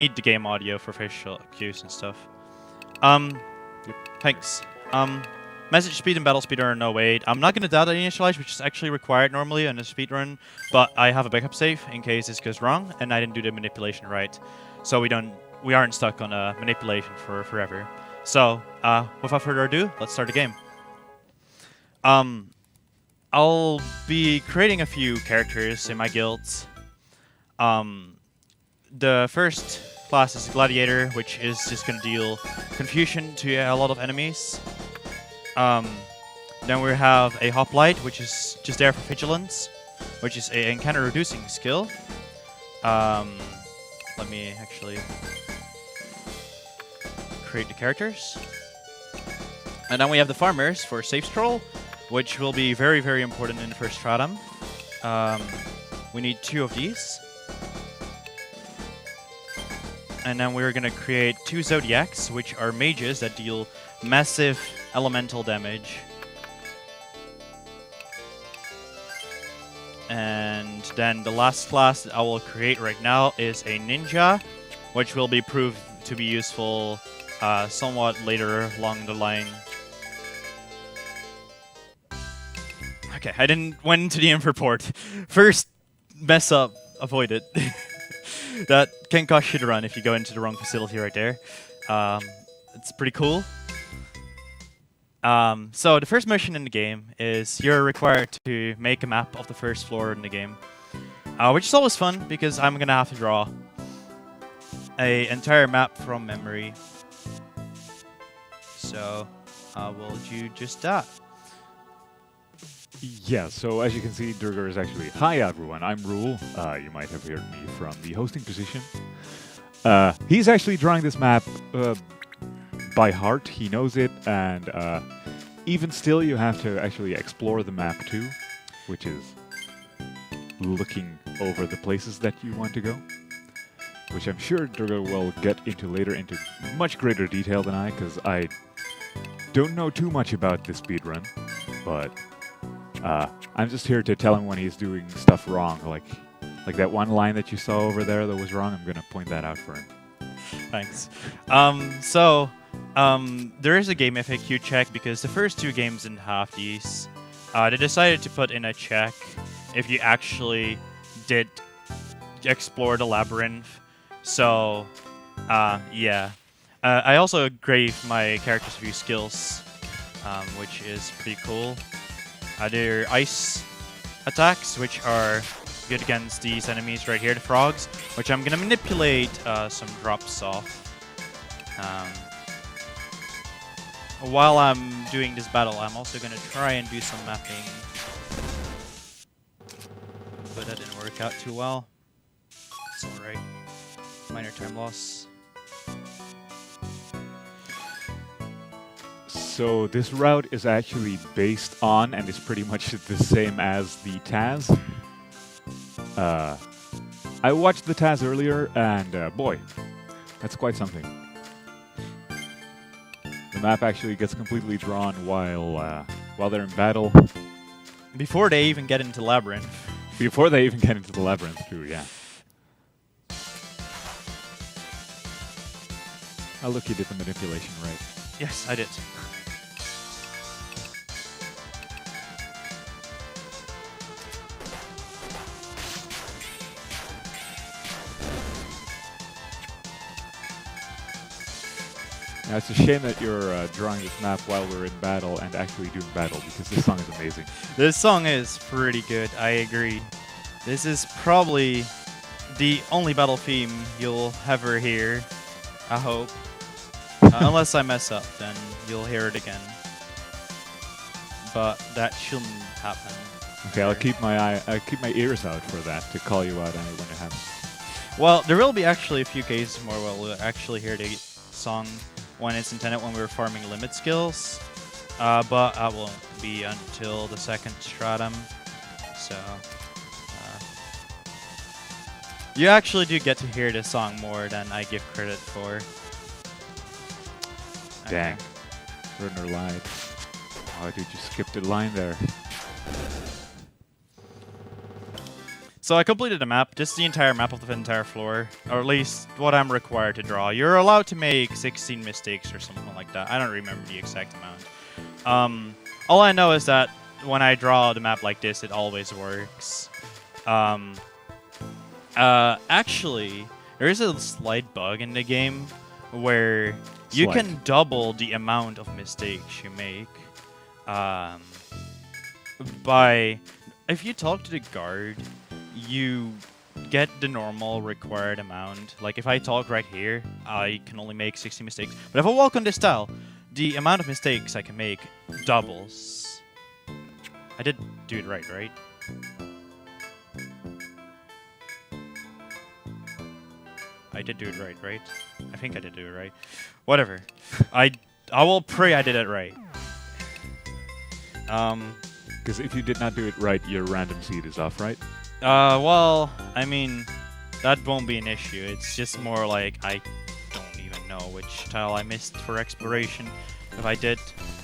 need the game audio for facial cues and stuff. Um, Thanks. Message speed and battle speed are no wait. I'm not gonna data initialize, which is actually required normally in a speedrun, but I have a backup save in case this goes wrong and I didn't do the manipulation right. So we aren't stuck on a manipulation for forever. So, without further ado, let's start the game. I'll be creating a few characters in my guilds. The first class is Gladiator, which is just gonna deal confusion to a lot of enemies. Then we have a Hoplite, which is just there for vigilance, which is a encounter reducing skill. Let me actually create the characters. And then we have the Farmers for Safe Stroll, which will be very, very important in the first stratum. We need 2 of these. And then we're going to create 2 Zodiacs, which are mages that deal massive elemental damage. And then the last class that I will create right now is a Ninja, which will be proved to be useful somewhat later along the line. Okay, I didn't went into the info port. First mess up, avoid it. That can cause shit run if you go into the wrong facility right there. It's pretty cool. So the first mission in the game is you're required to make a map of the first floor in the game, which is always fun because I'm gonna have to draw an entire map from memory. So I will do just that. Yeah, so as you can see, DhrGR is actually... Hi everyone, I'm Rule. You might have heard me from the hosting position. He's actually drawing this map by heart. He knows it, and even still you have to actually explore the map too, which is looking over the places that you want to go, which I'm sure DhrGR will get into later into much greater detail than I, because I don't know too much about this speedrun, but I'm just here to tell him when he's doing stuff wrong, like that one line that you saw over there that was wrong. I'm gonna point that out for him. Thanks. There is a game FAQ check because the first 2 games didn't have these. They decided to put in a check if you actually did explore the labyrinth. So, yeah. I also gave my characters a few skills, which is pretty cool. They're ice attacks, which are good against these enemies right here, the frogs, which I'm gonna manipulate some drops off. While I'm doing this battle, I'm also gonna try and do some mapping, but that didn't work out too well. It's alright. Minor time loss. So this route is actually based on, and is pretty much the same as the Taz. I watched the Taz earlier, and boy, that's quite something. The map actually gets completely drawn while they're in battle. Before they even get into Labyrinth. Before they even get into the Labyrinth too, yeah. Oh look, you did the manipulation right. Yes, I did. Now, it's a shame that you're drawing this map while we're in battle and actually doing battle, because this song is amazing. This song is pretty good, I agree. This is probably the only battle theme you'll ever hear, I hope. Unless I mess up, then you'll hear it again. But that shouldn't happen. Okay, I'll keep my ears out for that, to call you out when it happens. Well, there will be actually a few cases more where we'll actually hear the song when it's intended when we're farming limit skills, but that won't be until the second stratum, so you actually do get to hear this song more than I give credit for. Dang. Runner lied. Oh, dude, you skipped a line there. So I completed the map, just the entire map of the entire floor, or at least what I'm required to draw. You're allowed to make 16 mistakes or something like that. I don't remember the exact amount. All I know is that when I draw the map like this, it always works. Actually, there is a slight bug in the game where you can double the amount of mistakes you make. If you talk to the guard, you get the normal required amount. Like if I talk right here, I can only make 60 mistakes. But if I walk on this tile, the amount of mistakes I can make doubles. I did do it right? I did do it right? I think I did do it right. Whatever. I will pray I did it right. Because if you did not do it right, your random seed is off, right? Well, I mean, that won't be an issue. It's just more like I don't even know which tile I missed for exploration. If I did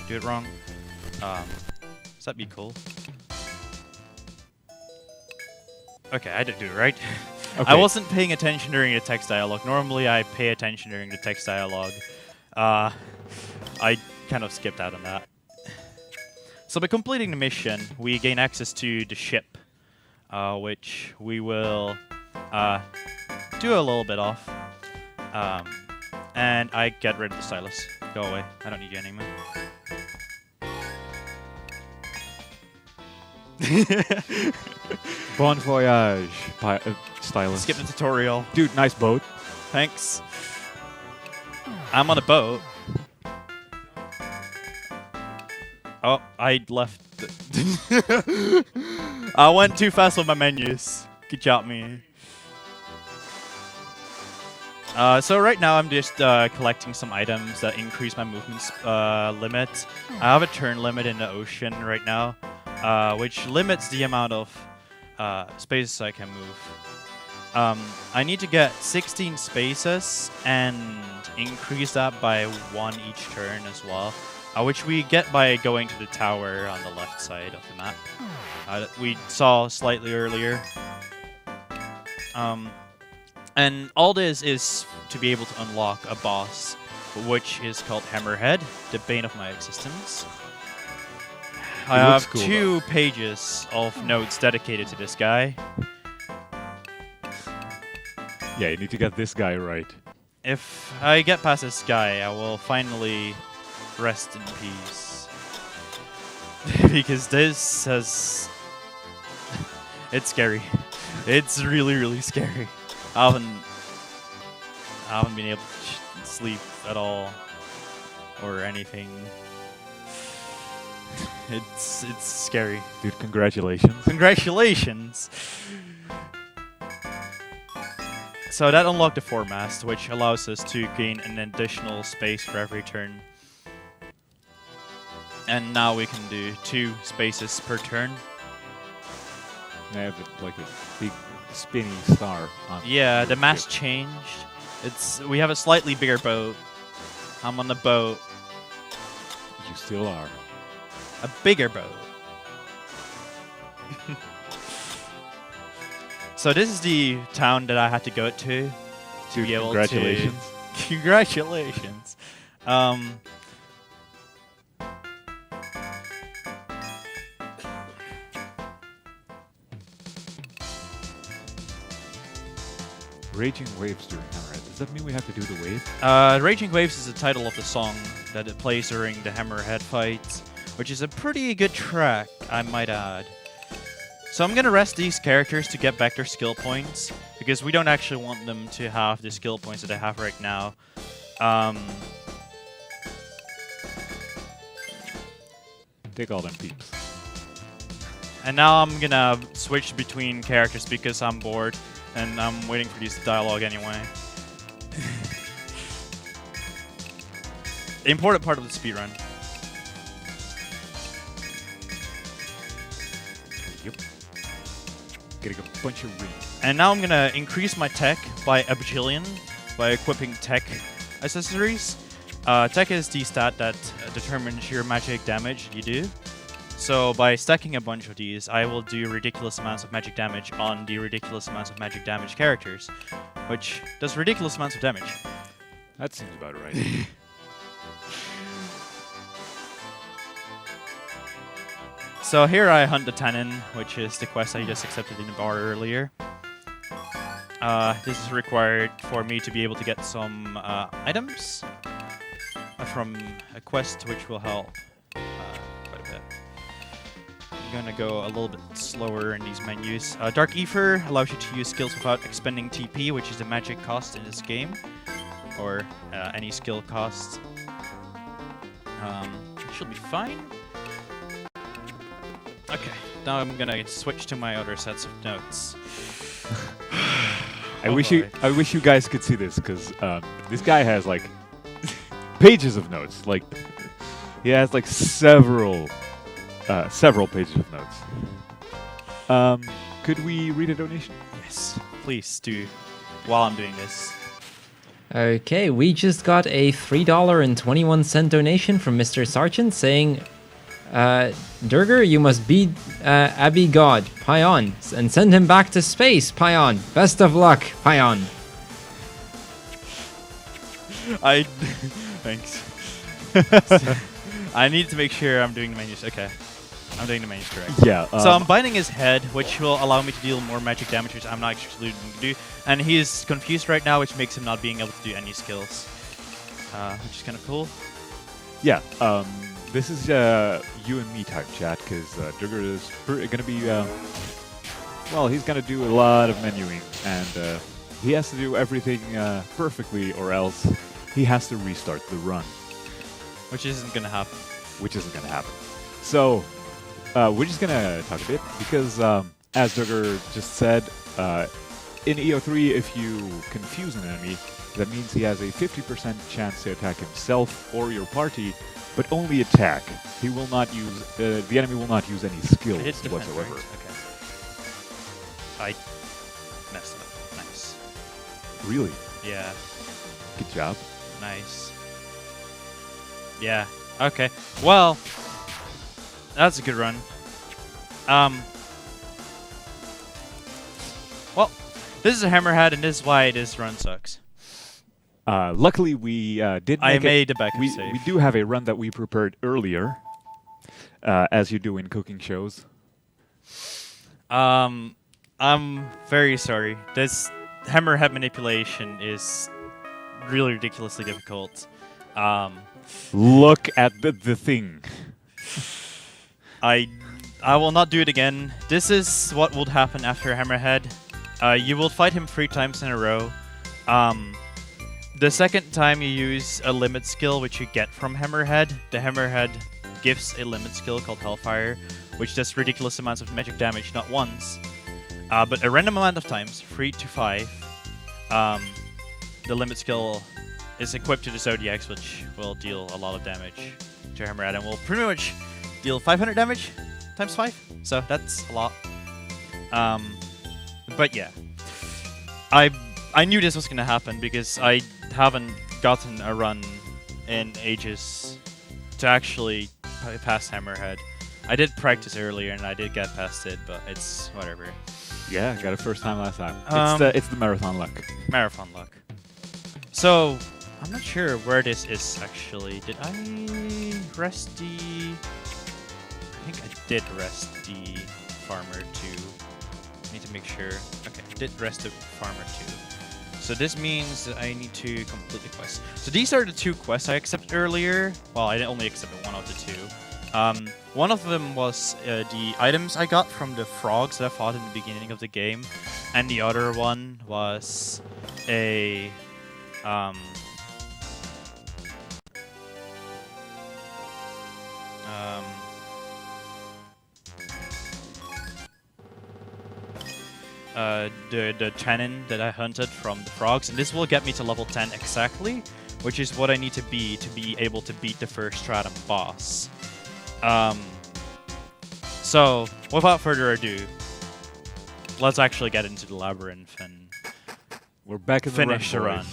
do it wrong, does that be cool? Okay, I did do it right. Okay. I wasn't paying attention during the text dialogue. Normally, I pay attention during the text dialogue. I kind of skipped out on that. So by completing the mission, we gain access to the ship, which we will do a little bit of. And I get rid of the stylus. Go away. I don't need you anymore. Bon voyage, stylus. Skip the tutorial. Dude, nice boat. Thanks. I'm on a boat. Oh, I left. I went too fast with my menus. Good job, me. So right now I'm just collecting some items that increase my movement limit. I have a turn limit in the ocean right now, which limits the amount of spaces I can move. I need to get 16 spaces and increase that by 1 each turn as well. Which we get by going to the tower on the left side of the map. We saw slightly earlier. And all this is to be able to unlock a boss, which is called Hammerhead, the bane of my existence. I have cool, 2 pages of notes dedicated to this guy. Yeah, you need to get this guy right. If I get past this guy, I will finally rest in peace. Because this has... it's scary. It's really, really scary. I haven't been able to sleep at all. Or anything. It's scary. Dude, congratulations. Congratulations! So that unlocked the foremast, which allows us to gain an additional space for every turn. And now we can do 2 spaces per turn. I have like a big spinny star on the mast changed. We have a slightly bigger boat. I'm on the boat. You still are. A bigger boat. So this is the town that I had to go to be able congratulations. to... Congratulations. Raging Waves during Hammerhead. Does that mean we have to do the wave? Raging Waves is the title of the song that it plays during the Hammerhead fight, which is a pretty good track, I might add. So I'm going to rest these characters to get back their skill points, because we don't actually want them to have the skill points that they have right now. Take all them peeps. And now I'm going to switch between characters because I'm bored, and I'm waiting for these dialogue anyway. The important part of the speedrun. Yep. Getting a bunch of rings. And now I'm going to increase my tech by a bajillion by equipping tech accessories. Tech is the stat that determines your magic damage you do. So by stacking a bunch of these, I will do ridiculous amounts of magic damage on the ridiculous amounts of magic damage characters, which does ridiculous amounts of damage. That seems about right. So here I hunt the Tannin, which is the quest I just accepted in the bar earlier. This is required for me to be able to get some items from a quest which will help quite a bit. I'm gonna go a little bit slower in these menus. Dark Ether allows you to use skills without expending TP, which is the magic cost in this game, or any skill cost. Should be fine. Okay, now I'm gonna switch to my other sets of notes. I wish you guys could see this, because this guy has like pages of notes. Like he has like several pages of notes. Could we read a donation? Yes, please do. While I'm doing this. Okay, we just got a $3.21 donation from Mr. Sargent saying, DhrGR, you must beat Abby God, Pion, and send him back to space, Pion. Best of luck, Pion. Thanks. I need to make sure I'm doing the menus. Okay. I'm doing the menus correct. Yeah. So I'm binding his head, which will allow me to deal more magic damage, which I'm not actually going to do. And he is confused right now, which makes him not being able to do any skills. Which is kind of cool. Yeah. This is you and me type chat, because DhrGR is going to be, well, he's going to do a lot of menuing, and he has to do everything perfectly, or else he has to restart the run. Which isn't going to happen. So, we're just going to talk a bit, because as DhrGR just said, in EO3, if you confuse an enemy, that means he has a 50% chance to attack himself or your party, but only attack. He will not use, the enemy will not use any skills whatsoever. Right? Okay. I messed up. Nice. Really? Yeah. Good job. Nice. Yeah. Okay. Well, that's a good run. Well, this is a Hammerhead, and this is why this run sucks. Luckily, we did. I made a backup we save. We do have a run that we prepared earlier, as you do in cooking shows. I'm very sorry. This Hammerhead manipulation is really ridiculously difficult. Look at the thing. I will not do it again. This is what would happen after Hammerhead. You will fight him 3 times in a row. The second time you use a limit skill, which you get from Hammerhead, the Hammerhead gives a limit skill called Hellfire, which does ridiculous amounts of magic damage, not once, but a random amount of times, 3 to 5. The limit skill is equipped to the Zodiacs, which will deal a lot of damage to Hammerhead, and will pretty much deal 500 damage times 5, so that's a lot. But yeah, I knew this was going to happen because I haven't gotten a run in ages to actually pass Hammerhead. I did practice earlier and I did get past it, but it's whatever. Yeah, got it first time last time. It's the marathon luck. Marathon luck. So, I'm not sure where this is actually. Did I rest the... I think I did rest the Farmer 2. I need to make sure. Okay, I did rest the Farmer 2. So this means that I need to complete the quest. So these are the 2 quests I accepted earlier. Well, I only accepted one of the 2. One of them was the items I got from the frogs that I fought in the beginning of the game. And the other one was a... the Tannin that I hunted from the frogs, and this will get me to level 10 exactly, which is what I need to be able to beat the first Stratum boss. So, without further ado, let's actually get into the labyrinth and we're back in finish the run.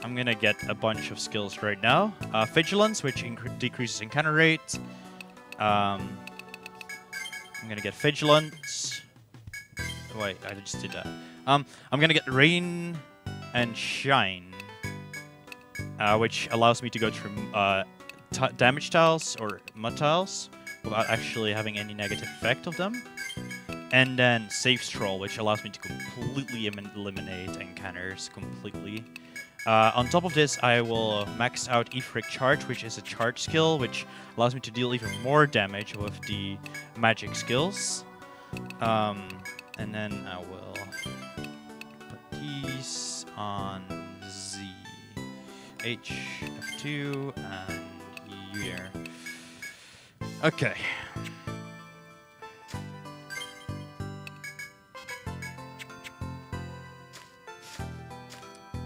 I'm gonna get a bunch of skills right now. Vigilance, which decreases encounter rate. I'm gonna get Vigilance. Wait, I just did that. I'm gonna get Rain and Shine, which allows me to go through damage tiles or mud tiles without actually having any negative effect of them. And then Safe Stroll, which allows me to completely eliminate encounters completely. On top of this, I will max out Etrian Charge, which is a charge skill, which allows me to deal even more damage with the magic skills. And then I will put these on Z, H, F2, and U there. Okay.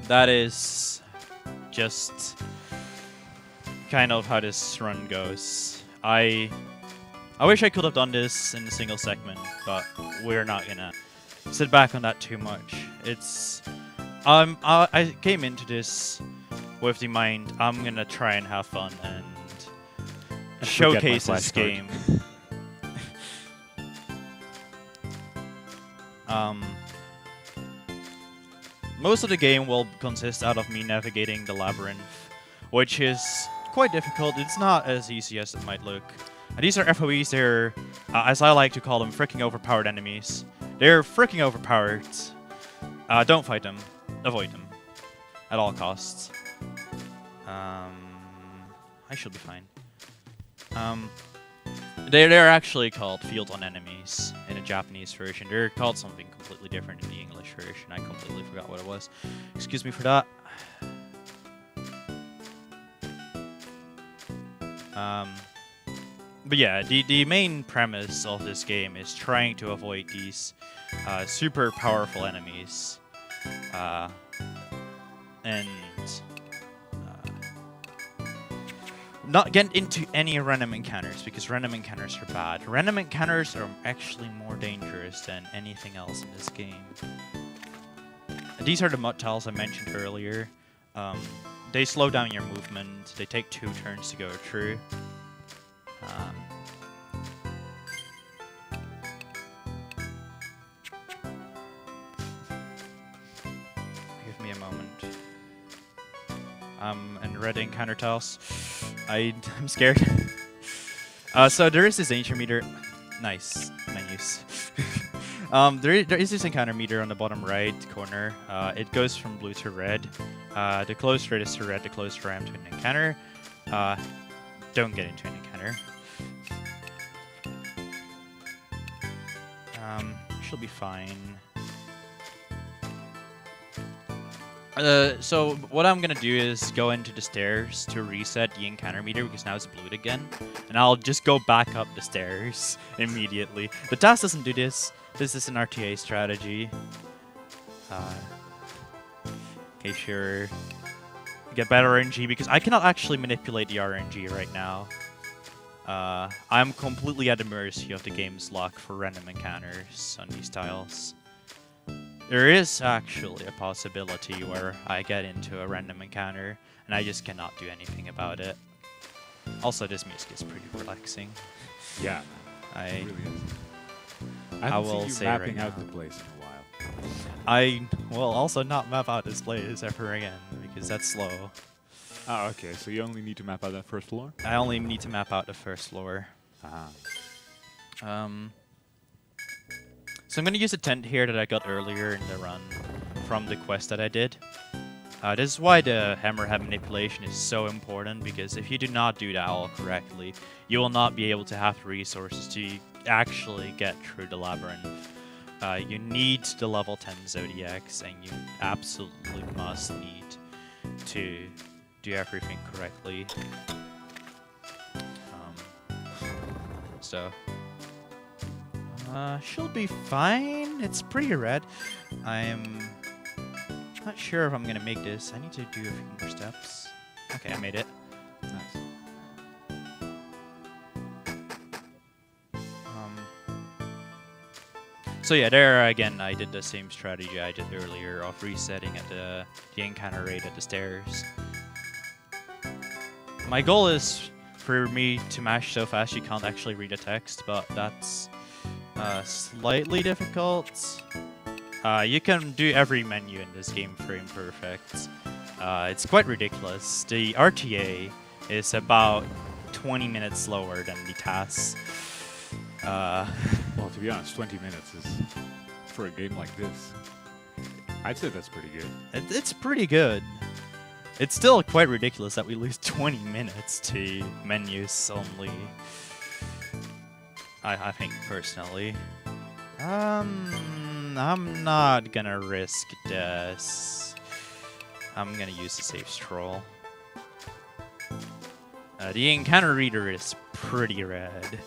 That is just kind of how this run goes. I wish I could have done this in a single segment, but we're not gonna sit back on that too much. It's I came into this with the mind I'm gonna try and have fun and showcase this game. Most of the game will consist out of me navigating the labyrinth, which is quite difficult. It's not as easy as it might look. These are FOEs. They're, as I like to call them, freaking overpowered enemies. They're freaking overpowered. Don't fight them. Avoid them. At all costs. I should be fine. They're actually called Field on Enemies in a Japanese version. They're called something completely different in the English version. I completely forgot what it was. Excuse me for that. But yeah, the main premise of this game is trying to avoid these super powerful enemies. And not get into any random encounters, because random encounters are bad. Random encounters are actually more dangerous than anything else in this game. These are the mud tiles I mentioned earlier. They slow down your movement. They take 2 turns to go through. Give me a moment. And red encounter tiles. I'm scared. So there is this encounter meter. Nice menus. There is this encounter meter on the bottom right corner. It goes from blue to red. The closer it is to red, the closer I am to an encounter. Don't get into an encounter. She'll be fine. So what I'm gonna do is go into the stairs to reset the encounter meter, because now it's blue again, and I'll just go back up the stairs immediately. The task doesn't do this. This is an RTA strategy. Okay, sure. Get better RNG, because I cannot actually manipulate the RNG right now. I'm completely at the mercy of the game's luck for random encounters on these tiles. There is actually a possibility where I get into a random encounter and I just cannot do anything about it. Also, this music is pretty relaxing. Yeah, it really is. I will seen you say mapping right out now. the place in a while. I will also not map out this place ever again, because that's slow. Oh, okay. So you only need to map out that first floor? I only need to map out the first floor. Ah. So I'm going to use a tent here that I got earlier in the run from the quest that I did. This is why the hammerhead manipulation is so important, because if you do not do that all correctly, you will not be able to have the resources to actually get through the labyrinth. You need the level 10 Zodiacs, and you absolutely must need to do everything correctly. She'll be fine. It's pretty red. I'm not sure if I'm gonna make this. I need to do a few more steps. Okay, I made it. Nice. So yeah, there again, I did the same strategy I did earlier of resetting at the encounter rate at the stairs. My goal is for me to mash so fast you can't actually read the text, but that's slightly difficult. You can do every menu in this game frame perfect. It's quite ridiculous. The RTA is about 20 minutes slower than the TAS. Well, to be honest, 20 minutes is, for a game like this, I'd say that's pretty good. It's pretty good. It's still quite ridiculous that we lose 20 minutes to menus only. I think, personally. I'm not gonna risk this. I'm gonna use the safe stroll. The encounter reader is pretty red.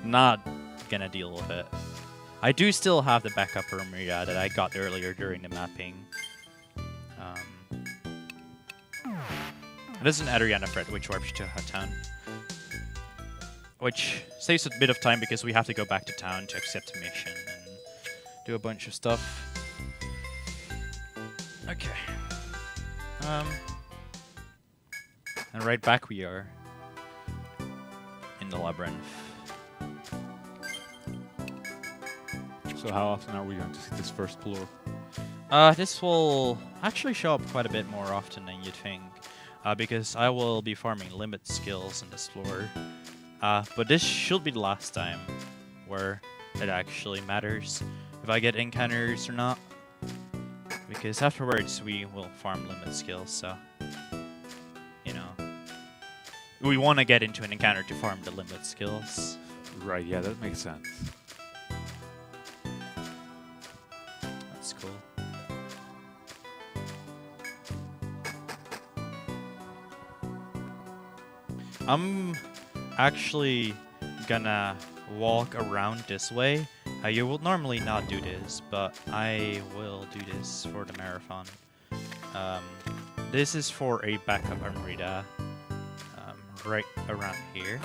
Not gonna deal with it. I do still have the backup Armida that I got earlier during the mapping. This is an Etrian threat, which warps to town. Which saves a bit of time because we have to go back to town to accept a mission and do a bunch of stuff. Okay. And right back we are in the labyrinth. So how often are we going to see this first floor? This will actually show up quite a bit more often than you'd think, because I will be farming limit skills in this floor. But this should be the last time where it actually matters if I get encounters or not, because afterwards we will farm limit skills, so, you know, we want to get into an encounter to farm the limit skills. Right, yeah, that makes sense. That's cool. I'm actually gonna walk around this way. You will normally not do this, but I will do this for the marathon. This is for a backup Armida, right around here.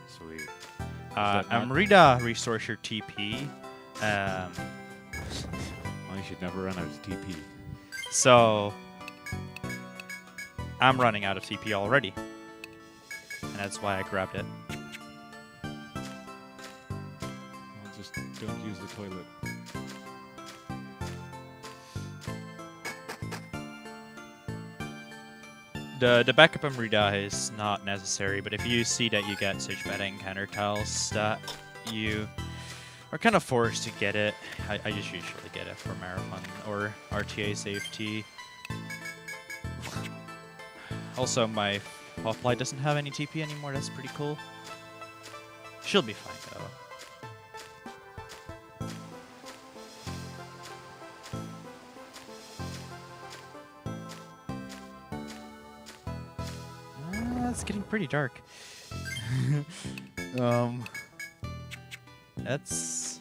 Sweet. Armida restores your TP. Well, you should never run out of TP. So I'm running out of TP already. And that's why I grabbed it. Well, just don't use the toilet. The backup Armida is not necessary, but if you see that you get such bad encounter tiles that you are kind of forced to get it, I just usually get it for marathon or RTA safety. Also, my Hoplite doesn't have any TP anymore. That's pretty cool. She'll be fine though. It's getting pretty dark. That's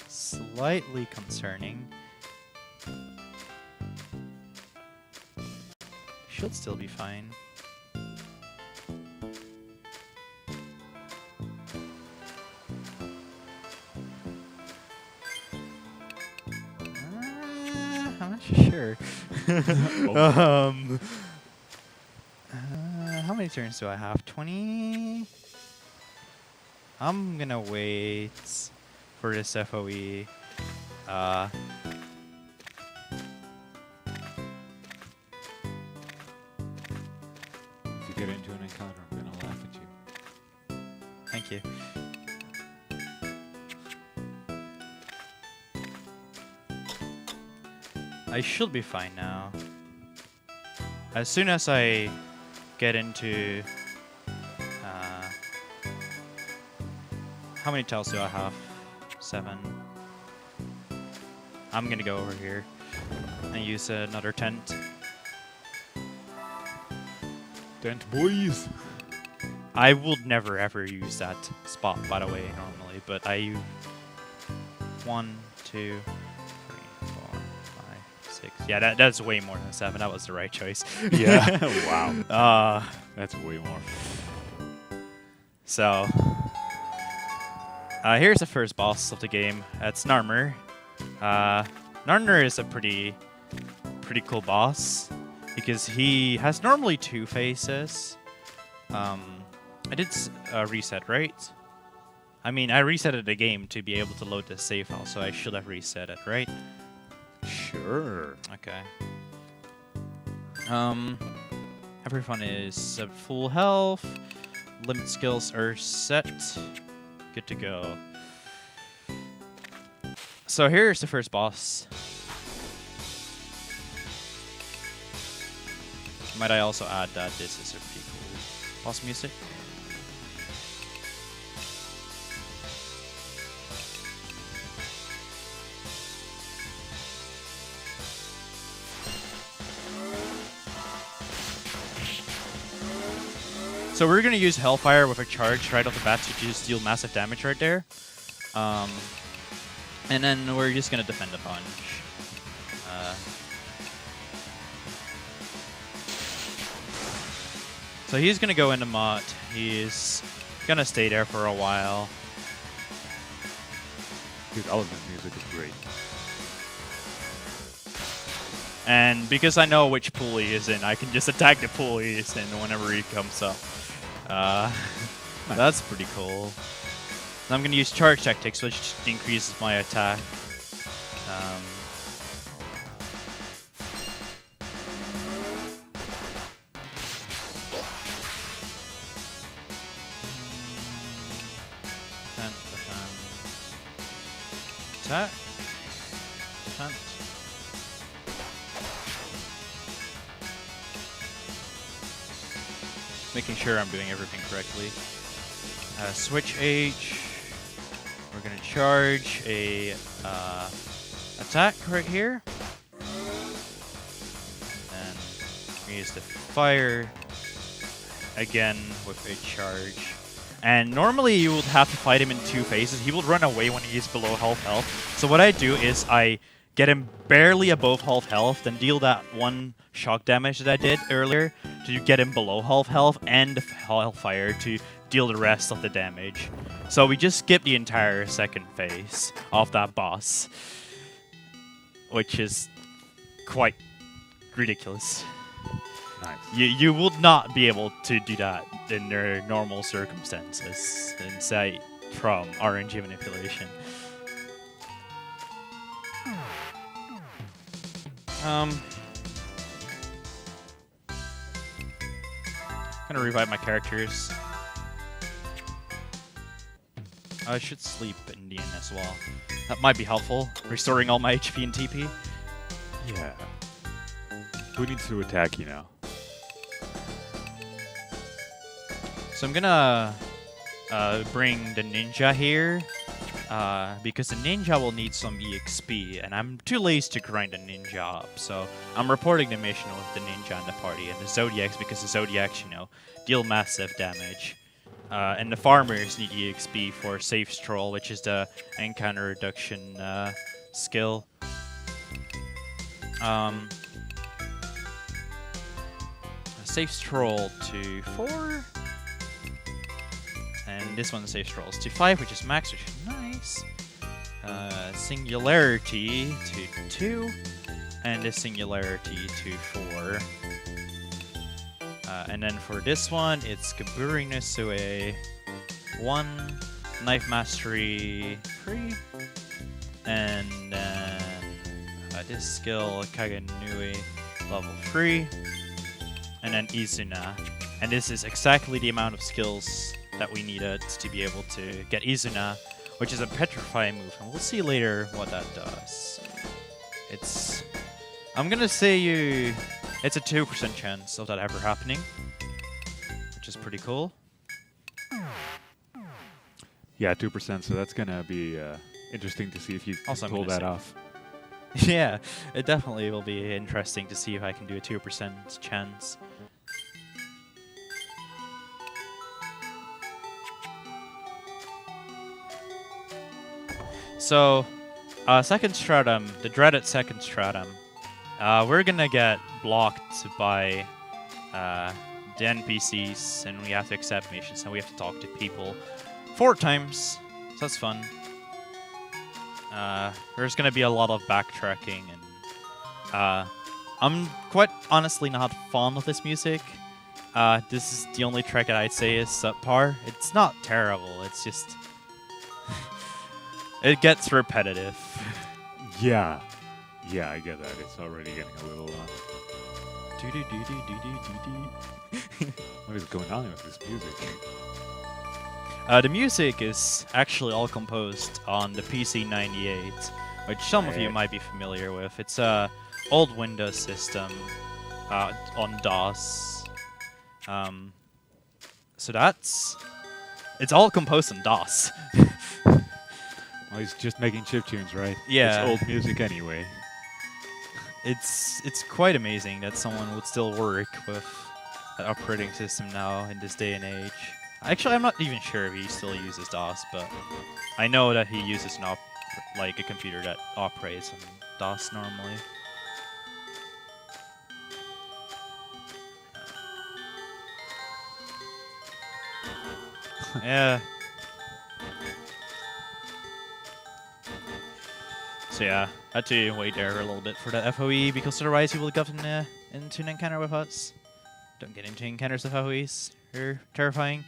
slightly concerning. Should still be fine. I'm not sure. How many turns do I have? 20? I'm gonna wait for this FOE. If you get into an encounter, I'm gonna laugh at you. Thank you. I should be fine now. As soon as I get into... how many tiles do I have? 7. I'm gonna go over here and use another tent. Tent boys! I would never ever use that spot, by the way, normally, but I use 1, 2, 3, 4, 5, 6. Yeah, that's way more than 7. That was the right choice. Yeah, wow. That's way more. So Here's the first boss of the game. It's Narmer. Narmer is a pretty cool boss because he has normally 2 faces. I did reset, right? I mean, I resetted the game to be able to load the save file, so I should have reset it, right? Sure. Okay. Everyone is at full health. Limit skills are set. Good to go. So here's the first boss. Might I also add that this is a pretty cool boss music. So we're going to use Hellfire with a charge right off the bat to just deal massive damage right there. And then we're just going to defend a bunch. So he's going to go into Mott. He's going to stay there for a while. Dude, all of this music is great. And because I know which pool he is in, I can just attack the pool he is in whenever he comes up. That's pretty cool. And I'm going to use charge tactics, which increases my attack. Attack. Defend. Making sure I'm doing everything correctly. Switch H. We're gonna charge a attack right here, and we use the fire again with a charge. And normally you would have to fight him in 2 phases. He will run away when he is below half health. So what I do is I get him barely above half health, then deal that 1 shock damage that I did earlier to get him below half health, and the Hellfire to deal the rest of the damage. So we just skip the entire second phase of that boss, which is quite ridiculous. Nice. You would not be able to do that in their normal circumstances, aside from RNG manipulation. Gonna revive my characters. I should sleep in the end as well. That might be helpful, restoring all my HP and TP. Yeah. Who needs to attack you now? So I'm gonna bring the ninja here, because the ninja will need some EXP, and I'm too lazy to grind the ninja up. So I'm reporting the mission with the ninja in the party, and the Zodiacs, because the Zodiacs, deal massive damage. And the farmers need EXP for Safe Stroll, which is the encounter reduction skill. Safe Stroll to 4. And this one Safe Strolls to 5, which is max, which is nice. Singularity to 2. And the Singularity to 4. And then for this one, it's Kaburiness, so a 1, Knife Mastery 3, and then this skill, Kaganui, level 3, and then Izuna. And this is exactly the amount of skills that we needed to be able to get Izuna, which is a Petrify move, and we'll see later what that does. I'm gonna say it's a 2% chance of that ever happening, which is pretty cool. Yeah, 2%, so that's gonna be interesting to see if you can pull that off. Yeah, it definitely will be interesting to see if I can do a 2% chance. So, second stratum, the dreaded second stratum, we're gonna get blocked by the NPCs, and we have to accept missions, and we have to talk to people 4 times. So that's fun. There's gonna be a lot of backtracking, and I'm quite honestly not fond of this music. This is the only track that I'd say is subpar. It's not terrible. It's just it gets repetitive. Yeah. Yeah, I get that. It's already getting a little... What is going on with this music? The music is actually all composed on the PC98, which some of you might be familiar with. It's a old Windows system on DOS. So it's all composed on DOS. Well, he's just making chiptunes, right? Yeah. It's old music anyway. It's quite amazing that someone would still work with an operating system now in this day and age. Actually, I'm not even sure if he still uses DOS, but I know that he uses like a computer that operates on DOS normally. Yeah. So yeah, I had to wait there a little bit for the FOE because otherwise he would have gotten into an encounter with us. Don't get into encounters with FOEs. They're terrifying.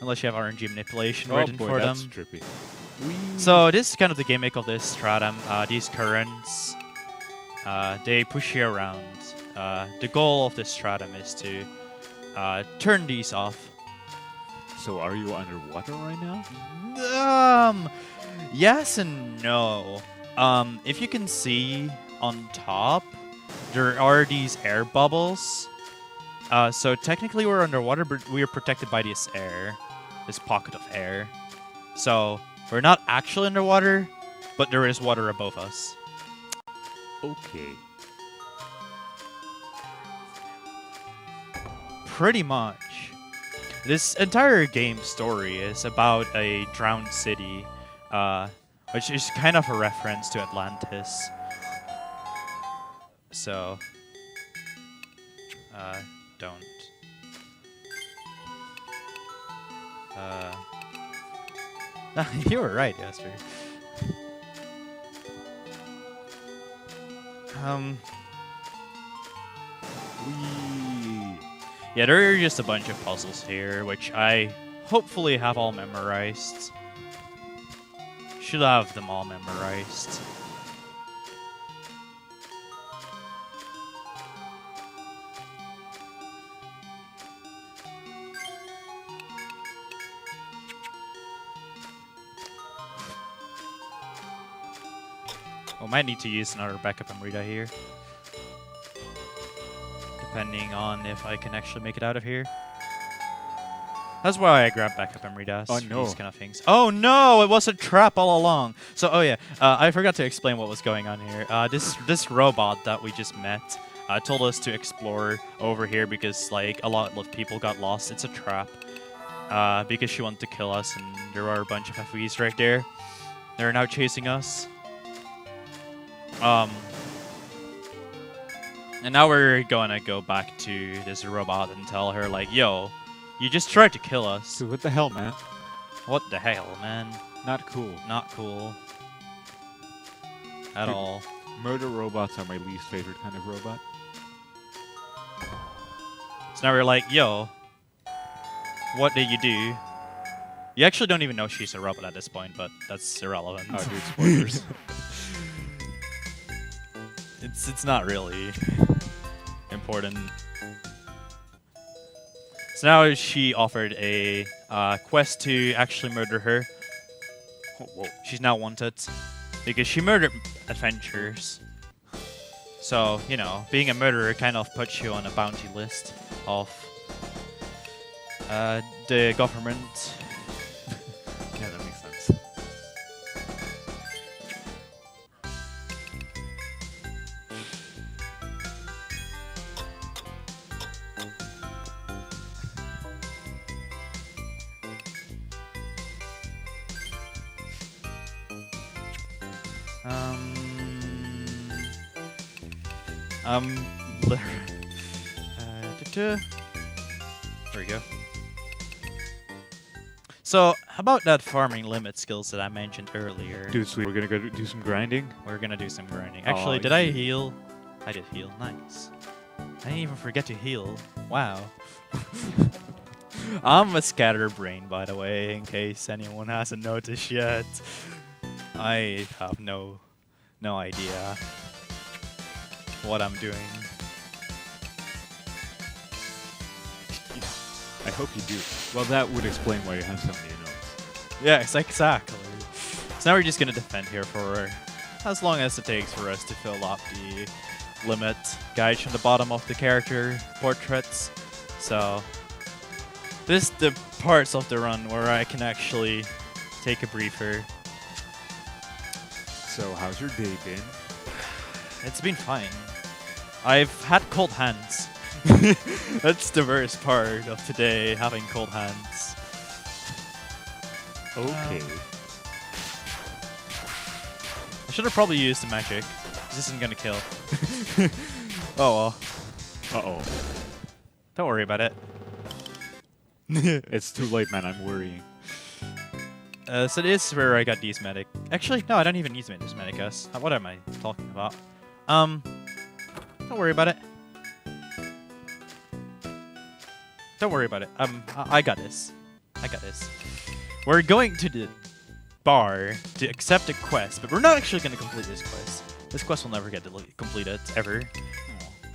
Unless you have RNG manipulation written for them. Trippy. So this is kind of the gimmick of this stratum. These currents, they push you around. The goal of this stratum is to turn these off. So are you underwater right now? Yes and no. If you can see on top, there are these air bubbles. So technically we're underwater, but we are protected by this air, this pocket of air. So we're not actually underwater, but there is water above us. Okay. Pretty much. This entire game story is about a drowned city, which is kind of a reference to Atlantis. So, don't. You were right, Jasper. Yeah, there are just a bunch of puzzles here, which I hopefully have all memorized. Should have them all memorized. I might need to use another backup Amrita here. Depending on if I can actually make it out of here. That's why I grabbed backup Amritas. Oh no. These kind of things. Oh no! It was a trap all along. So, oh yeah, I forgot to explain what was going on here. This robot that we just met told us to explore over here because like a lot of people got lost. It's a trap because she wanted to kill us, and there are a bunch of FVs right there. They're now chasing us. And now we're gonna go back to this robot and tell her like, yo, you just tried to kill us. Dude, what the hell, man? What the hell, man? Not cool. Not cool. At all. Murder robots are my least favorite kind of robot. So now we're like, yo, what did you do? You actually don't even know she's a robot at this point, but that's irrelevant. Oh, dude, spoilers. It's not really important. So now she offered a quest to actually murder her. Oh, whoa. She's now wanted because she murdered adventurers. So, you know, being a murderer kind of puts you on a bounty list of the government. Yeah, that makes sense. There we go. So, how about that farming limit skills that I mentioned earlier? Dude, sweet. We're gonna go do some grinding. We're gonna do some grinding. Actually, Oh, did I yeah. heal? I did heal. Nice. I didn't even forget to heal. Wow. I'm a scatterbrain, by the way, in case anyone hasn't noticed yet. I have no idea what I'm doing. I hope you do. Well, that would explain why you have so many notes. Yes, exactly. So now we're just gonna defend here for as long as it takes for us to fill up the limit guides from the bottom of the character portraits. So this is the parts of the run where I can actually take a breather. So, how's your day been? It's been fine. I've had cold hands. That's the worst part of today, having cold hands. Okay. I should have probably used the magic. This isn't gonna kill. Oh well. Uh-oh. Don't worry about it. It's too late, man. I'm worrying. So this is where I got these medic. Actually, no, I don't even need these medicus. What am I talking about? Don't worry about it. Don't worry about it. I got this. I got this. We're going to the bar to accept a quest, but we're not actually going to complete this quest. This quest will never get completed, ever.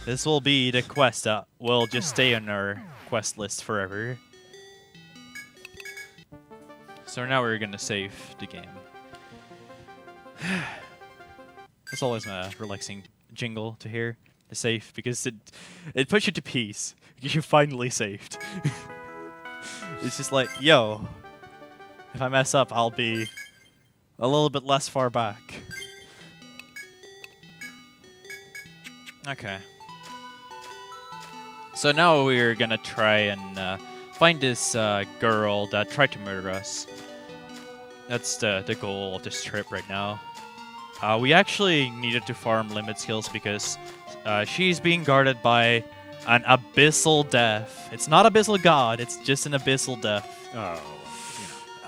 This will be the quest that will just stay on our quest list forever. So now we're going to save the game. It's always a relaxing jingle to hear, the save, because it puts you to peace. Because you finally saved. It's just like, yo, if I mess up, I'll be a little bit less far back. Okay. So now we're gonna try and find this girl that tried to murder us. That's the goal of this trip right now. We actually needed to farm limit skills because she's being guarded by an abyssal death. It's not abyssal god, it's just an abyssal death. Oh.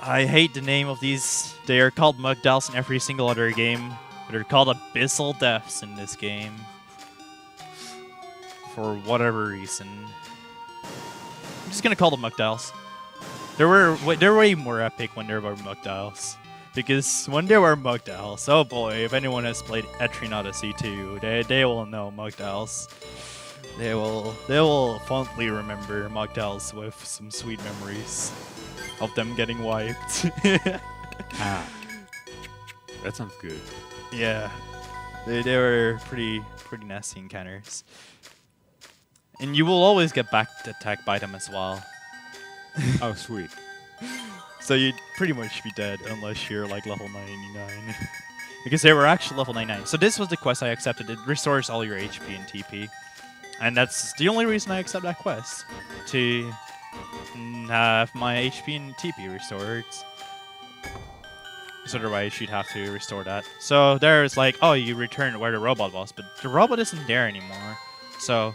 I hate the name of these. They are called Mugdals in every single other game, but they're called abyssal deaths in this game. For whatever reason. I'm just gonna call them Mugdals. They're way more epic when there were Mugdals. Because when there were Mugdals, oh boy, if anyone has played Etrian Odyssey 2, they will know Mugdals. They will fondly remember Mugdals with some sweet memories of them getting wiped. Ah. That sounds good. Yeah. They were pretty nasty encounters. And you will always get back attacked by them as well. Oh, sweet. So you'd pretty much be dead unless you're like level 99. Because they were actually level 99. So this was the quest I accepted. It restores all your HP and TP. And that's the only reason I accept that quest. To have my HP and TP restored. So otherwise you'd have to restore that. So there's like, oh, you return where the robot was. But the robot isn't there anymore. So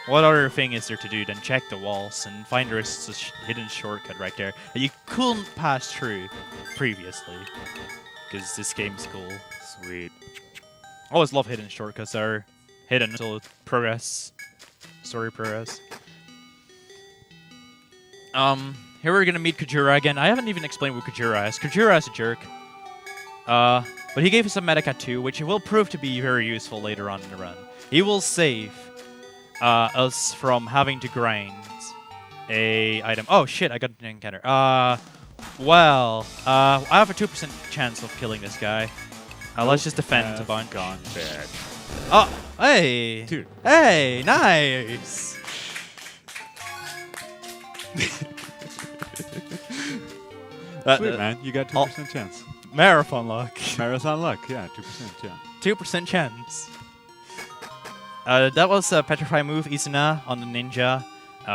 what other thing is there to do than check the walls and find there's a hidden shortcut right there that you couldn't pass through previously. Because this game's cool. Sweet. I always love hidden shortcuts that are hidden until progress. Story progress. Here we're gonna meet Kujura again. I haven't even explained what Kujura is. Kujura is a jerk. But he gave us a Medica too, which will prove to be very useful later on in the run. He will save us from having to grind a item. Oh shit, I got an encounter. Well, I have a 2% chance of killing this guy. Let's just defend a bunch. Gone bad. Oh, hey! Dude. Hey, nice! Sweet, man. You got 2% chance. Marathon luck. Marathon luck. Yeah, 2%. Yeah. 2% chance. That was a petrify move, Izuna, on the ninja,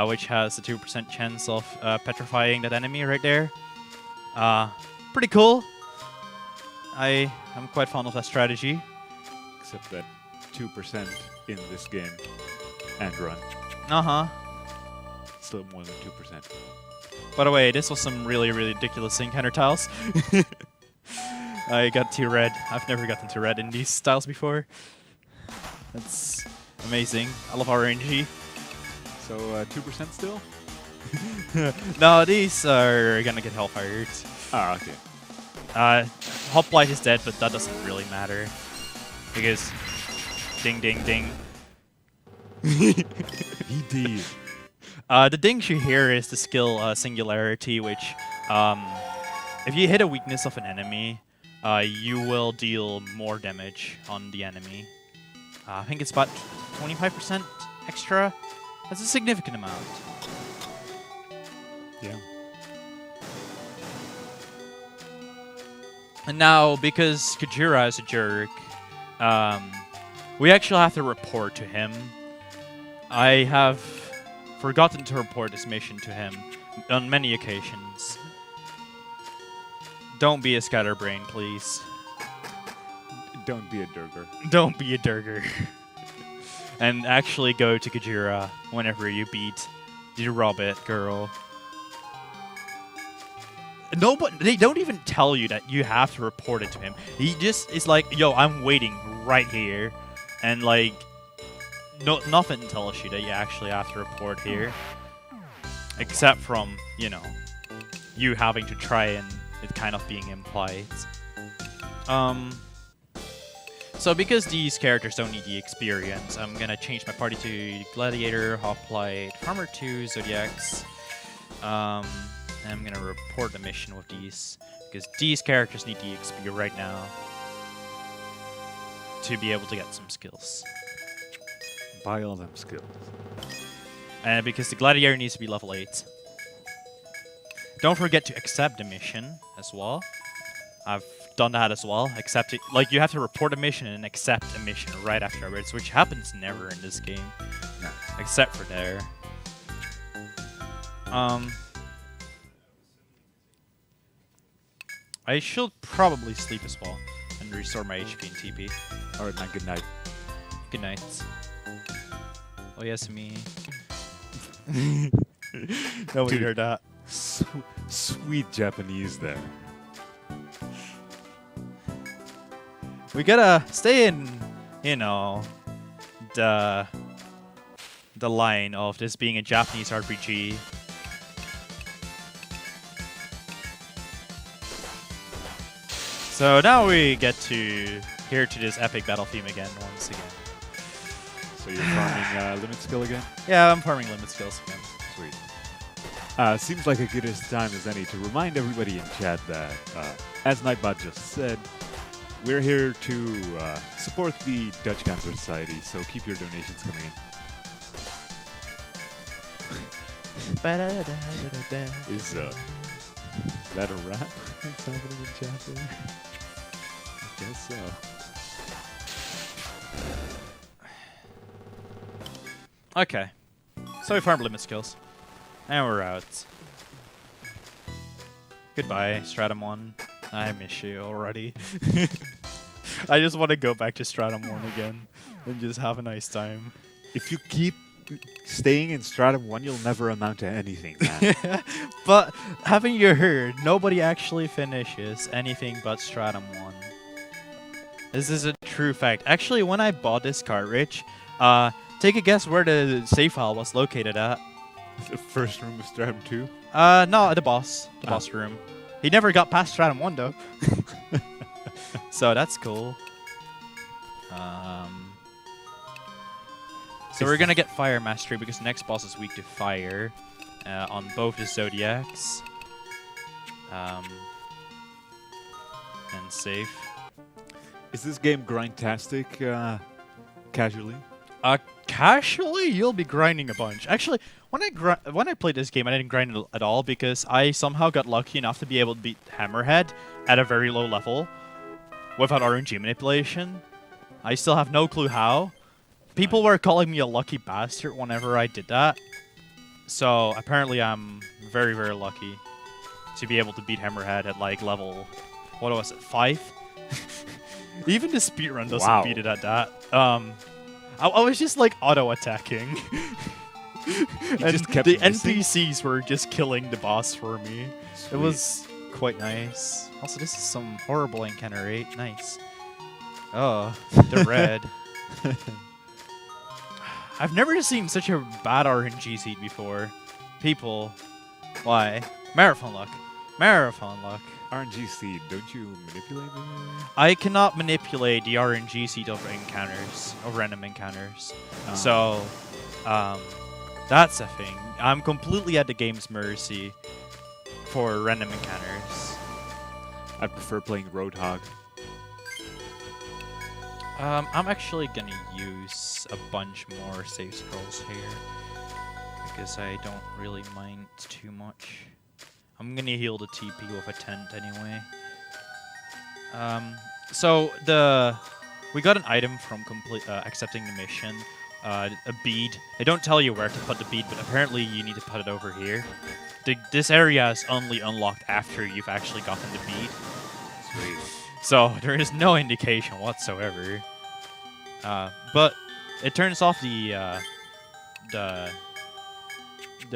which has a 2% chance of petrifying that enemy right there. Pretty cool. I'm quite fond of that strategy. Except that 2% in this game and run. Uh-huh. Still more than 2%. By the way, this was some really, really ridiculous encounter tiles. I got 2 red. I've never gotten 2 red in these tiles before. That's amazing. I love RNG. So 2% still? No, these are gonna get hellfired. Ah, okay. Hoplite is dead, but that doesn't really matter. Because ding ding ding. He did. The ding you hear is the skill Singularity, which if you hit a weakness of an enemy, you will deal more damage on the enemy. I think it's about 25% extra. That's a significant amount. Yeah. And now, because DhrGR is a jerk, we actually have to report to him. I have forgotten to report this mission to him on many occasions. Don't be a scatterbrain, please. Don't be a DhrGR. Don't be a DhrGR. And actually go to DhrGR whenever you beat the Rabbit girl. Nobody, they don't even tell you that you have to report it to him. He just is like, yo, I'm waiting right here. And like, nothing tells you that you actually have to report here. Except from, you know, you having to try and it kind of being implied. So because these characters don't need the experience, I'm gonna change my party to Gladiator, Hoplite, Farmer 2, Zodiacs. And I'm gonna report the mission with these, because these characters need the XP right now to be able to get some skills. Buy all them skills. And because the Gladiator needs to be level 8. Don't forget to accept the mission as well. I've done that as well. Accept it, like you have to report a mission and accept a mission right afterwards, which happens never in this game, No. except for there. I should probably sleep as well and restore my HP and TP. Alright, man, good night. Good night. Oh yes, me. Nobody heard that. Sweet Japanese there. We gotta stay in, you know, the line of this being a Japanese RPG. So now we get to hear to this epic battle theme again, once again. So you're farming limit skill again? Yeah, I'm farming limit skills again. Sweet. Seems like a good time as any to remind everybody in chat that, as Nightbot just said, we're here to support the Dutch Cancer Society, so keep your donations coming in. Is that a rap that's happening in chat there? I guess so. Okay. So we farmed limit skills. And we're out. Goodbye, Stratum 1. I miss you already. I just want to go back to Stratum 1 again and just have a nice time. If you keep staying in Stratum 1, you'll never amount to anything, man. But haven't you heard, nobody actually finishes anything but Stratum 1. This is a true fact. Actually, when I bought this cartridge, take a guess where the save file was located at. The first room of Stratum 2? No, the boss. The boss room. He never got past Stratum 1, though. So that's cool. So we're gonna get Fire Mastery because the next boss is weak to fire on both the Zodiacs. And safe. Is this game grindtastic casually? Casually, you'll be grinding a bunch. Actually, when I played this game, I didn't grind it at all because I somehow got lucky enough to be able to beat Hammerhead at a very low level without RNG manipulation. I still have no clue how. People were calling me a lucky bastard whenever I did that. So apparently I'm very, very lucky to be able to beat Hammerhead at like level, what was it, 5? Even the speedrun doesn't beat it at that. I was just like auto-attacking. And just kept the missing? NPCs were just killing the boss for me. Sweet. It was quite nice. Also, this is some horrible encounter, right? Nice. Oh, the red. I've never seen such a bad RNG seed before. People, why? Marathon luck. Marathon luck. RNG seed, don't you manipulate it? I cannot manipulate the RNG seed over encounters, over random encounters. Ah. So, that's a thing. I'm completely at the game's mercy for random encounters. I prefer playing Roadhog. I'm actually gonna use a bunch more save scrolls here because I don't really mind too much. I'm gonna heal the TP with a tent anyway. So we got an item from accepting the mission, a bead. They don't tell you where to put the bead, but apparently you need to put it over here. This area is only unlocked after you've actually gotten the bead. Sweet. So there is no indication whatsoever. But it turns off the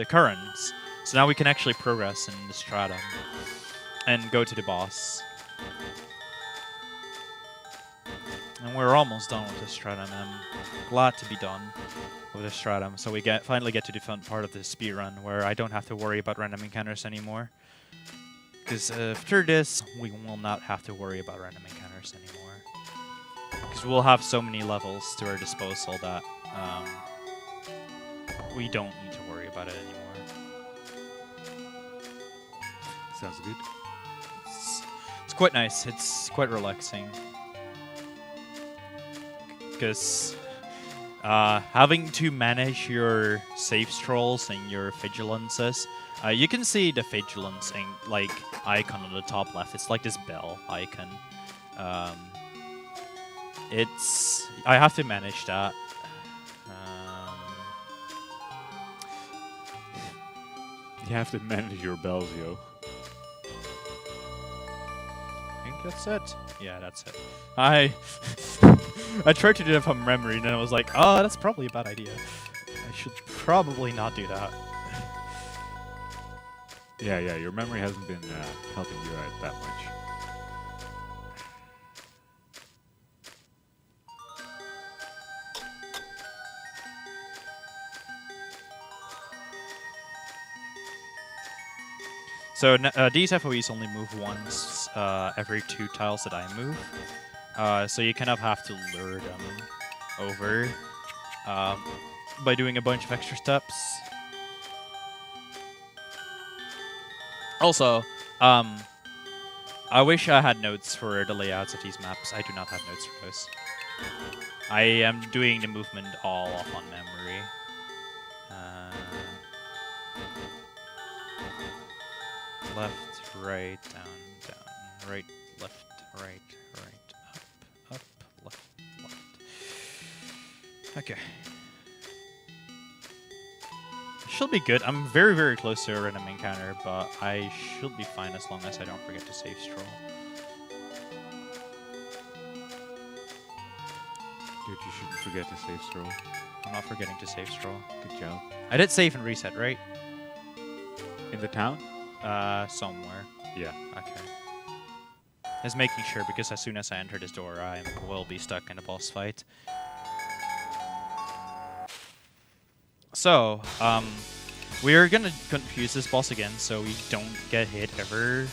currents. So now we can actually progress in the stratum and go to the boss. And we're almost done with the stratum. I'm glad to be done with the stratum. So we finally get to the fun part of the speedrun where I don't have to worry about random encounters anymore. Because after this, we will not have to worry about random encounters anymore. Because we'll have so many levels to our disposal that we don't need to worry about it anymore. Sounds good. It's quite nice. It's quite relaxing. Because having to manage your safe scrolls and your vigilances, you can see the vigilance icon on the top left. It's like this bell icon. I have to manage that. You have to manage your bells, yo. I think that's it. Yeah, that's it. I tried to do it from memory, and then I was like, oh, that's probably a bad idea. I should probably not do that. Yeah, your memory hasn't been helping you out that much. So these FOEs only move once every 2 tiles that I move. So you kind of have to lure them over by doing a bunch of extra steps. Also, I wish I had notes for the layouts of these maps. I do not have notes for those. I am doing the movement all off on memory. Left, right, down, right, left, right, up, left. Okay. Should be good. I'm very, very close to a random encounter, but I should be fine as long as I don't forget to save scroll. Dude, you shouldn't forget to save scroll. I'm not forgetting to save scroll. Good job. I did save and reset, right? In the town? Somewhere. Yeah. Okay. Just making sure, because as soon as I enter this door, I will be stuck in a boss fight. So, we are gonna confuse this boss again, so we don't get hit ever.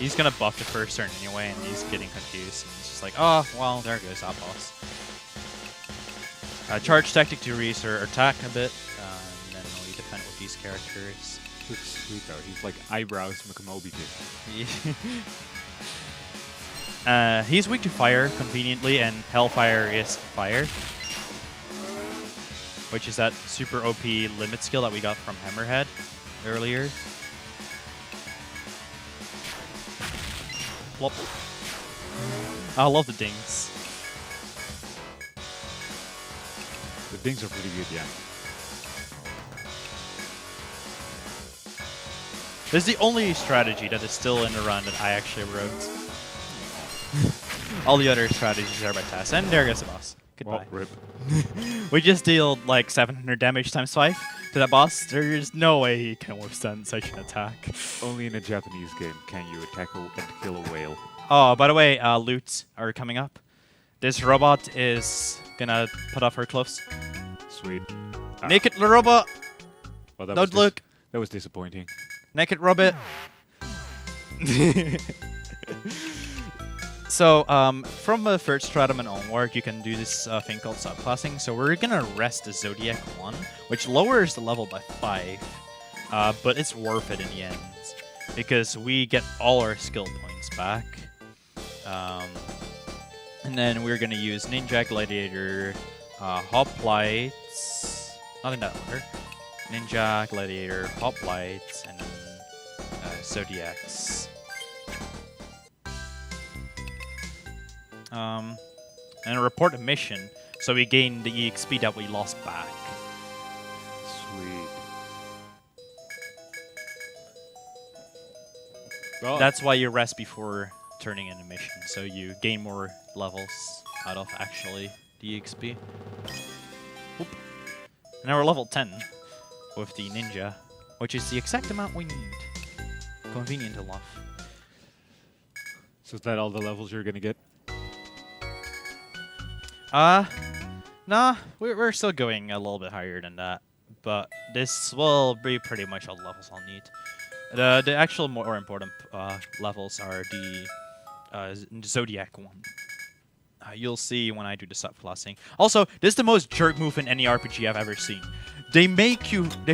He's gonna buff the first turn anyway, and he's getting confused. And it's just like, oh, well, there goes that boss. Charge tactic to reduce our attack a bit, and then we defend with these characters. Looks sweet though. He's like eyebrows McMoby did. He's weak to fire, conveniently, and Hellfire is fire. Which is that super OP limit skill that we got from Hammerhead earlier. Plop. I love the dings. The dings are pretty good, yeah. This is the only strategy that is still in the run that I actually wrote. All the other strategies are by task. And there goes the boss. Goodbye. Well, rip. We just dealt like 700 damage times 5 to that boss. There's no way he can withstand such an attack. Only in a Japanese game can you attack and kill a whale. Oh, by the way, loots are coming up. This robot is gonna put off her clothes. Sweet. Naked robot! Well, that Don't look! That was disappointing. Naked robot! So, from the third stratum and onward, you can do this thing called subclassing. So we're gonna rest the Zodiac 1, which lowers the level by 5. But it's worth it in the end, because we get all our skill points back. And then we're gonna use Ninja, Gladiator, Hoplites, not in that order. Ninja, Gladiator, Hoplites, and Zodiacs. And report a mission, so we gain the EXP that we lost back. Sweet. Well, That's why you rest before turning in a mission, so you gain more levels out of actually the EXP. Oop. Now we're level 10 with the ninja, which is the exact amount we need. Convenient enough. so is that all the levels you're gonna get? Nah, we're still going a little bit higher than that, but this will be pretty much all the levels I'll need. The actual more important levels are the Zodiac one. You'll see when I do the subclassing. Also, this is the most jerk move in any RPG I've ever seen. They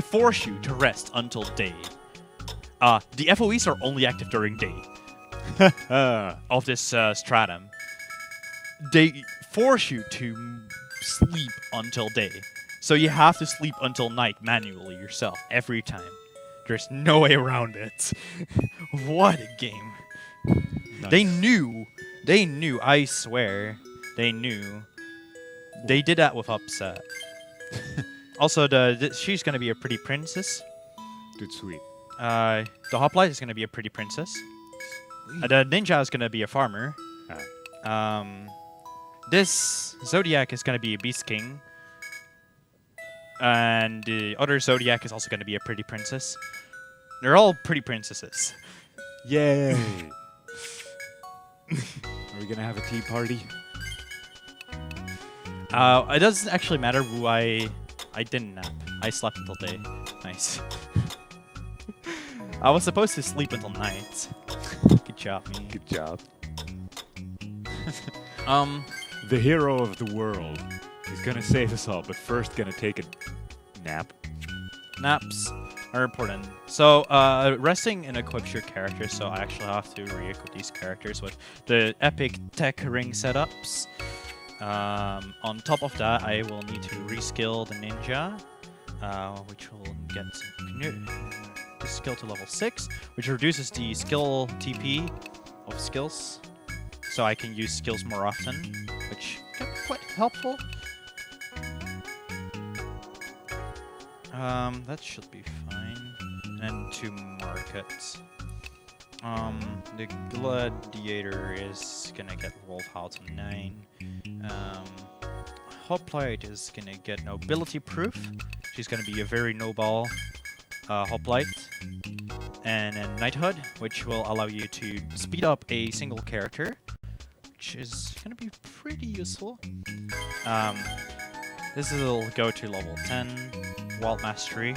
force you to rest until day. The FOEs are only active during day of this stratum. They force you to sleep until day. So you have to sleep until night manually yourself every time. There's no way around it. What a game. Nice. They knew, I swear, they knew. They did that with Upset. Also, she's gonna be a pretty princess. Dude, sweet. The Hoplite is gonna be a pretty princess. The Ninja is gonna be a farmer. This Zodiac is gonna be a Beast King. And the other Zodiac is also gonna be a pretty princess. They're all pretty princesses. Yay! Are we gonna have a tea party? It doesn't actually matter who I didn't nap. I slept until day. Nice. I was supposed to sleep until night. Good job, me. Good job. The The hero of the world is gonna save us all, but first gonna take a nap. naps are important. So, resting and equips your characters, so I actually have to re-equip these characters with the epic tech ring setups. On top of that, I will need to reskill the ninja, which will get the skill to level 6, which reduces the skill TP of skills, so I can use skills more often, which can be quite helpful. That should be fine. And 2 markets. The Gladiator is gonna get Wolf Howl to 9. Hoplite is gonna get Nobility Proof. She's gonna be a very noble Hoplite. And then Knighthood, which will allow you to speed up a single character, which is gonna be pretty useful. This will go to level 10, Wild Mastery,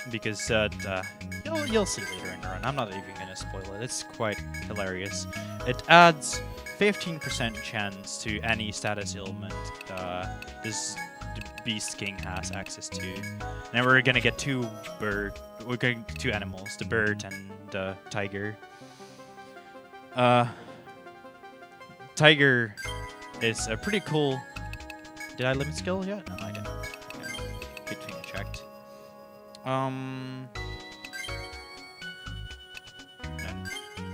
because you'll see later in the run. I'm not even gonna spoil it. It's quite hilarious. It adds 15% chance to any status ailment this Beast King has access to. And we're gonna get 2 animals, the bird and the tiger. Tiger is a pretty cool. Did I limit skill yet? No, I didn't. Okay. Good thing I checked.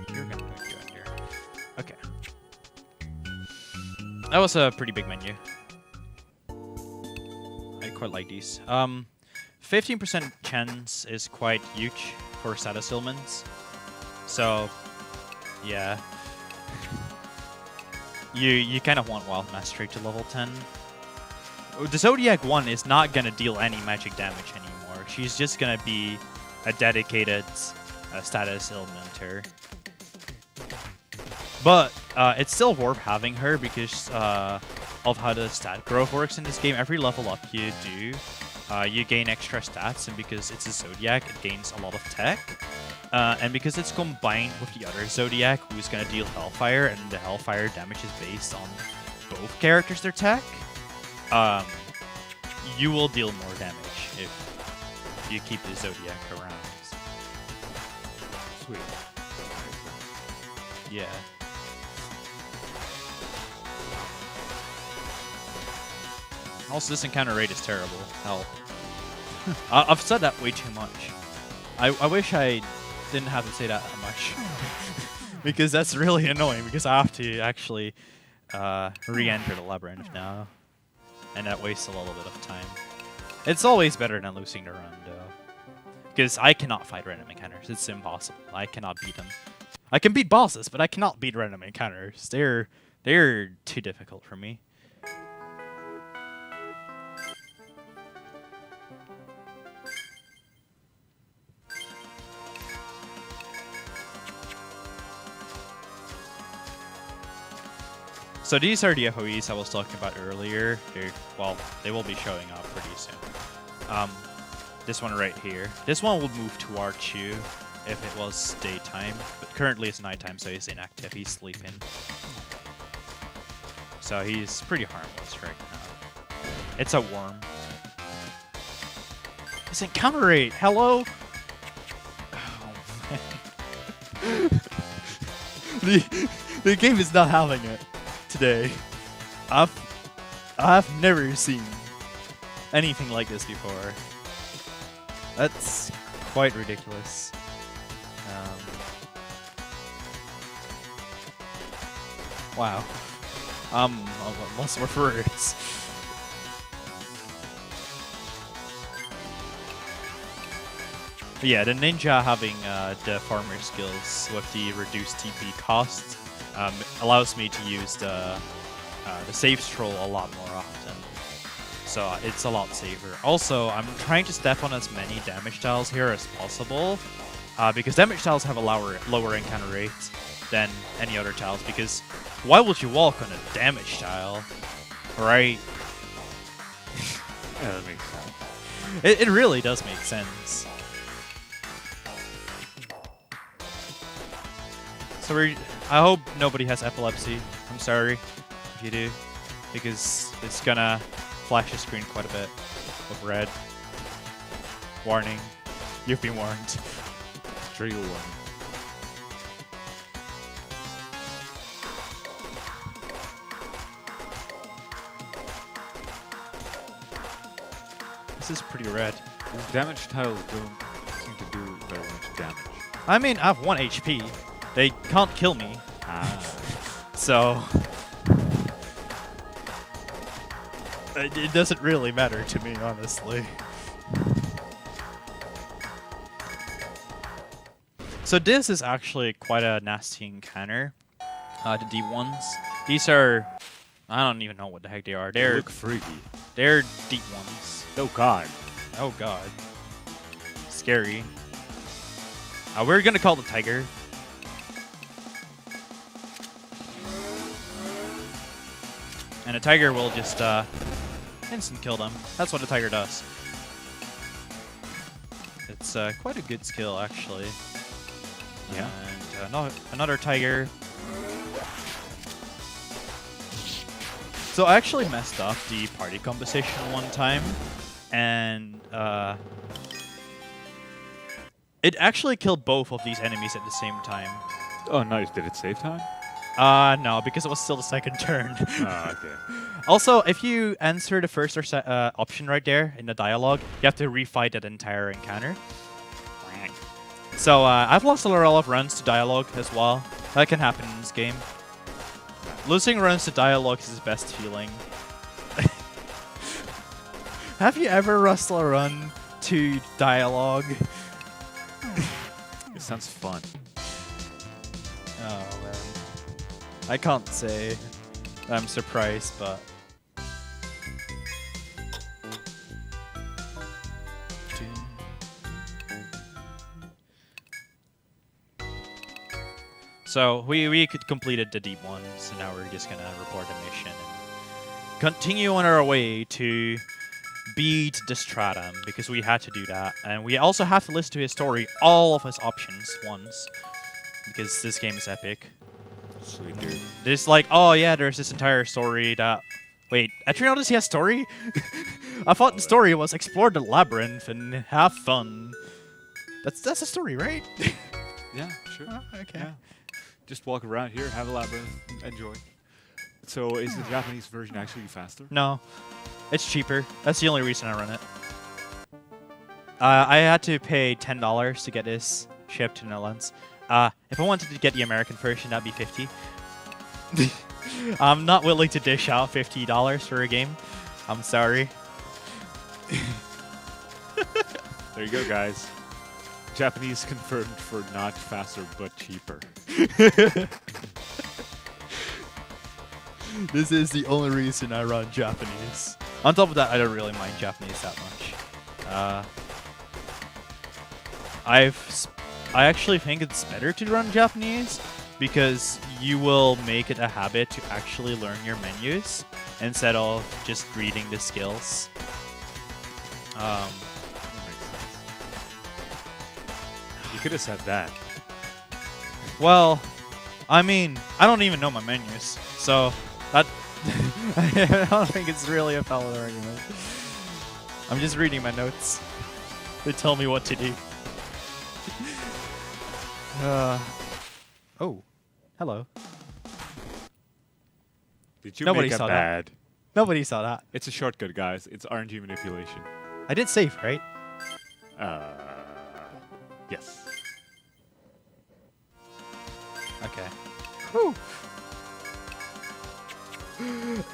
You're gonna go in here. Okay. That was a pretty big menu. I quite like these. 15% chance is quite huge for status ailments. So, yeah. you kind of want Wild Mastery to level 10. The Zodiac 1 is not going to deal any magic damage anymore. She's just going to be a dedicated status elementer. But it's still worth having her because of how the stat growth works in this game. Every level up you do, you gain extra stats, and because it's a Zodiac, it gains a lot of tech. And because it's combined with the other Zodiac, who's going to deal Hellfire, and the Hellfire damage is based on both characters' their tech, you will deal more damage if you keep the Zodiac around. Sweet. Yeah. Also, this encounter rate is terrible. Help. I've said that way too much. I wish I didn't have to say that much. Because that's really annoying, because I have to actually re-enter the labyrinth now. And that wastes a little bit of time. It's always better than losing the run, though. Because I cannot fight random encounters. It's impossible. I cannot beat them. I can beat bosses, but I cannot beat random encounters. They're too difficult for me. So these are the FOEs I was talking about earlier. They will be showing up pretty soon. This one right here. This one will move towards you if it was daytime, but currently it's nighttime, so he's inactive. He's sleeping. So he's pretty harmless right now. It's a worm. His encounter rate. Hello. Oh, man. the game is not having it today. I've never seen anything like this before. That's quite ridiculous. Wow. I'm lost for words. But yeah, the ninja having the farmer skills with the reduced TP cost allows me to use the save scroll a lot more often. So it's a lot safer. Also, I'm trying to step on as many damage tiles here as possible, because damage tiles have a lower encounter rate than any other tiles, because why would you walk on a damage tile, right? Yeah, that makes sense. It really does make sense. So I hope nobody has epilepsy. I'm sorry if you do, because it's gonna flash the screen quite a bit with red. Warning. You've been warned. Trigger warning. This is pretty red. These damage tiles don't seem to do very much damage. I mean, I have 1 HP. They can't kill me. So it doesn't really matter to me, honestly. So this is actually quite a nasty encounter. The D1s. These are, I don't even know what the heck they are. They look freaky. They're deep ones. Oh god. Oh god. Scary. We're gonna call the tiger. And a tiger will just instant kill them. That's what a tiger does. It's quite a good skill, actually. Yeah. And another tiger. So I actually messed up the party composition one time, and it actually killed both of these enemies at the same time. Oh, nice. Did it save time? No, because it was still the second turn. Oh, okay. Also, if you answer the first or option right there in the dialogue, you have to refight that entire encounter. So I've lost a lot of runs to dialogue as well. That can happen in this game. Losing runs to dialogue is the best feeling. Have you ever lost a run to dialogue? It sounds fun. Oh man. I can't say I'm surprised, but. So we completed the deep ones, so now we're just gonna report a mission and continue on our way to beat the Stratum, because we had to do that, and we also have to listen to his story, all of his options once, because this game is epic. Sweet dude. There's like, oh yeah, there's this entire story that. Wait, Etrian Odyssey has story? I thought the story was explore the labyrinth and have fun. That's a story, right? Yeah, sure. Oh, okay. Yeah. Just walk around here, have a labyrinth, enjoy. So is the Japanese version actually faster? No, it's cheaper. That's the only reason I run it. I had to pay $10 to get this shipped to the Netherlands. If I wanted to get the American version, that'd be $50. I'm not willing to dish out $50 for a game. I'm sorry. There you go, guys. Japanese confirmed for not faster but cheaper. This is the only reason I run Japanese. On top of that, I don't really mind Japanese that much. I actually think it's better to run Japanese because you will make it a habit to actually learn your menus instead of just reading the skills. You could have said that. Well, I mean, I don't even know my menus, so that I don't think it's really a valid argument. I'm just reading my notes. They tell me what to do. Oh, hello. Did you Nobody make a saw that. bad? Nobody saw that. It's a shortcut, guys. It's RNG manipulation. I did save, right? Yes. Okay. Whew.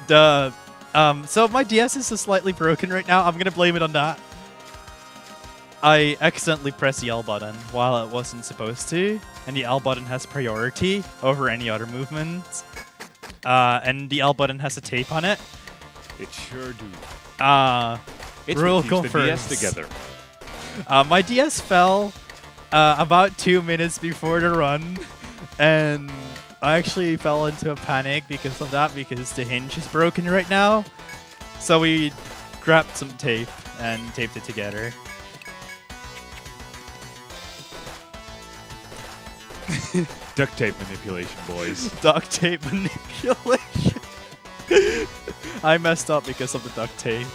The so my DS is slightly broken right now. I'm gonna blame it on that. I accidentally pressed the L button while it wasn't supposed to, and the L button has priority over any other movement. And the L button has a tape on it. It sure do. It's Rule real keeps the DS together. My DS fell about 2 minutes before the run, and I actually fell into a panic because of that, because the hinge is broken right now. So we grabbed some tape and taped it together. Duct tape manipulation, boys. Duct tape manipulation. I messed up because of the duct tape.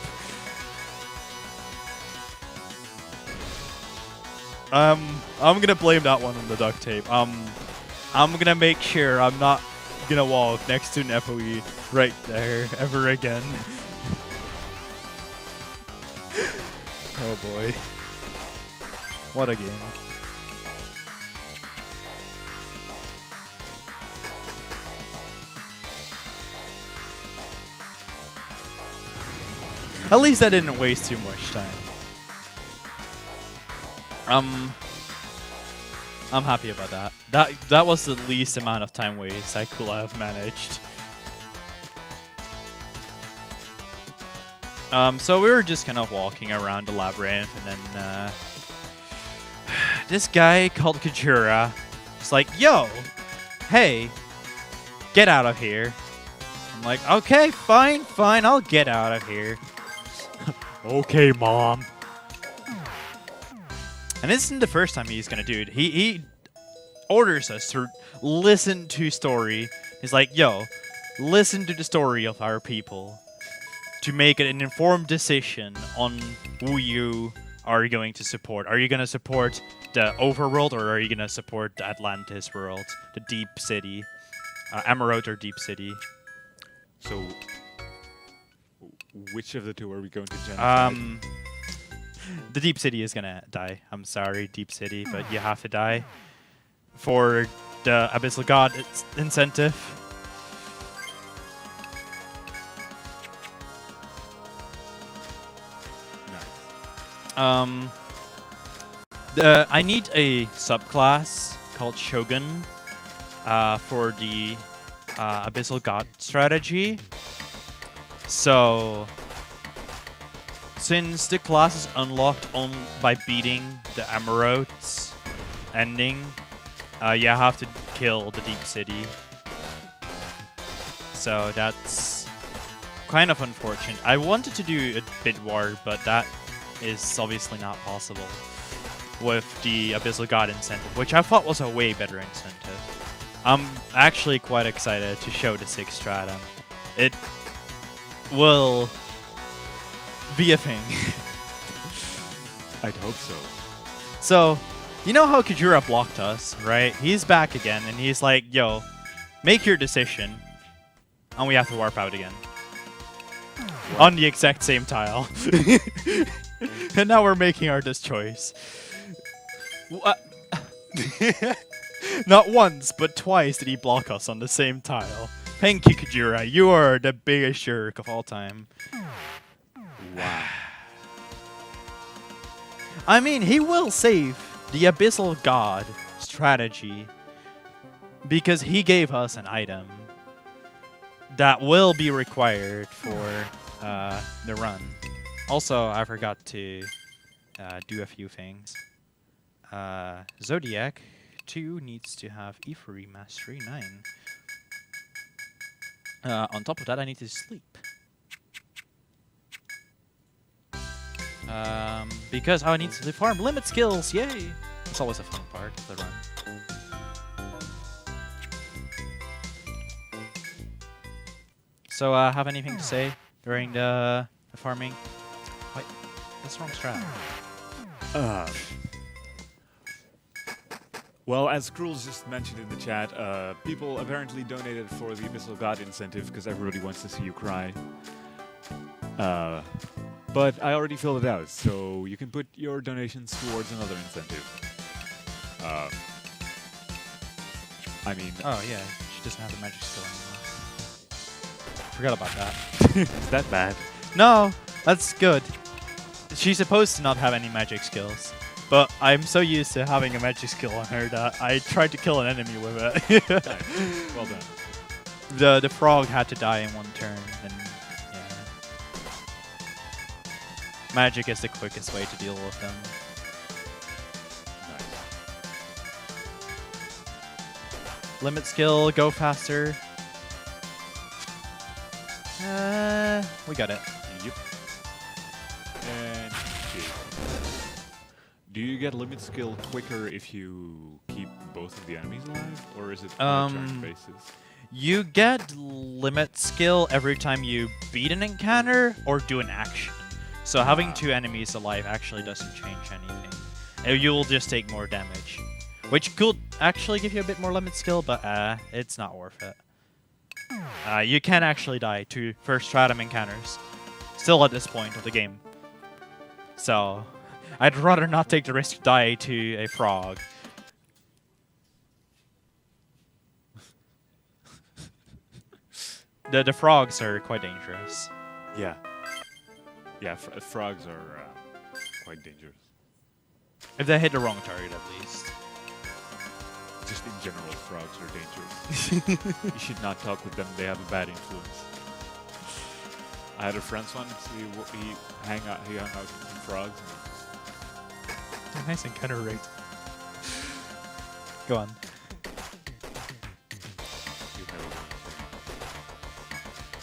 I'm gonna blame that one on the duct tape. I'm gonna make sure I'm not gonna walk next to an FOE right there ever again. Oh boy. What a game. At least I didn't waste too much time. I'm happy about that. That was the least amount of time waste I could have managed. So we were just kind of walking around the labyrinth, and then this guy called Kajura was like, "Yo, hey, get out of here." I'm like, "Okay, fine, I'll get out of here." Okay, Mom. And this isn't the first time he's gonna do it. He orders us to listen to story. He's like, "Yo, listen to the story of our people to make an informed decision on who you are going to support. Are you gonna support the overworld, or are you gonna support the Atlantis world, the Deep City, Emerald or Deep City?" So, which of the two are we going to genocide? The Deep City is gonna die. I'm sorry, Deep City, but you have to die for the Abyssal God incentive. Nice. I need a subclass called Shogun for the Abyssal God strategy. So, since the class is unlocked by beating the Emeralds ending, you have to kill the Deep City. So that's kind of unfortunate. I wanted to do a bid war, but that is obviously not possible with the Abyssal God incentive, which I thought was a way better incentive. I'm actually quite excited to show the 6th stratum. It will be a thing. I'd hope so. So, you know how Kajura blocked us, right? He's back again, and he's like, yo, make your decision. And we have to warp out again. What? On the exact same tile. And now we're making our choice. Not once, but twice did he block us on the same tile. Thank you, Kajura. You are the biggest jerk of all time. Wow. I mean, he will save the Abyssal God strategy because he gave us an item that will be required for the run. Also, I forgot to do a few things. Zodiac 2 needs to have Euphory Mastery 9. On top of that, I need to sleep. Because I need to farm limit skills, yay! It's always a fun part of the run. So, have anything to say during the farming? Wait, that's wrong strat. Well, as Krull's just mentioned in the chat, people apparently donated for the Abyssal God incentive because everybody wants to see you cry. But I already filled it out, so you can put your donations towards another incentive. I mean... Oh, yeah. She doesn't have the magic skill anymore. Forgot about that. Is that bad? No, that's good. She's supposed to not have any magic skills. But I'm so used to having a magic skill on her that I tried to kill an enemy with it. Nice. Well done. The frog had to die in one turn, and yeah. Magic is the quickest way to deal with them. Nice. Limit skill, go faster. We got it. Yep. And do you get limit skill quicker if you keep both of the enemies alive, or is it on a turn basis? You get limit skill every time you beat an encounter or do an action. So having 2 enemies alive actually doesn't change anything. You'll just take more damage, which could actually give you a bit more limit skill, but it's not worth it. You can actually die to first stratum encounters, still at this point of the game. So, I'd rather not take the risk to die to a frog. The frogs are quite dangerous. Yeah. Yeah, frogs are quite dangerous. If they hit the wrong target, at least. Just in general, frogs are dangerous. You should not talk with them, they have a bad influence. I had a friend once, he hung out with some frogs. Nice encounter rate. Go on.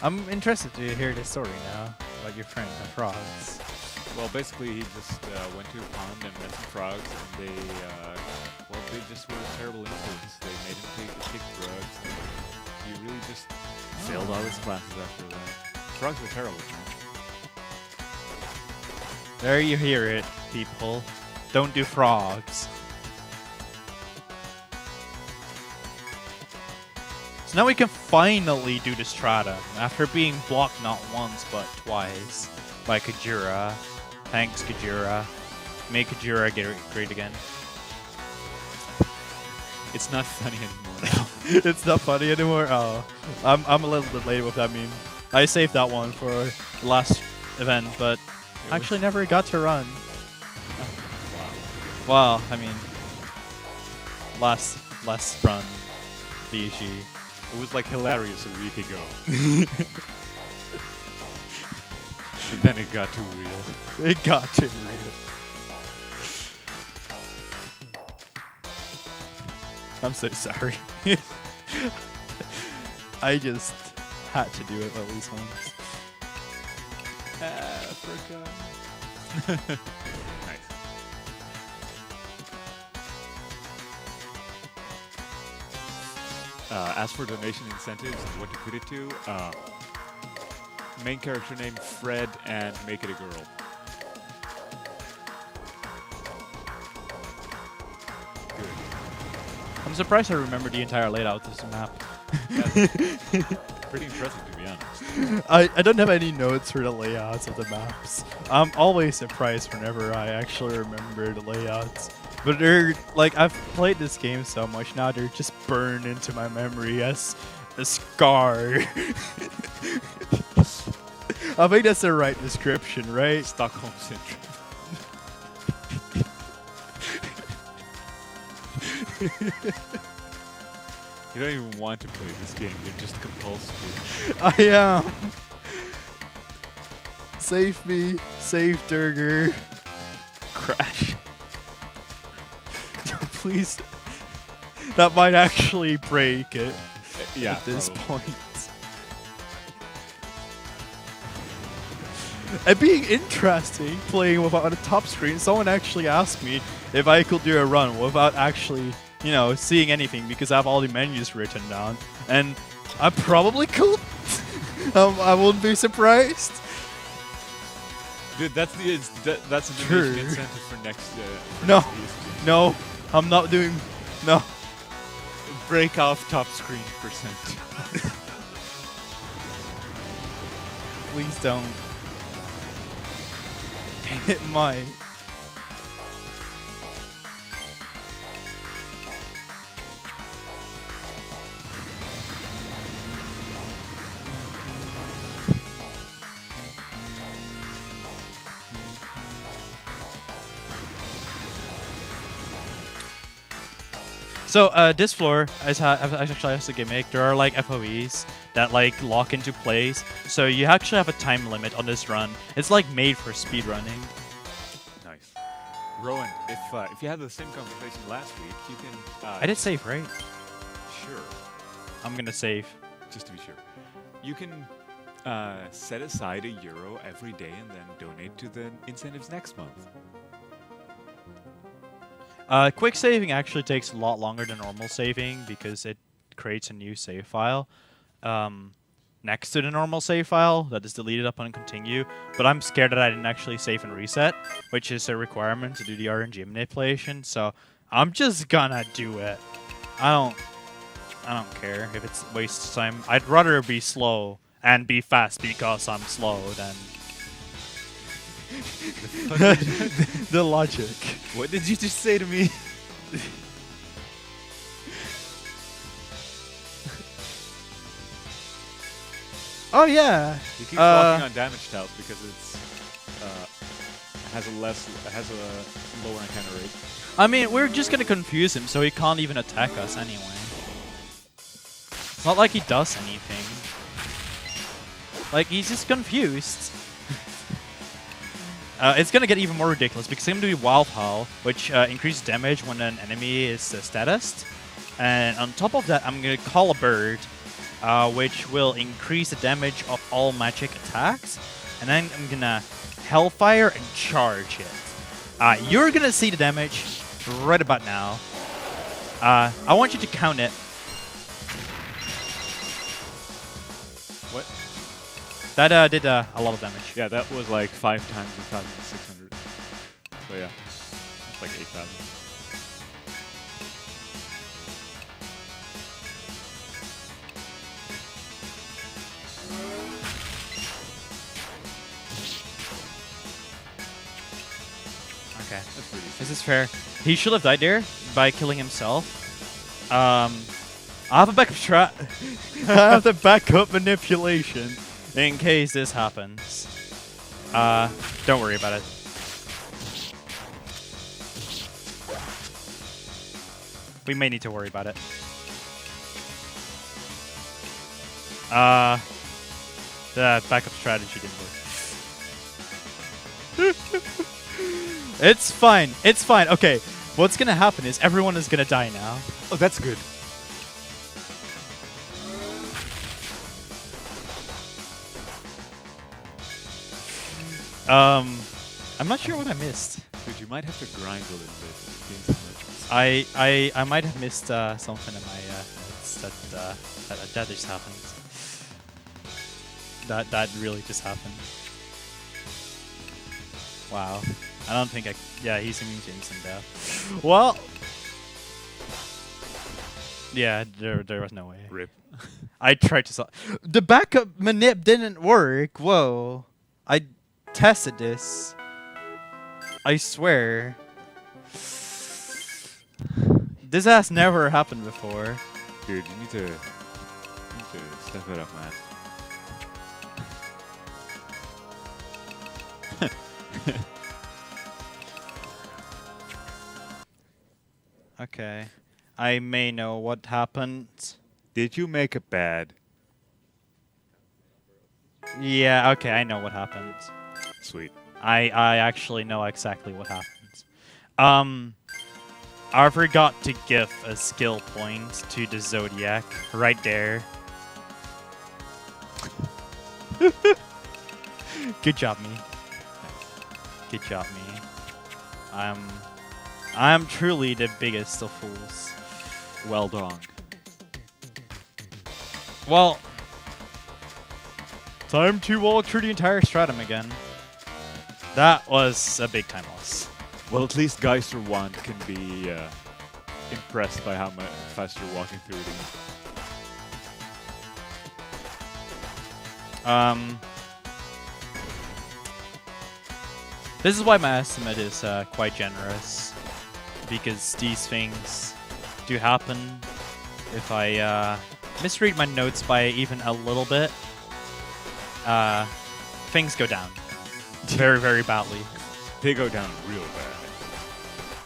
I'm interested to hear this story now about your friend, the frogs. Well, basically, he just went to a pond and met some frogs, and they just were a terrible influence. They made him take drugs, and he really just failed all his classes after that. Frogs were terrible, man. There you hear it, people. Don't do frogs. So now we can finally do the stratum after being blocked not once but twice by Kajura. Thanks, Kajura. Make Kajura great again. It's not funny anymore. It's not funny anymore? Oh. I'm a little bit late with that meme. I saved that one for the last event, but actually never got to run. Well, I mean, last run, BSG. It was like hilarious a week ago. But then it got too real. It got too real. I'm so sorry. I just had to do it at least once. Africa. Nice. As for donation incentives and what to put it to, main character name Fred and make it a girl. Good. I'm surprised I remember the entire layout of this map. Pretty impressive, to be honest. I don't have any notes for the layouts of the maps. I'm always surprised whenever I actually remember the layouts. But they're like, I've played this game so much now, they're just burned into my memory as a scar. I think that's the right description, right? Stockholm Syndrome. You don't even want to play this game, you're just compulsed to. I am. Save me. Save DhrGR. Crash. Please. That might actually break it Yeah, at this probably. point. It being interesting playing without on the top screen, someone actually asked me if I could do a run without actually, you know, seeing anything because I have all the menus written down. And I probably could. I wouldn't be surprised. Dude, that's the that's a True. donation incentive for next. For No. next BSG. No, I'm not doing. No. Break off top screen percent. Please don't. It might. So this floor actually has a gimmick. There are like FOEs that like lock into place. So you actually have a time limit on this run. It's like made for speed running. Nice. Rowan, if you had the same conversation last week, you can. I did save, right? Sure. I'm gonna save. Just to be sure, you can set aside €1 every day and then donate to the incentives next month. Quick saving actually takes a lot longer than normal saving because it creates a new save file next to the normal save file that is deleted upon continue. But I'm scared that I didn't actually save and reset, which is a requirement to do the RNG manipulation. So I'm just gonna do it. I don't care if it's wastes time. I'd rather be slow and be fast because I'm slow than the logic. What did you just say to me? Oh yeah. He keeps walking on damage tiles because it's has a lower encounter rate. I mean, we're just gonna confuse him so he can't even attack us anyway. It's not like he does anything. Like, he's just confused. It's gonna get even more ridiculous because it's gonna be Wild Howl, which increases damage when an enemy is statused. And on top of that, I'm gonna call a bird, which will increase the damage of all magic attacks. And then I'm gonna Hellfire and charge it. You're gonna see the damage right about now. I want you to count it. What? That did a lot of damage. Yeah, that was like 5 times 1,600. So yeah, it's like 8,000. Okay. That's pretty easy. This is fair. He should have died there by killing himself. I have a backup strat. I have the backup manipulation in case this happens. Don't worry about it. We may need to worry about it. The backup strategy didn't work. It's fine. It's fine. Okay. What's gonna happen is everyone is gonna die now. Oh, that's good. I'm not sure what I missed. Dude, you might have to grind a little bit. Gain some rituals. I might have missed something in my notes that just happened. That really just happened. Wow. I don't think I. Yeah, he's immune to instant death. Well. Yeah, there was no way. Rip. I tried to solve. The backup manip didn't work. Whoa. I tested this. I swear. This has never happened before. Dude, you need to step it up, man. Okay. I may know what happened. Did you make a bad? Yeah, okay, I know what happened. Sweet. I actually know exactly what happened. I forgot to give a skill point to the Zodiac right there. Good job, me. Good job, me. I'm truly the biggest of fools. Well done. Well, time to walk through the entire stratum again. That was a big time loss. Well, at least Geister 1 can be impressed by how much fast you're walking through it. This is why my estimate is quite generous, because these things do happen. If I misread my notes by even a little bit, things go down very, very badly. They go down real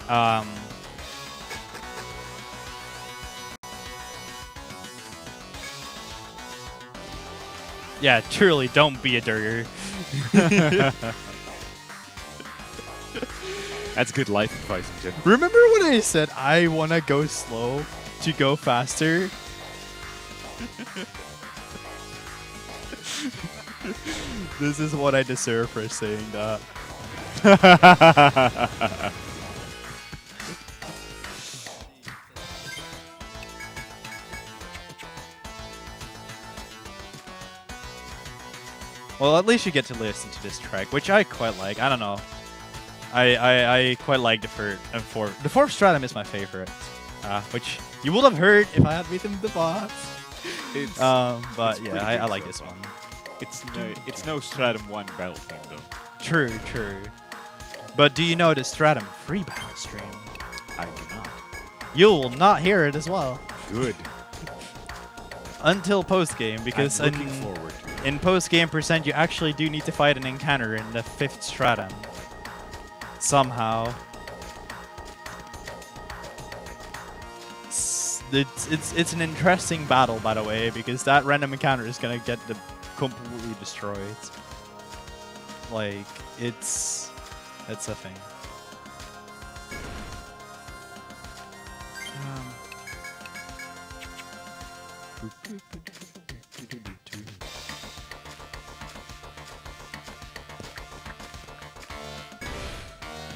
bad. Yeah, truly, don't be a DhrGR. That's good life advice in general. Remember when I said I want to go slow to go faster? This is what I deserve for saying that. Well, at least you get to listen to this track, which I quite like. I don't know. I quite like the fourth. The fourth stratum is my favorite, which you would have heard if I had beaten the boss. But yeah, I like this one. It's no Stratum 1 battle theme though. True, true. But do you know the Stratum free battle stream? I do not. You will not hear it as well. Good. Until post game, because I'm looking forward to it. In post game percent, you actually do need to fight an encounter in the 5th stratum. Somehow. It's an interesting battle, by the way, because that random encounter is gonna get completely destroyed. Like, it's a thing.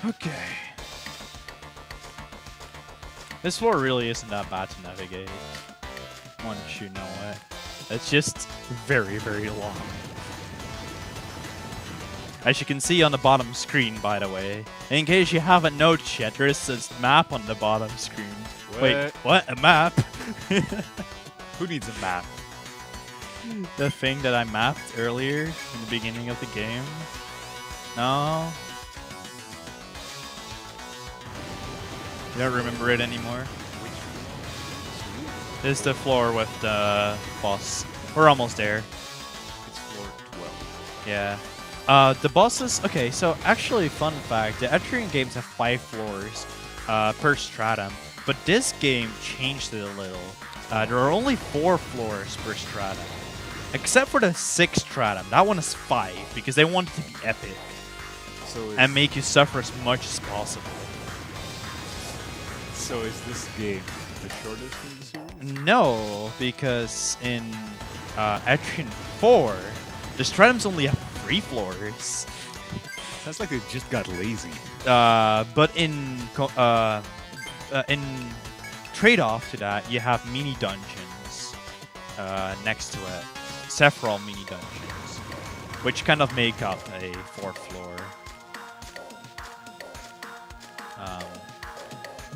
Okay. This floor really isn't that bad to navigate, once you know it. It's just very, very long. As you can see on the bottom screen, by the way. In case you haven't noticed yet, there is this map on the bottom screen. What? Wait, what? A map? Who needs a map? The thing that I mapped earlier in the beginning of the game? No? You don't remember it anymore? This is the floor with the boss. We're almost there. It's floor 12. Yeah. The bosses... Okay, so actually, fun fact. The Etrian games have 5 floors per stratum. But this game changed it a little. There are only 4 floors per stratum. Except for the 6th Stratum. That one is 5 because they want it to be epic So and make you suffer as much as possible. So is this game the shortest in the series? No, because in Etrian 4, the Stratums only have 3 floors. Sounds like they just got lazy. But in trade-off to that, you have mini dungeons next to it. Several mini dungeons, which kind of make up a 4th floor.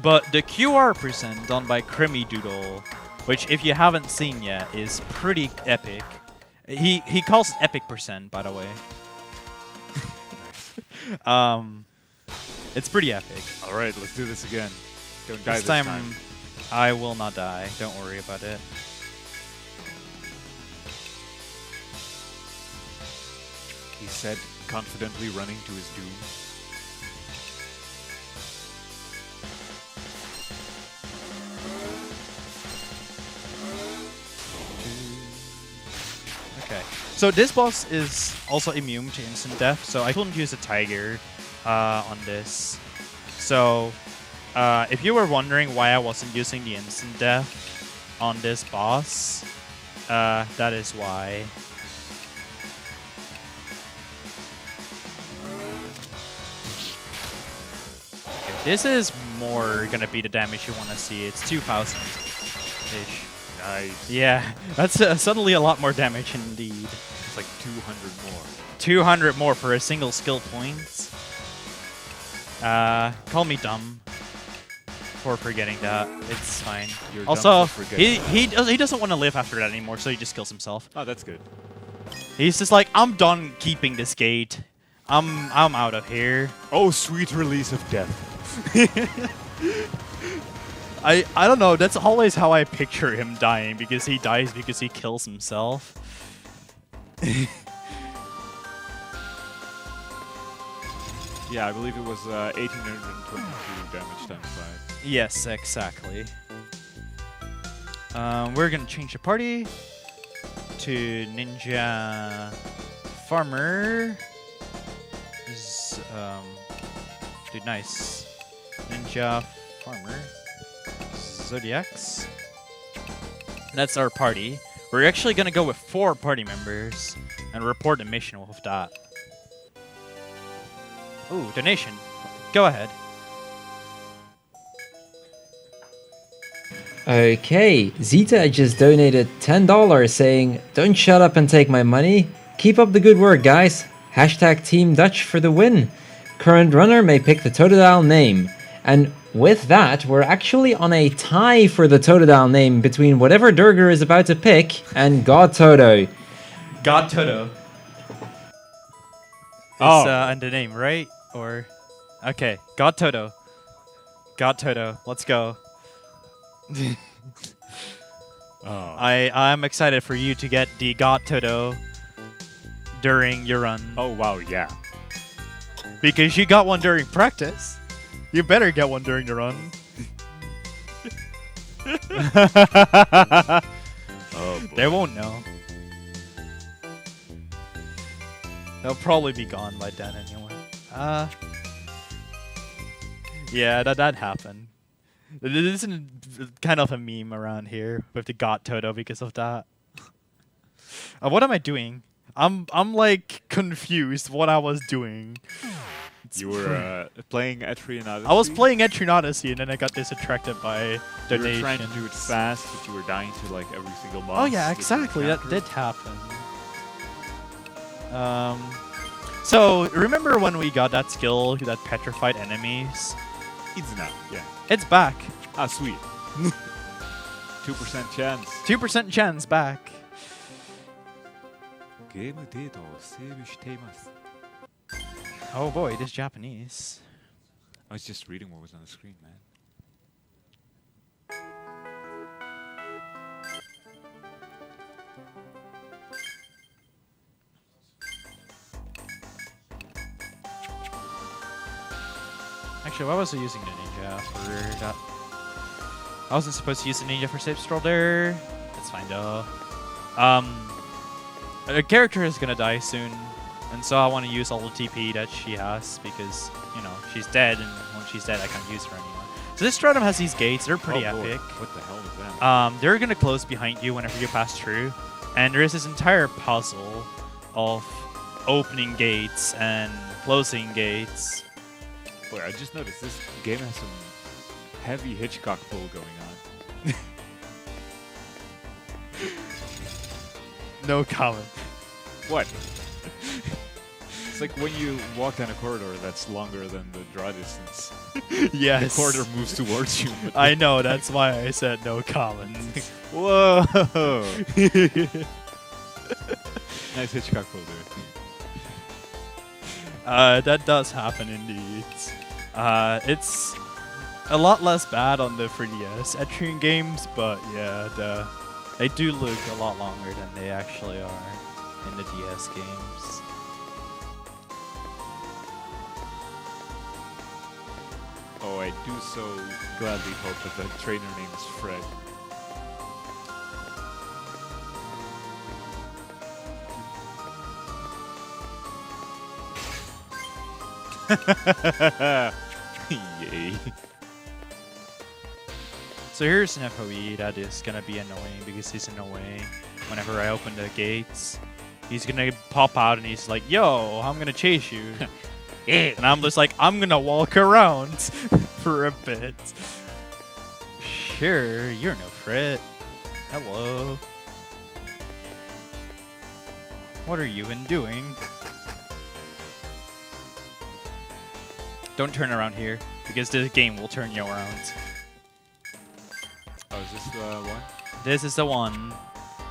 But the QR percent done by Crimmy Doodle, which if you haven't seen yet, is pretty epic. He calls it epic percent, by the way. It's pretty epic. All right, let's do this again. Don't die This time, I will not die. Don't worry about it. He said, confidently running to his doom. Okay. So this boss is also immune to instant death, so I couldn't use a tiger on this. So if you were wondering why I wasn't using the instant death on this boss, that is why. Okay, this is more gonna be the damage you want to see. It's 2,000-ish. Nice. Yeah, that's suddenly a lot more damage indeed. It's like 200 more. 200 more for a single skill point. Call me dumb for forgetting that. It's fine. You're Also, dumb for forgetting he doesn't want to live after that anymore, so he just kills himself. Oh, that's good. He's just like, I'm done keeping this gate. I'm out of here. Oh, sweet release of death. I don't know. That's always how I picture him dying, because he dies because he kills himself. Yeah, I believe it was 1822 damage times 5. Yes, exactly. We're gonna change the party to Ninja Farmer. Dude, nice. Ninja Farmer. Zodiacs. That's our party. We're actually gonna go with 4 party members and report a mission with that. Ooh, donation. Go ahead. Okay, Zita just donated $10 saying, "Don't shut up and take my money. Keep up the good work, guys. Hashtag Team Dutch for the win. Current runner may pick the Totodile name." And with that, we're actually on a tie for the Totodile name between whatever DhrGR is about to pick and God Toto. God Toto. Oh. It's under name, right? Or okay, God Toto. God Toto. Let's go. Oh. I'm excited for you to get the God Toto during your run. Oh, wow, yeah. Because you got one during practice. You better get one during the run. Oh, boy. They won't know. They'll probably be gone by then anyway. Yeah, that happened. It isn't kind of a meme around here with the God Toto because of that. What am I doing? I'm like confused what I was doing. You were playing Etrian Odyssey? I was playing Etrian Odyssey and then I got distracted by You donations. were trying to do it fast, but you were dying to like every single boss. Oh yeah, that you exactly. That encountered. did happen. So remember when we got that skill that petrified enemies? It's not, yeah. It's back. Ah, sweet. 2% chance. 2% chance back. Oh boy, this Japanese. I was just reading what was on the screen, man. Actually, why was I using the ninja for that? I wasn't supposed to use the ninja for safe stroll there. That's fine though. A character is gonna die soon, and so I want to use all the TP that she has because, you know, she's dead, and when she's dead, I can't use her anymore. So this stratum has these gates. They're pretty epic. What the hell is that? They're gonna close behind you whenever you pass through, and there is this entire puzzle of opening gates and closing gates. Boy, I just noticed this game has some heavy Hitchcock pull going on. No comment. What? It's like when you walk down a corridor that's longer than the draw distance. Yes. The corridor moves towards you. I know, that's why I said no comment. Whoa! Nice Hitchcock pull, dude. That does happen indeed. It's a lot less bad on the 3DS Etrian games, but yeah, they do look a lot longer than they actually are in the DS games. Oh, I do so gladly hope that the trainer name is Fred. Yay. So here's an FOE that is gonna be annoying because he's in the way. Whenever I open the gates, he's gonna pop out and he's like, "Yo, I'm gonna chase you." And I'm just like, I'm gonna walk around for a bit. Sure, you're no threat. Hello. What are you even doing? Don't turn around here, because this game will turn you around. Oh, is this the one? This is the one.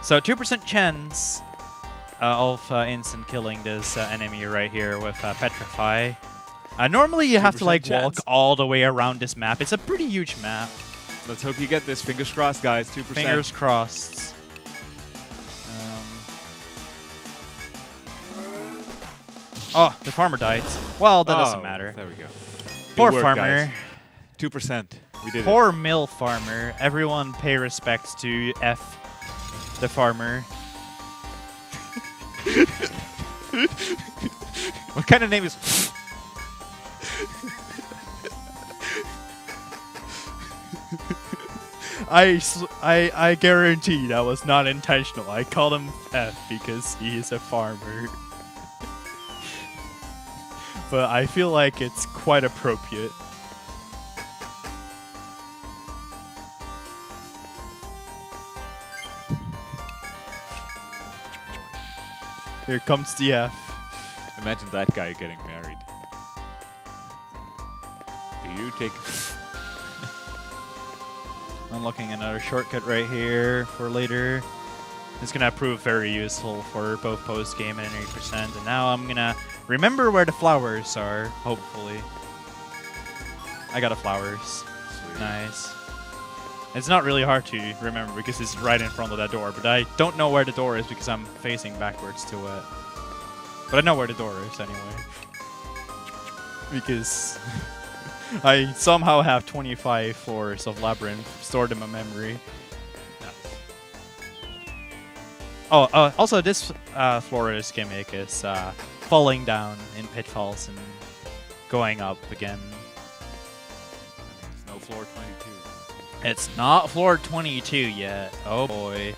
So 2% chance of instant killing this enemy right here with Petrify. Normally you have to like walk all the way around this map. It's a pretty huge map. Let's hope you get this. Fingers crossed, guys. 2%. Fingers crossed. Oh, the farmer died. Well, that doesn't matter. There we go. Poor Good work, farmer. guys. 2%. We did Poor mill farmer. Everyone pay respects to F the farmer. What kind of name is... I guarantee that was not intentional. I called him F because he is a farmer. But I feel like it's quite appropriate. Here comes the F. Imagine that guy getting married. Do you take... Unlocking another shortcut right here for later. It's gonna prove very useful for both post-game and 80%. And now I'm gonna remember where the flowers are, hopefully. I got the flowers. Sweet. Nice. It's not really hard to remember because it's right in front of that door, but I don't know where the door is because I'm facing backwards to it. But I know where the door is anyway. Because I somehow have 25 floors of Labyrinth stored in my memory. Oh, also this floor's gimmick is falling down in pitfalls and going up again. It's no floor 22. It's not floor 22 yet. Oh boy.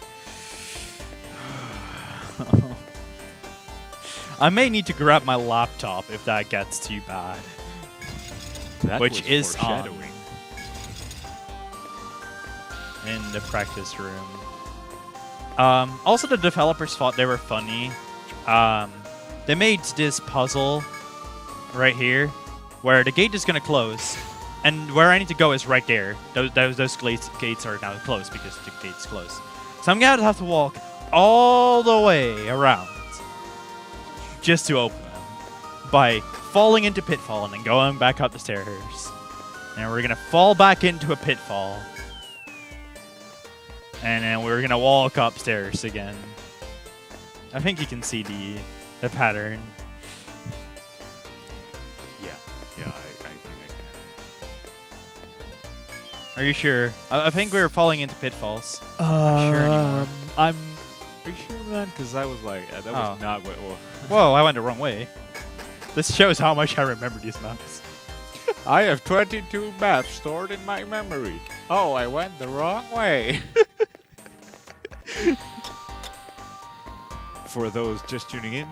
I may need to grab my laptop if that gets too bad. That Which was is foreshadowing. In the practice room. Also, the developers thought they were funny. They made this puzzle right here, where the gate is gonna close, and where I need to go is right there. Those gates are now closed because the gate's closed. So I'm gonna have to walk all the way around just to open them by falling into pitfall and then going back up the stairs. And we're gonna fall back into a pitfall. And then we're gonna walk upstairs again. I think you can see the pattern. Yeah, I think I Are you sure? I think we're falling into pitfalls. I'm not sure anymore. Are you sure, man? Because I was like, that was not what. Well, Whoa, I went the wrong way. This shows how much I remember these maps. I have 22 maps stored in my memory. Oh, I went the wrong way. For those just tuning in,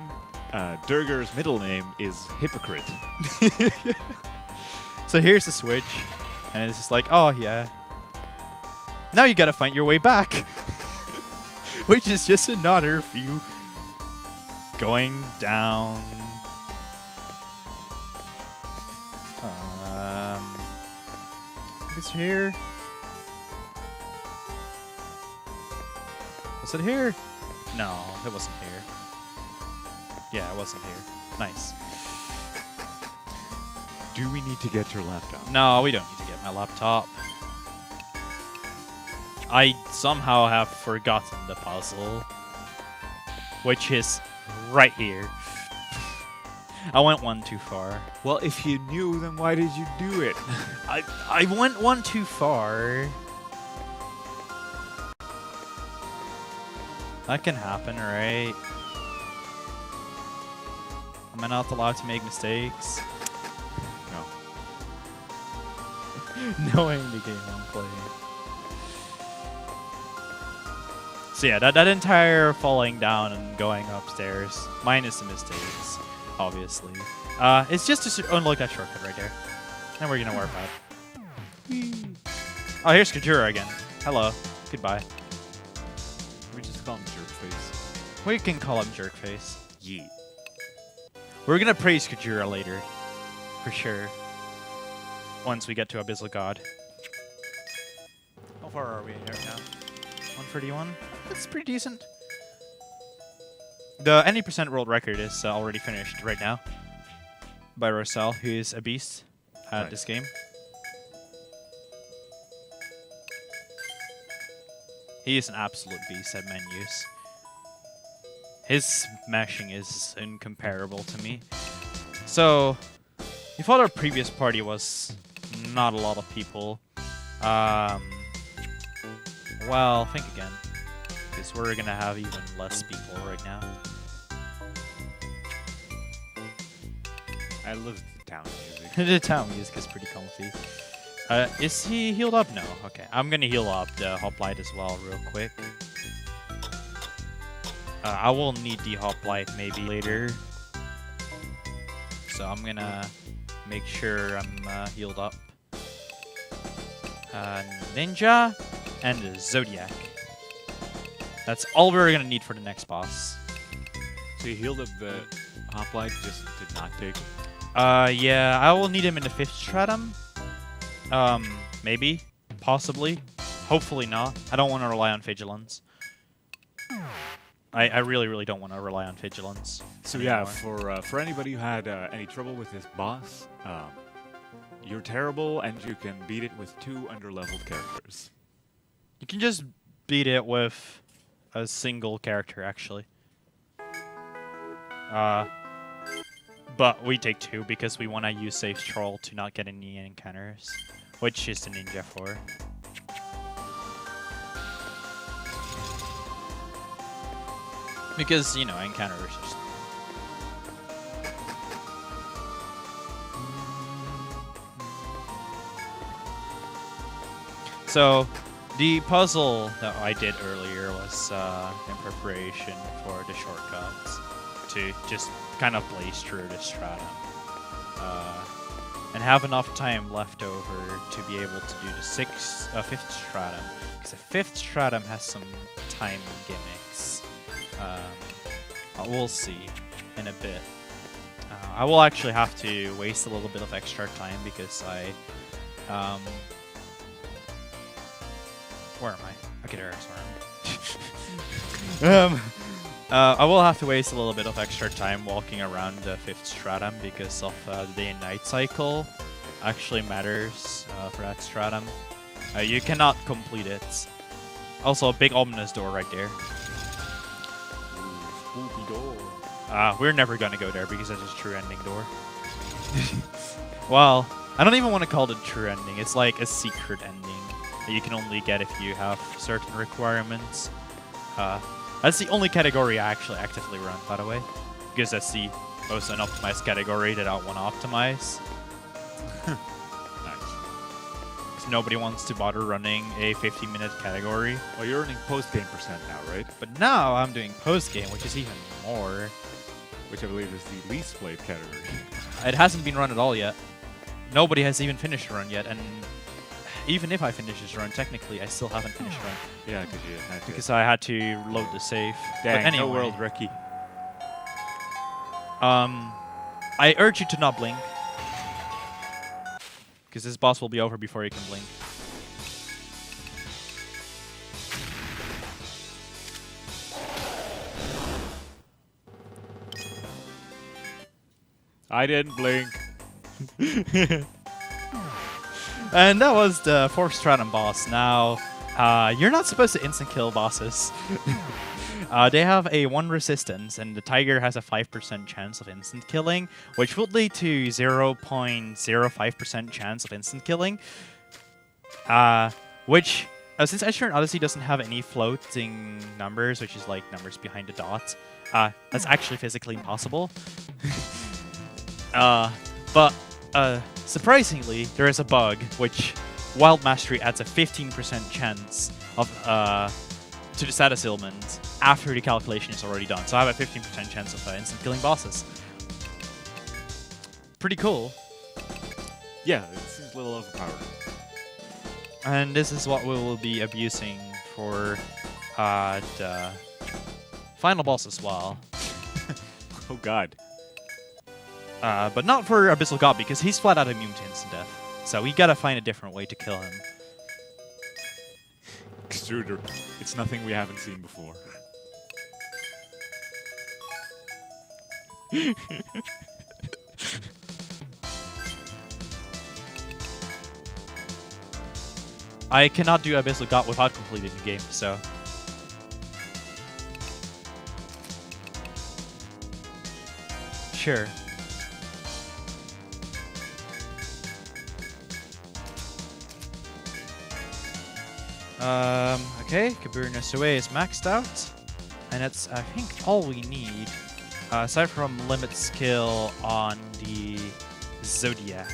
DhrGR's middle name is Hypocrite. So here's the switch, and it's just like, oh yeah. Now you gotta find your way back, which is just another view going down. It's here. Was it here? No, it wasn't here. Yeah, it wasn't here. Nice. Do we need to get your laptop? No, we don't need to get my laptop. I somehow have forgotten the puzzle, which is right here. I went one too far. Well, if you knew, then why did you do it? I went one too far. That can happen, right? Am I not allowed to make mistakes? No. Knowing the game I'm playing. So yeah, that entire falling down and going upstairs, minus the mistakes, obviously. It's just to unlock that shortcut right there. And we're gonna warp out. Oh, here's DhrGR again. Hello. Goodbye. We just call him Jerkface. We can call him Jerkface. Yeet. We're gonna praise DhrGR later. For sure. Once we get to Abyssal God. How far are we right now? 131? That's pretty decent. The any percent world record is already finished right now. By Rosal, who is a beast at this game. He is an absolute beast at menus. His smashing is incomparable to me. So, you thought our previous party was not a lot of people. Well, think again. Because we're gonna have even less people right now. I love the town music. The town music is pretty comfy. Is he healed up? No. Okay, I'm gonna heal up the hoplite as well real quick. I will need the hoplite maybe later. So I'm gonna make sure I'm healed up. Ninja and Zodiac. That's all we're gonna need for the next boss. So you healed up the hoplite, just did not take it? Yeah, I will need him in the 5th stratum. Maybe. Possibly. Hopefully not. I don't want to rely on Vigilance. I really, really don't want to rely on Vigilance. So anymore. yeah, for anybody who had any trouble with this boss, you're terrible and you can beat it with 2 underleveled characters. You can just beat it with a single character, actually. But we take 2 because we want to use Safe Troll to not get any encounters, which is the Ninja for. Because, you know, encounters are just... So, the puzzle that I did earlier was in preparation for the shortcuts to just kind of blaze through the stratum and have enough time left over to be able to do the 5th stratum, because the 5th stratum has some time gimmicks. We'll see in a bit. I will actually have to waste a little bit of extra time because where am I? Okay, there's where I am. I will have to waste a little bit of extra time walking around the 5th stratum because of the day and night cycle actually matters for that stratum. You cannot complete it. Also, a big ominous door right there. Spooky door. We're never gonna go there because that's a true ending door. Well, I don't even want to call it a true ending. It's like a secret ending that you can only get if you have certain requirements. That's the only category I actually actively run, by the way, because that's the most unoptimized category that I want to optimize. Nice. 'Cause nobody wants to bother running a 15-minute category. Well, you're earning post-game percent now, right? But now I'm doing post-game, which is even more. Which I believe is the least played category. It hasn't been run at all yet. Nobody has even finished the run yet, and even if I finish this run, technically I still haven't finished the run. Yeah, because you had to. Because I had to load the save. Dang, But anyway, no world recce. I urge you to not blink. Because this boss will be over before you can blink. I didn't blink. And that was the 4th Stratum boss. Now, you're not supposed to instant kill bosses. They have a 1 resistance, and the tiger has a 5% chance of instant killing, which would lead to 0.05% chance of instant killing. Which, since Etrian Odyssey doesn't have any floating numbers, which is like numbers behind the dots, that's actually physically impossible. But surprisingly, there is a bug which Wild Mastery adds a 15% chance of to the status ailment after the calculation is already done. So I have a 15% chance of instant killing bosses. Pretty cool. Yeah, it seems a little overpowered. And this is what we will be abusing for the final boss as well. Oh god. But not for Abyssal God, because he's flat out immune to instant death. So we gotta find a different way to kill him. Extruder. It's nothing we haven't seen before. I cannot do Abyssal God without completing the game, so... Sure. Okay, Kabuna Sue is maxed out. And that's, I think, all we need. Aside from limit skill on the Zodiac.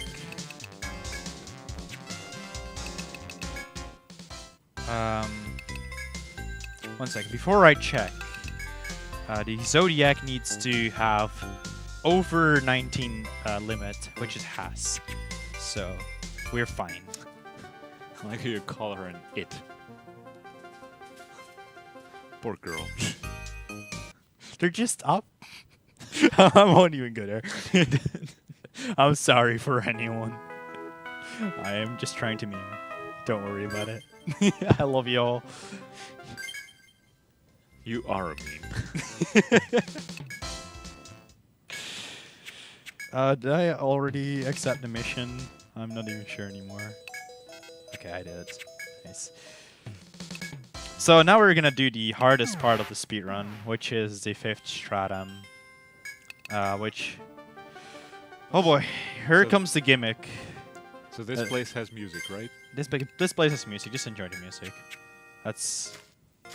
One second. Before I check, the Zodiac needs to have over 19 limit, which it has. So, we're fine. I like how you call her an it. Poor girl. They're just up. I won't even go there. I'm sorry for anyone. I am just trying to meme. Don't worry about it. I love you all. You are a meme. Did I already accept the mission? I'm not even sure anymore. Okay, I did. Nice. So now we're gonna do the hardest part of the speedrun, which is the 5th stratum. Which... Oh boy, here comes the gimmick. So this place has music, right? This place has music, just enjoy the music. That's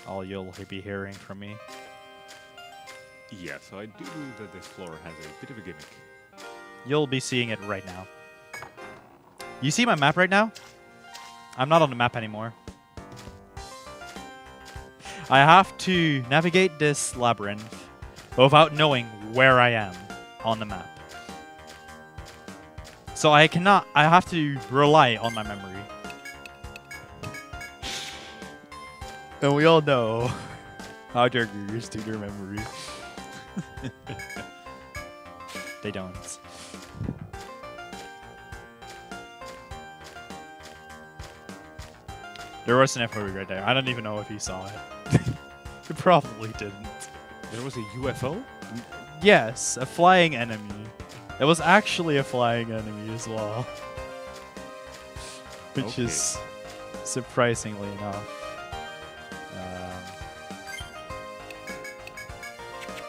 all you'll be hearing from me. Yeah, so I do believe that this floor has a bit of a gimmick. You'll be seeing it right now. You see my map right now? I'm not on the map anymore. I have to navigate this labyrinth without knowing where I am on the map. So I have to rely on my memory. And we all know how DhrGRs do their memory. They don't. There was an FOV right there. I don't even know if he saw it. He probably didn't. There was a UFO? Yes, a flying enemy. It was actually a flying enemy as well. Which is surprisingly enough.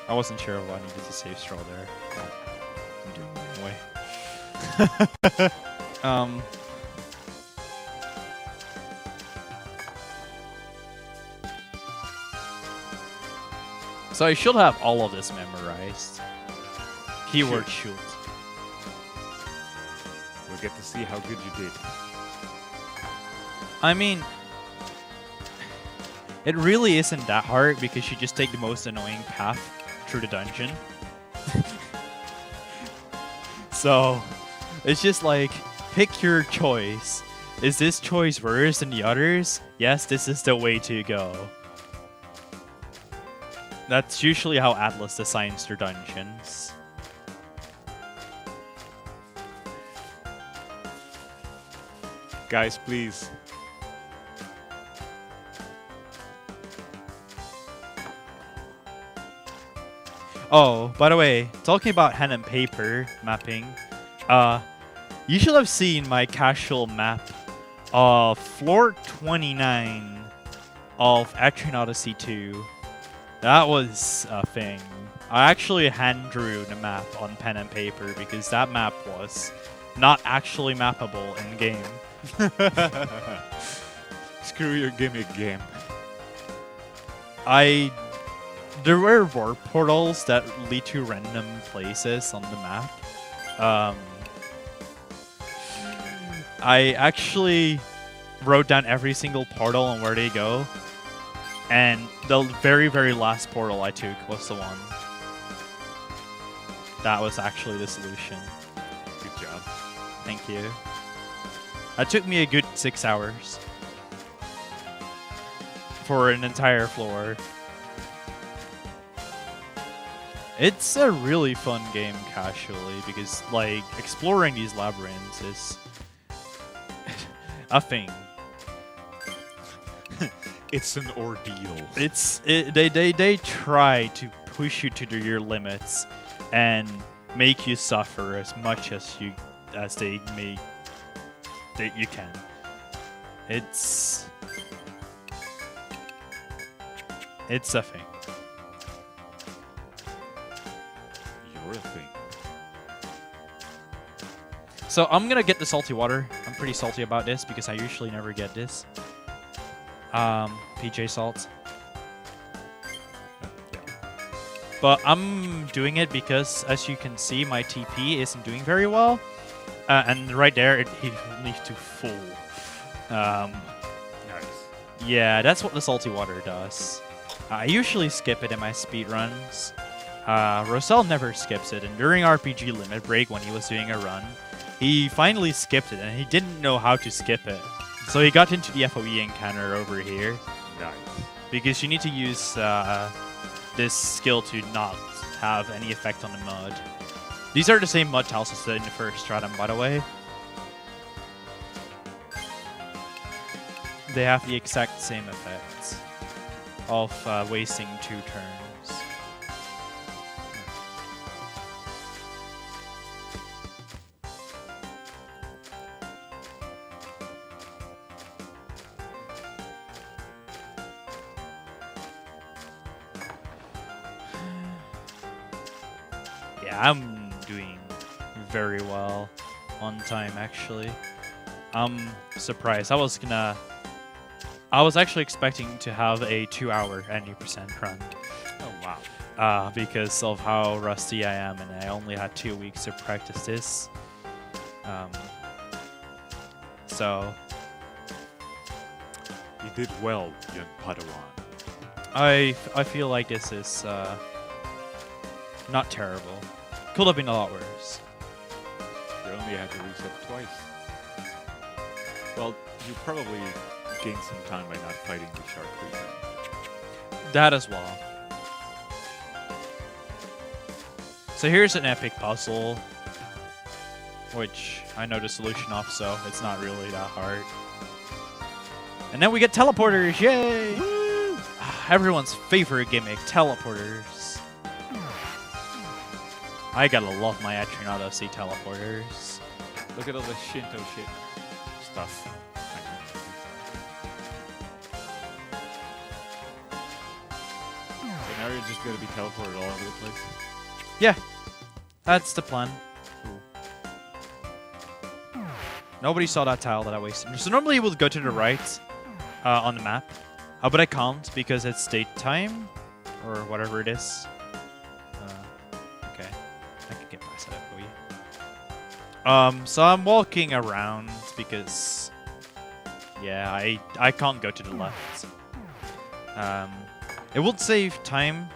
I wasn't sure if I needed to save Stroll there. But I'm doing it anyway. So I should have all of this memorized. Keyword shoot. We'll get to see how good you did. I mean, it really isn't that hard because you just take the most annoying path through the dungeon. So, it's just like, pick your choice. Is this choice worse than the others? Yes, this is the way to go. That's usually how Atlas designs their dungeons. Guys, please. Oh, by the way, talking about pen and paper mapping, you should have seen my casual map of floor 29 of Etrian Odyssey 2. That was a thing. I actually hand drew the map on pen and paper because that map was not actually mappable in game. Screw your gimmick game. There were warp portals that lead to random places on the map. I actually wrote down every single portal and where they go. And the very, very last portal I took was the one. That was actually the solution. Good job. Thank you. It took me a good 6 hours. For an entire floor. It's a really fun game casually because, like, exploring these labyrinths is a thing. It's an ordeal. They try to push you to your limits and make you suffer as much as you can. It's a thing. You're a thing. So I'm gonna get the salty water. I'm pretty salty about this because I usually never get this. PJ salt. But I'm doing it because, as you can see, my TP isn't doing very well. And right there, he needs to full. Nice. Yeah, that's what the salty water does. I usually skip it in my speedruns. Rosell never skips it, and during RPG Limit Break, when he was doing a run, he finally skipped it, and he didn't know how to skip it. So he got into the FOE encounter over here. Nice. Because you need to use this skill to not have any effect on the mud. These are the same mud tiles as in the first stratum, by the way. They have the exact same effects of wasting 2 turns. Yeah, I'm doing very well on time, actually. I'm surprised. I was actually expecting to have a 2-hour 90% run. Oh, wow. Because of how rusty I am, and I only had 2 weeks to practice this. So You did well, young Padawan. I feel like this is not terrible. Could have been a lot worse. You only had to reset twice. Well, you probably gained some time by not fighting the shark creature. That as well. So here's an epic puzzle, which I know the solution of, so it's not really that hard. And then we get teleporters, yay! Woo! Everyone's favorite gimmick, teleporters. I gotta love my Etrian Odyssey teleporters. Look at all the Shinto shit stuff. So now you're just gonna be teleported all over the place? Yeah, that's the plan. Nobody saw that tile that I wasted. So normally we'll go to the right on the map, but I can't because it's daytime or whatever it is. Okay, I can get past that FOE. So I'm walking around because, yeah, I can't go to the left. It would save time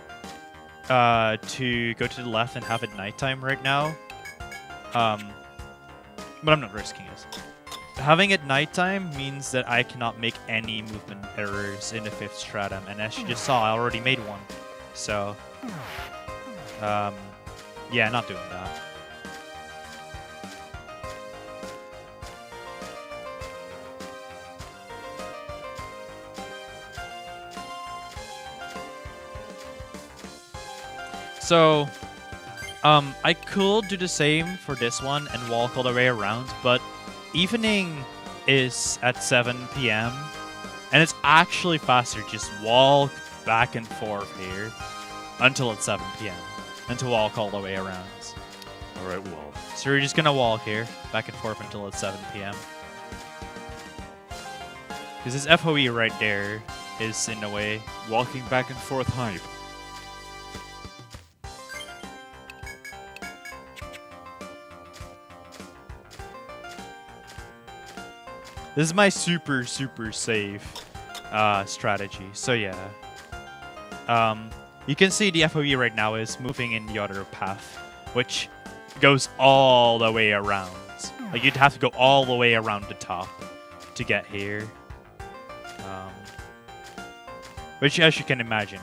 to go to the left and have it nighttime right now. But I'm not risking it. Having it nighttime means that I cannot make any movement errors in the 5th stratum, and as you just saw, I already made one. So, yeah, not doing that. So, I could do the same for this one and walk all the way around, but evening is at 7 p.m. and it's actually faster to just walk back and forth here until it's 7 p.m. and to walk all the way around. Alright, well. So we're just gonna walk here back and forth until it's 7 p.m. Because this FOE right there is in the way. Walking back and forth hype. This is my super safe strategy. So yeah. You can see the FOE right now is moving in the other path, which goes all the way around. Like you'd have to go all the way around the top to get here. Which, as you can imagine,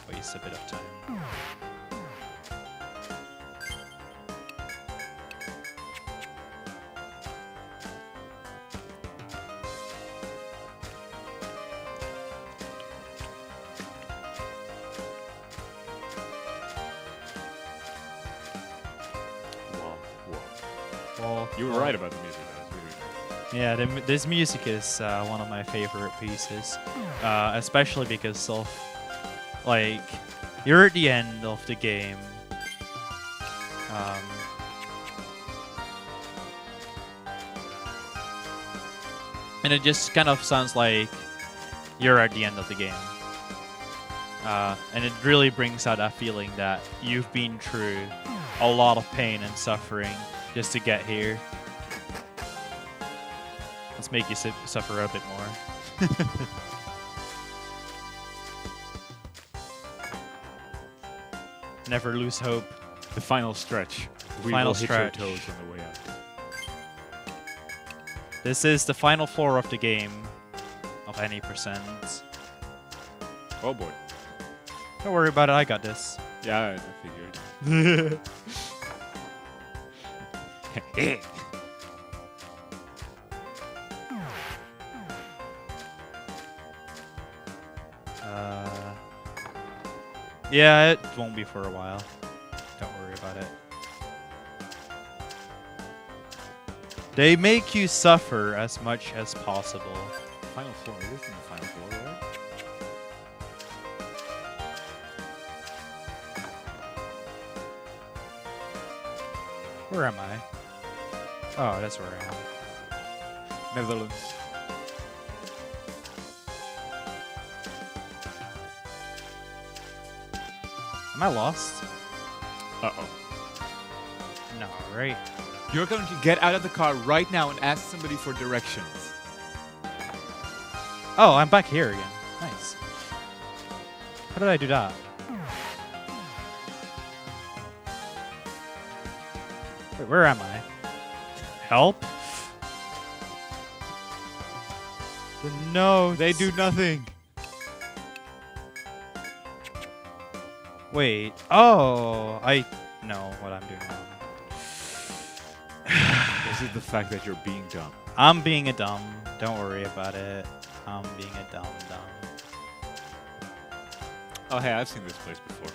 wastes a bit of time. Well, You were right about the music. That was really nice. Yeah, this music is one of my favorite pieces, especially because of, like, you're at the end of the game. And it just kind of sounds like you're at the end of the game. And it really brings out that feeling that you've been through a lot of pain and suffering just to get here. Let's make you suffer a bit more. Never lose hope. The final stretch. We Final will stretch. hit your toes on the way out. This is the final floor of the game, of any percent. Oh boy. Don't worry about it, I got this. Yeah, I figured. Yeah, it won't be for a while. Don't worry about it. They make you suffer as much as possible. Final floor. It isn't the final floor, right? Where am I? Oh, that's where I am. Netherlands. Am I lost? Uh-oh. No, right? You're going to get out of the car right now and ask somebody for directions. Oh, I'm back here again. Nice. How did I do that? Wait, where am I? Help? No, They do nothing. Wait. Oh, I know what I'm doing wrong. Is it the fact that you're being dumb? I'm being a dumb. Don't worry about it. I'm being a dumb. Oh, hey, I've seen this place before.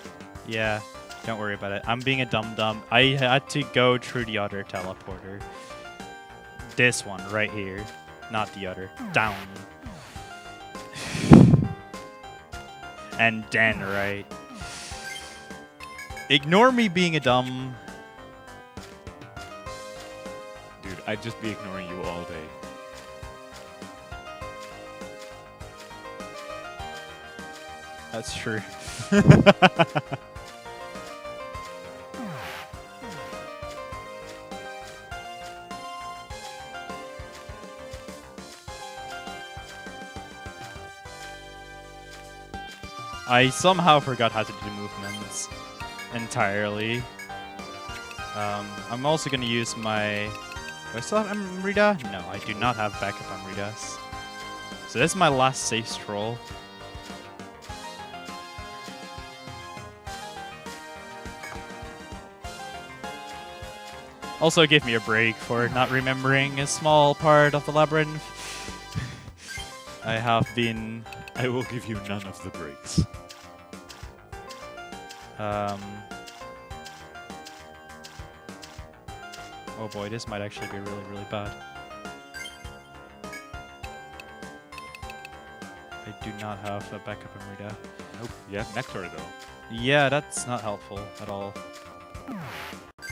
Yeah, don't worry about it. I'm being a dumb. I had to go through the other teleporter. This one right here. Not the other. Down. And then, right. Ignore me being a dumb. Dude, I'd just be ignoring you all day. That's true. I somehow forgot how to do movements entirely. I'm also going to use my... Do I still have Amrita? No, I do not have backup Amritas. So this is my last safe stroll. Also give me a break for not remembering a small part of the labyrinth. I have been... I will give you none of the breaks. Oh boy, this might actually be really, really bad. I do not have a backup Amrita. Nope. You have nectar though. Yeah, that's not helpful at all.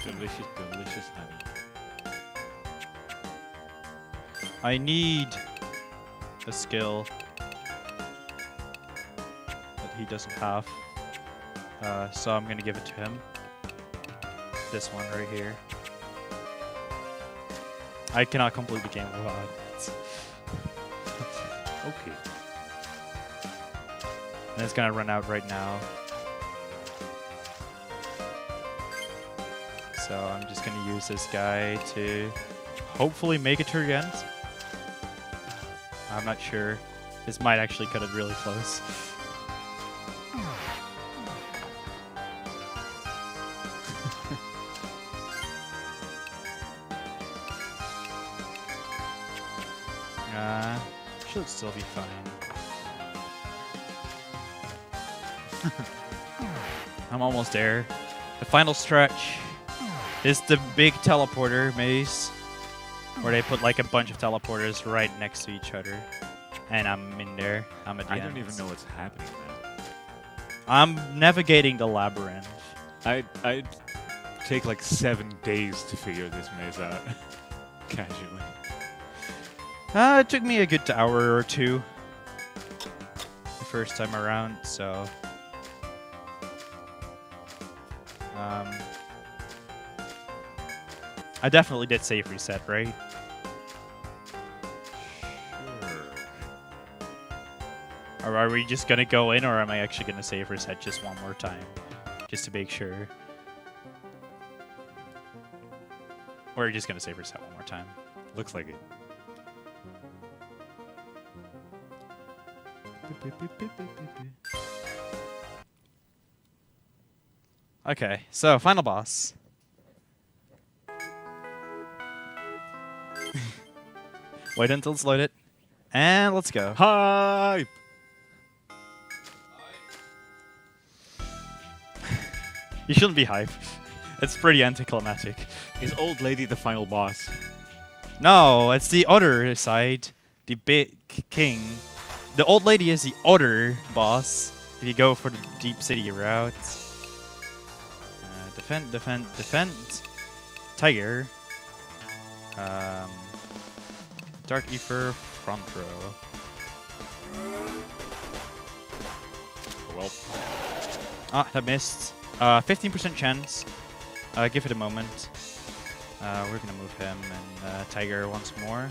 Delicious, delicious honey. I need a skill that he doesn't have. So I'm gonna give it to him. This one right here. I cannot complete the game without it. Okay. And it's gonna run out right now. So I'm just gonna use this guy to hopefully make it to the end. I'm not sure. This might actually cut it really close. Should still be fine. I'm almost there. The final stretch is the big teleporter maze, where they put like a bunch of teleporters right next to each other. And I'm in there. I'm at the I end. don't even know what's happening now. I'm navigating the labyrinth. I'd take like 7 days to figure this maze out. Casually. It took me a good hour or two the first time around, so... I definitely did save reset, right? Sure. Or are we just gonna go in, or am I actually gonna save reset just one more time? Just to make sure. Or are you just gonna save reset one more time? Looks like it. Okay, so final boss. Wait until it's loaded. And let's go. Hype! You shouldn't be hype. It's pretty anticlimactic. Is Old Lady the final boss? No, it's the other side. The big king. The old lady is the other boss. If you go for the deep city route. Defend, defend, defend. Tiger. Dark Ether, front row. Oh, well. Ah, that missed. 15% chance. Give it a moment. We're gonna move him and Tiger once more,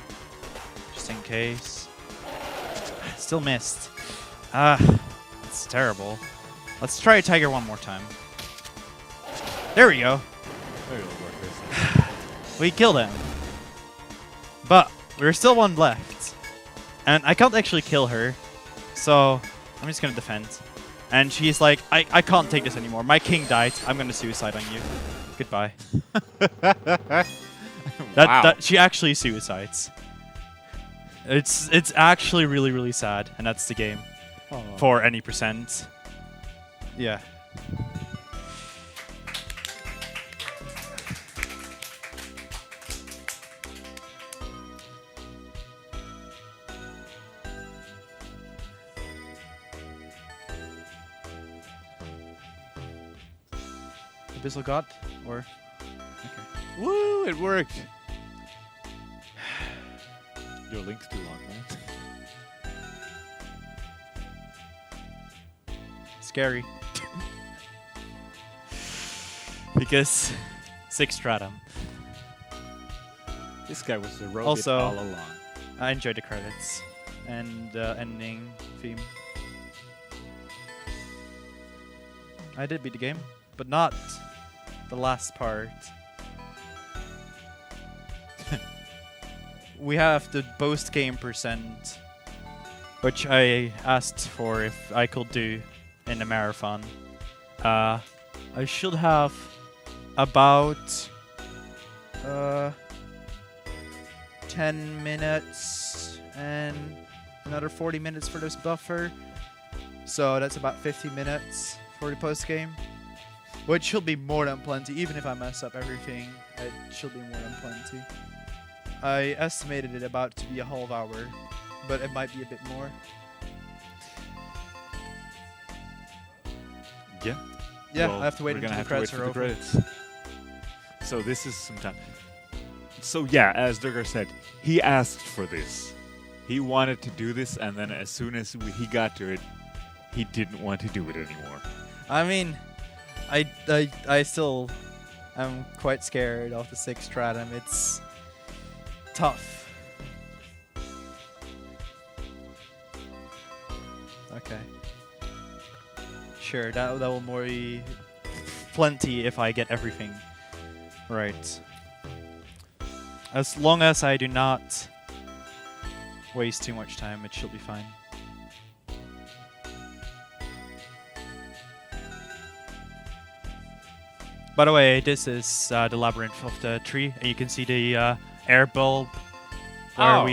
just in case. Still missed. It's terrible. Let's try Tiger one more time. There we go. Maybe it'll work this time. We killed him. But there's still one left. And I can't actually kill her. So I'm just gonna defend. And she's like, I can't take this anymore. My king died. I'm gonna suicide on you. Goodbye. Wow. That she actually suicides. It's actually really, really sad, and that's the game. Aw. For any percent. Yeah. Abyssal God? Or... Okay. Woo! It worked! Your link's too long, man. scary. Because 6 stratum. This guy was the robot Also- all along. I enjoyed the credits and the ending theme. I did beat the game, but not the last part. We have the post game percent, which I asked for if I could do in the marathon. I should have about 10 minutes and another 40 minutes for this buffer. So that's about 50 minutes for the post game, which should be more than plenty. Even if I mess up everything, it should be more than plenty. I estimated it about to be a half hour, but it might be a bit more. Yeah. Yeah, Well, I have to wait we're until gonna the have credits to are wait for over. the credits. So this is some time. So yeah, as DhrGR said, he asked for this. He wanted to do this, and then as soon as he got to it, he didn't want to do it anymore. I mean, I still am quite scared of the 6th stratum. It's tough. Okay. Sure, that will more be plenty if I get everything right. As long as I do not waste too much time, it should be fine. By the way, this is the labyrinth of the tree, and you can see the air bulb where Oh.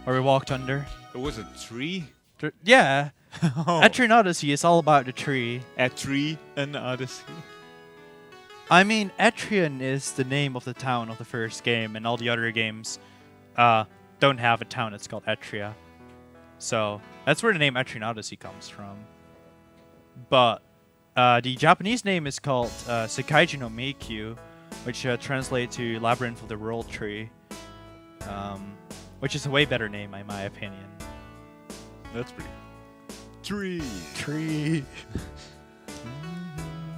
we walked under. It was a tree. Yeah, Oh. Etrian Odyssey is all about the tree. Etrian Odyssey. I mean, Etrian is the name of the town of the first game, and all the other games don't have a town that's called Etria. So that's where the name Etrian Odyssey comes from. But the Japanese name is called Sekaiji no Meikyu, which translates to Labyrinth of the World Tree, which is a way better name, in my opinion. That's pretty. Tree. Tree.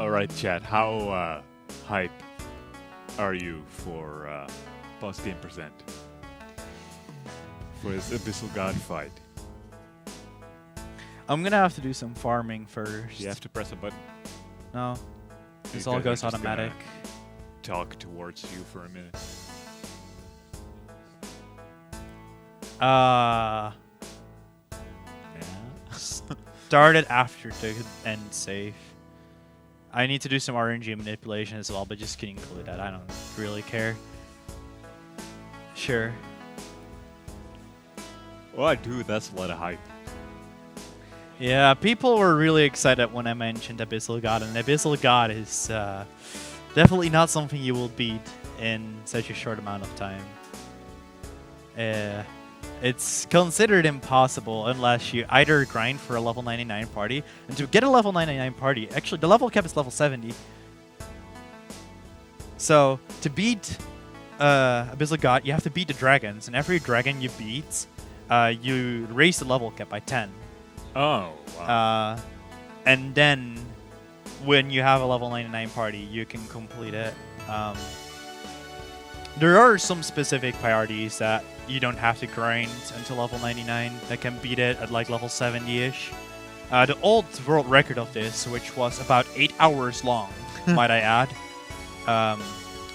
All right, chat. How hype are you for post game percent for this Abyssal God fight? I'm gonna have to do some farming first. You have to press a button. No, You this all guys are goes just gonna automatic. Talk towards you for a minute. Yeah. Started after the end save. I need to do some RNG manipulation as well, but just can include that. I don't really care. Sure. Oh, dude, that's a lot of hype. Yeah, people were really excited when I mentioned Abyssal God, and Abyssal God is definitely not something you will beat in such a short amount of time. It's considered impossible unless you either grind for a level 99 party, and to get a level 99 party, actually the level cap is level 70. So to beat Abyssal God, you have to beat the dragons, and every dragon you beat, you raise the level cap by 10. Oh, wow. And then when you have a level 99 party, you can complete it. There are some specific priorities that you don't have to grind until level 99 that can beat it at like level 70-ish. The old world record of this, which was about 8 hours long, might I add,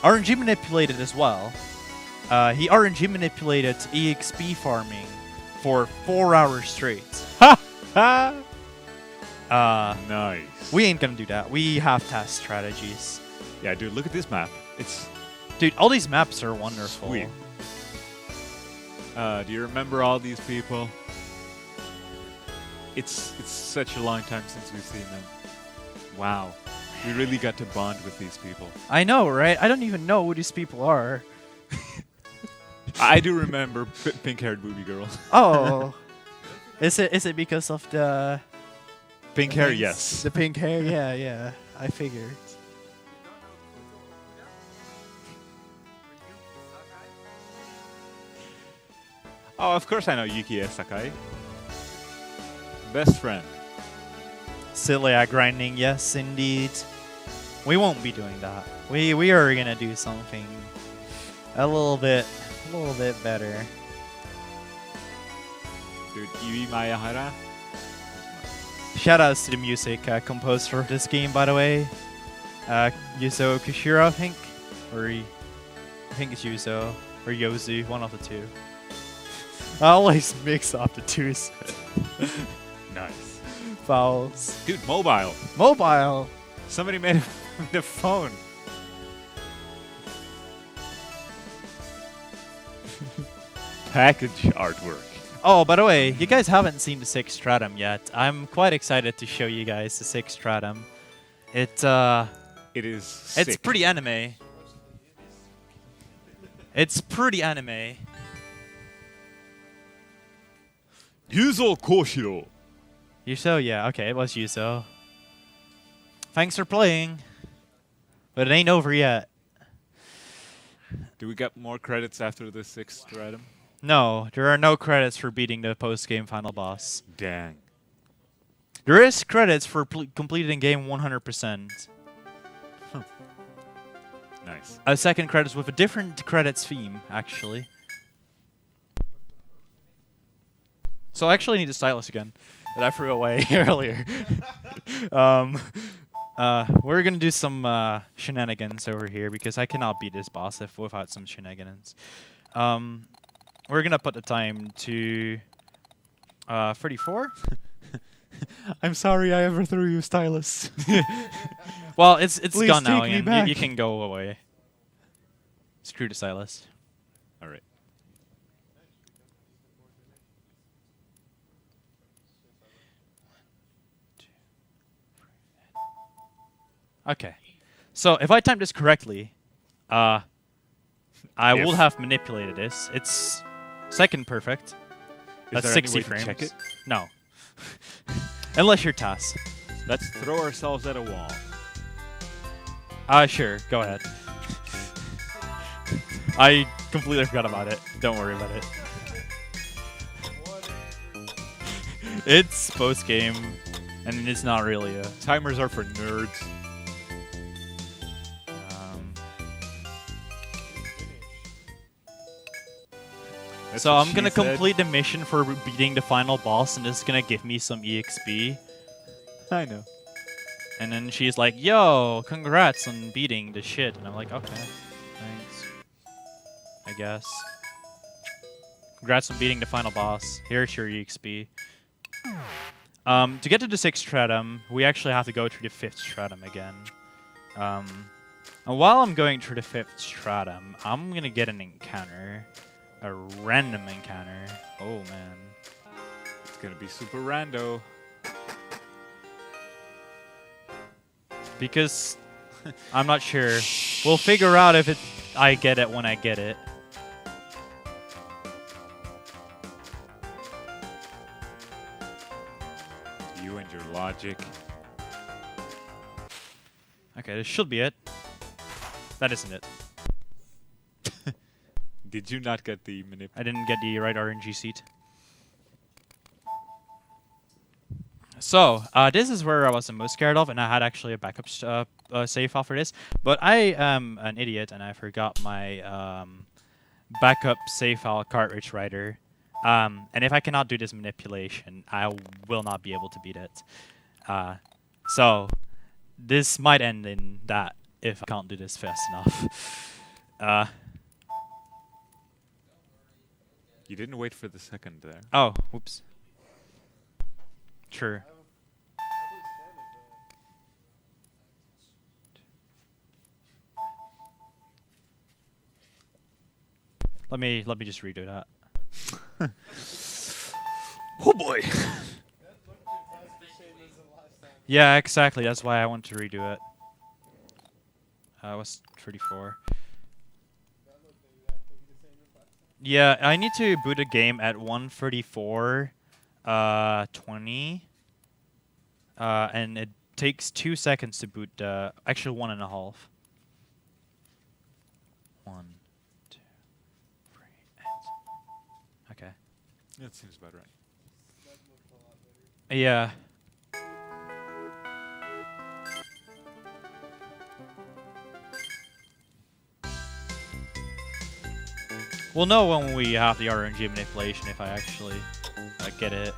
RNG manipulated as well. He RNG manipulated EXP farming for 4 hours straight. Nice. We ain't gonna do that. We have task strategies. Yeah, dude, look at this map. It's Dude, all these maps are wonderful. sweet. Do you remember all these people? It's such a long time since we've seen them. Wow. We really got to bond with these people. I know, right? I don't even know who these people are. I do remember pink-haired booby girl. Oh. Is it because of the Pink hair, yes. The pink hair? Yeah. I figured. Oh, of course I know Yuki Sakai. Best friend. Cilia grinding, yes, indeed. We won't be doing that. We are gonna do something a little bit better. Dude, Iwi Mayahara. Shoutouts to the music composed for this game, by the way. Yuzo Kushiro, I think, I think it's Yuzo or Yozu, one of the two. I always mix up the twos. Nice. Fouls. Dude, mobile. Mobile. Somebody made it on the phone. Package artwork. Oh, by the way, you guys haven't seen the 6th Stratum yet. I'm quite excited to show you guys the 6th Stratum. It is it's sick. pretty anime. It's pretty anime. Yuzo Koshiro. Yuzo, yeah, okay, it was Yuzo. Thanks for playing. But it ain't over yet. Do we get more credits after the 6th stratum? No, there are no credits for beating the post-game final boss. Dang. There is credits for completing game 100%. Nice. A second credits with a different credits theme, actually. So I actually need a stylus again that I threw away earlier. We're gonna do some shenanigans over here because I cannot beat this boss without some shenanigans. We're gonna put the time to 34. I'm sorry I ever threw you stylus. Well, it's Please gone now, take me Ian. back. You can go away. Screw the stylus. All right. Okay. So if I timed this correctly, I If. will have manipulated this. It's second perfect. Is That's there 60 any way to frames. check it? No. Unless you're TAS. Let's throw ourselves at a wall. Sure. Go ahead. I completely forgot about it. Don't worry about it. It's post game, and it's not really a. Timers are for nerds. That's So what I'm gonna she said. complete the mission for beating the final boss, and it's gonna give me some EXP. I know. And then she's like, "Yo, congrats on beating the shit." And I'm like, "Okay, thanks. I guess. Congrats on beating the final boss. Here's your EXP." To get to the 6th stratum, we actually have to go through the 5th stratum again. And while I'm going through the 5th stratum, I'm gonna get an encounter. A random encounter. Oh, man. It's gonna be super rando. Because I'm not sure. We'll figure out if I get it when I get it. You and your logic. Okay, this should be it. That isn't it. Did you not get the I didn't get the right RNG seat. So, this is where I was the most scared of, and I had actually a backup save file for this. But I am an idiot, and I forgot my backup save file cartridge writer. And if I cannot do this manipulation, I will not be able to beat it. So, this might end in that if I can't do this fast enough. You didn't wait for the second there. Oh, whoops. Sure. Let me just redo that. Oh boy! Yeah, exactly. That's why I want to redo it. It was 34. Yeah, I need to boot a game at 134, 20. And it takes 2 seconds to boot, actually 1.5. 1, 2, 3, and... Okay. That seems about right. Yeah. We'll know when we have the RNG manipulation if I actually get it.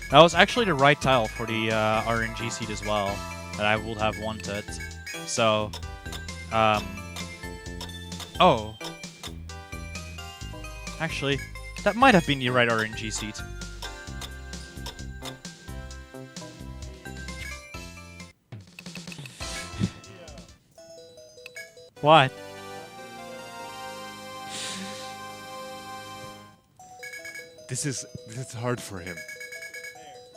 That was actually the right tile for the RNG seed as well that I would have wanted. So, oh. Actually, that might have been the right RNG seed. What? This is hard for him.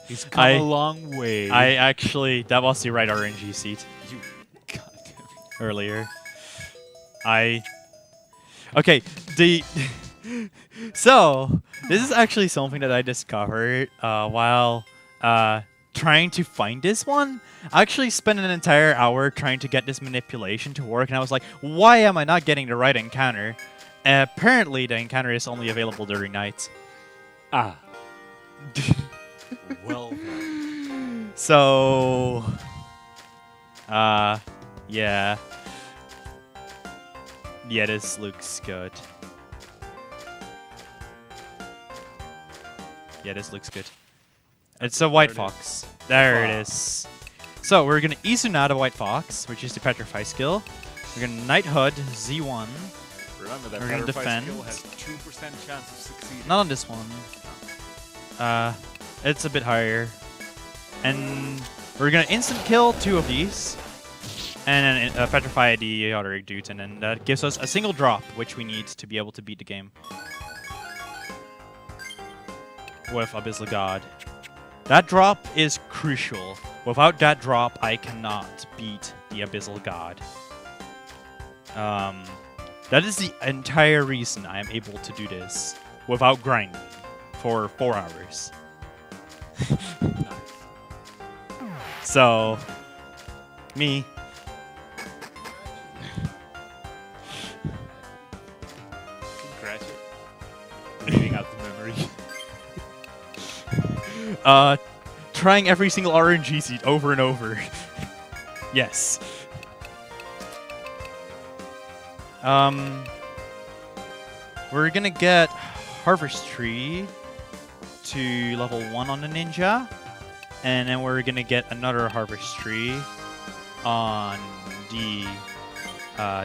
He's come a long way. That was the right RNG seed. You goddamn. Earlier. Okay, so, this is actually something that I discovered while trying to find this one. I actually spent an entire hour trying to get this manipulation to work, and I was like, why am I not getting the right encounter? Apparently, the encounter is only available during night. Ah. Well done. So, yeah. Yeah, this looks good. Yeah, this looks good. It's a white fox. There it is. So we're gonna Izuna White Fox, which is the Petrify skill. We're gonna Knighthood Z1. Remember that We're gonna Petrify defend. skill has 2% chance of succeeding. Not on this one. It's a bit higher. And we're gonna instant kill 2 of these. And then petrify the other dudes, and then that gives us a single drop, which we need to be able to beat the game. With Abyssal God. That drop is crucial. Without that drop, I cannot beat the Abyssal God. That is the entire reason I am able to do this without grinding for 4 hours. So, me. Leaving out the memory. Trying every single RNG seed over and over. Yes. We're gonna get Harvest Tree to level 1 on the Ninja. And then we're gonna get another Harvest Tree on the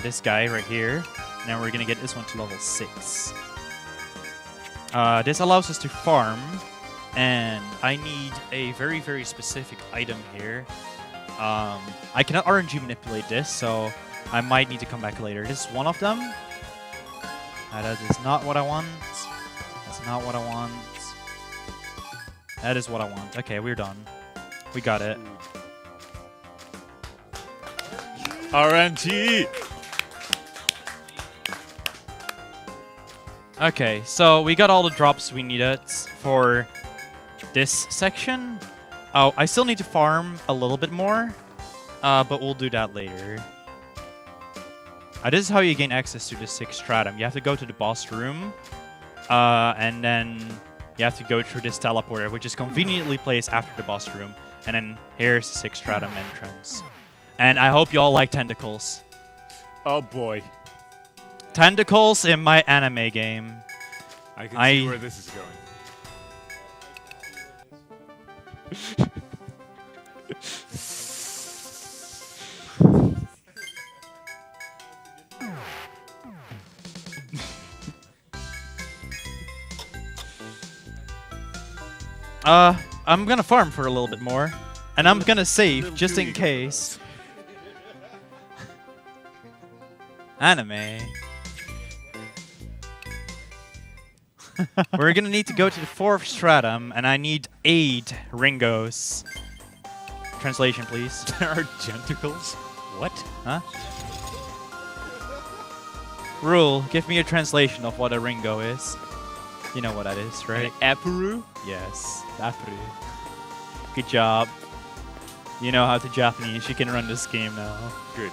this guy right here. And then we're gonna get this one to level 6. This allows us to farm, and I need a very, very specific item here. I cannot RNG manipulate this, so I might need to come back later. This is one of them. That is not what I want. That's not what I want. That is what I want. Okay, we're done. We got it. RNG! Okay, so we got all the drops we needed for this section. Oh, I still need to farm a little bit more, but we'll do that later. This is how you gain access to the 6th stratum. You have to go to the boss room, and then you have to go through this teleporter, which is conveniently placed after the boss room. And then here's the 6th stratum entrance. And I hope you all like tentacles. Oh boy. Tentacles in my anime game. I can see where this is going. I'm gonna farm for a little bit more, and I'm gonna save just in case. Anime. We're gonna need to go to the 4th stratum, and I need 8 Ringos. Translation, please. There are genticles? What? Huh? Rule, give me a translation of what a Ringo is. You know what that is, right? Apuru? Yes, Apuru. Good job. You know how to Japanese. You can run this game now. Good.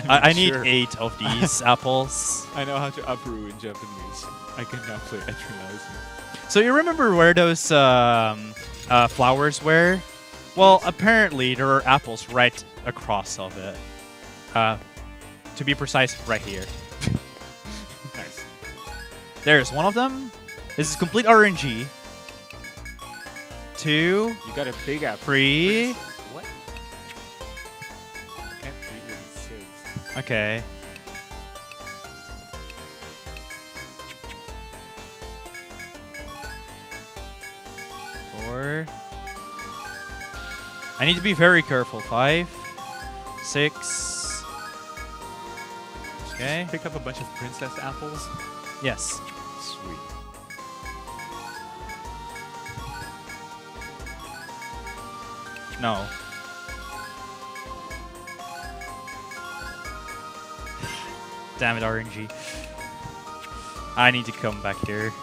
I need 8 of these apples. I know how to apuru in Japanese. I can now play Etrian Odyssey. So you remember where those flowers were Well, apparently there are apples right across of it. To be precise, right here. Nice. There's one of them. This is complete RNG. 2, You got a big apple. 3. What? I can't read what it says. Okay. Four. I need to be very careful. 5, 6. Okay. Pick up a bunch of princess apples. Yes. Sweet. No. Damn it, RNG. I need to come back here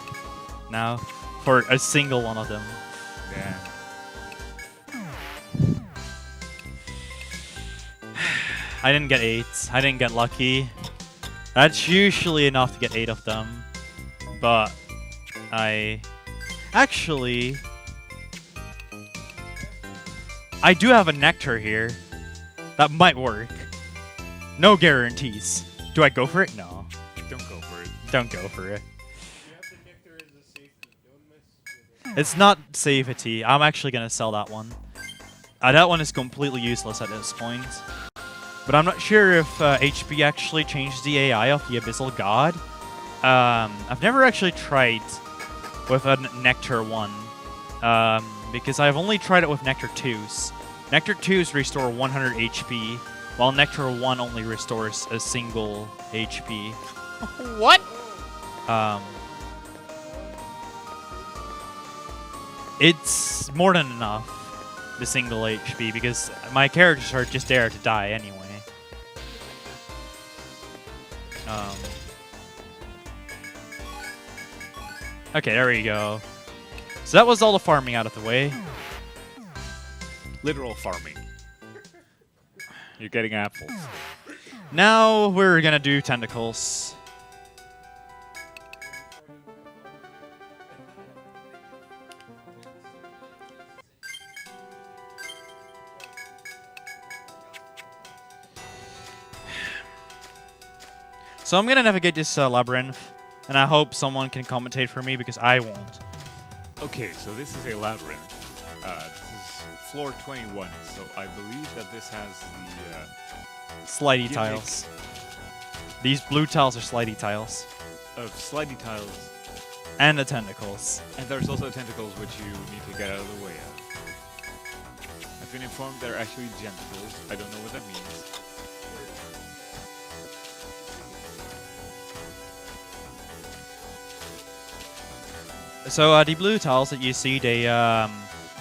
now for a single one of them. Damn. I didn't get 8. I didn't get lucky. That's usually enough to get 8 of them. But I actually I do have a nectar here. That might work. No guarantees. Do I go for it? No. Don't go for it. Don't go for it. It's not safety. I'm actually going to sell that one. That one is completely useless at this point. But I'm not sure if HP actually changed the AI of the Abyssal God. I've never actually tried with a Nectar 1. Because I've only tried it with Nectar 2s. Nectar 2s restore 100 HP, while Nectar 1 only restores a single HP. What? It's more than enough, the single HP, because my characters are just there to die anyway. Okay, there we go. So that was all the farming out of the way. Literal farming. You're getting apples. Now we're gonna do tentacles. So I'm gonna navigate this labyrinth, and I hope someone can commentate for me because I won't. Okay, so this is a labyrinth. This is floor 21, so I believe that this has the Slidey Gimmick. tiles. These blue tiles are slidey tiles. slidey tiles, And the tentacles. and there's also tentacles which you need to get out of the way of. I've been informed they're actually genitals. I don't know what that means. So the blue tiles that you see, they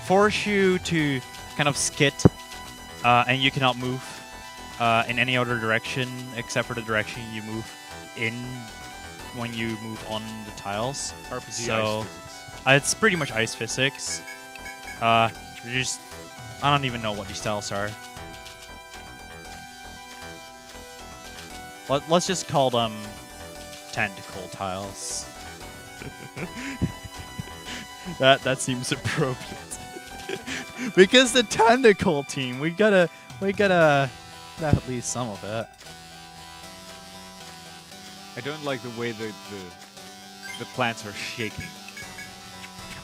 force you to kind of skid, and you cannot move in any other direction except for the direction you move in when you move on the tiles. RPG So ice physics. it's pretty much ice physics. Just I don't even know what these tiles are. Let's just call them tentacle tiles. That seems appropriate. Because the tentacle team, we gotta have at least some of it. I don't like the way the plants are shaking.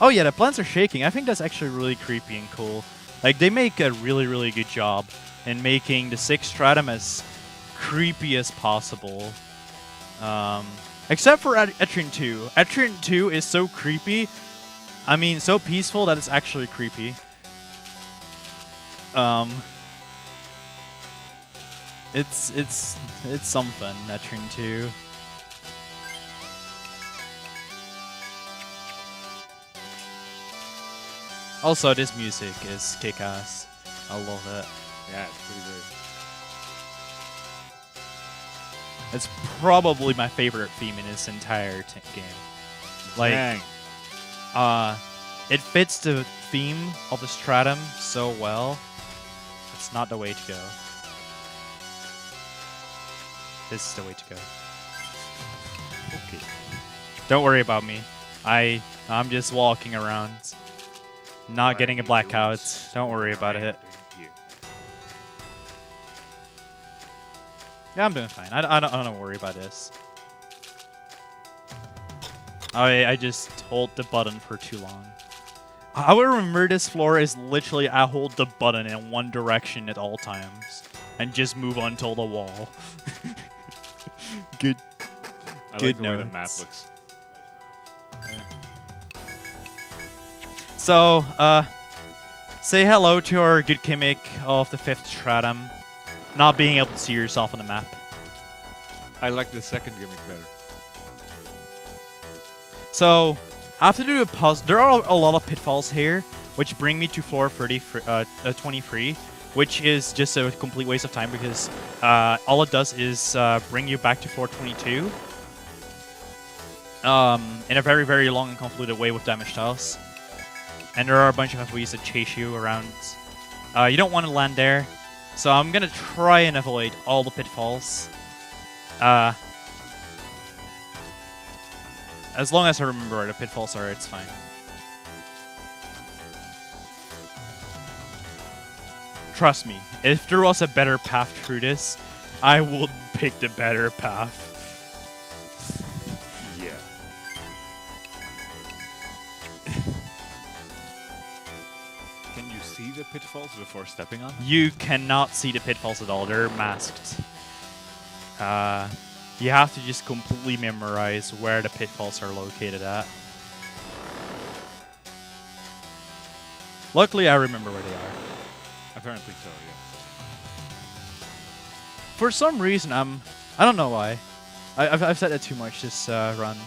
Oh yeah, the plants are shaking. I think that's actually really creepy and cool. Like they make a really good job in making the 6th stratum as creepy as possible. Except for Etrian 2. Etrian 2 is so creepy. I mean, so peaceful that it's actually creepy. It's something, Etrian 2. Also, this music is kick-ass. I love it. Yeah, it's pretty good. It's probably my favorite theme in this entire game. Like, Dang. it fits the theme of the stratum so well. It's not the way to go. This is the way to go. Okay. Don't worry about me. I'm just walking around. Not getting a blackout. Don't worry about it. Yeah, I'm doing fine. I don't worry about this. I just hold the button for too long. I will remember this floor is literally I hold the button in one direction at all times and just move until the wall. Good. I Good like the way the notes. map looks. So, say hello to our good gimmick of the 5th stratum, not being able to see yourself on the map. I like the second gimmick better. So, I have to do a puzzle. There are a lot of pitfalls here, which bring me to floor 23, which is just a complete waste of time because all it does is bring you back to floor 22 in a very, very long and convoluted way with damage tiles. And there are a bunch of FOEs that chase you around. You don't want to land there, so I'm going to try and avoid all the pitfalls. As long as I remember where the pitfalls are, it's fine. Trust me, if there was a better path through this, I would pick the better path. Yeah. Can you see the pitfalls before stepping on them? You cannot see the pitfalls at all. They're masked. You have to just completely memorize where the pitfalls are located at. Luckily, I remember where they are. Apparently so, yeah. For some reason, I don't know why. I've said it too much this run.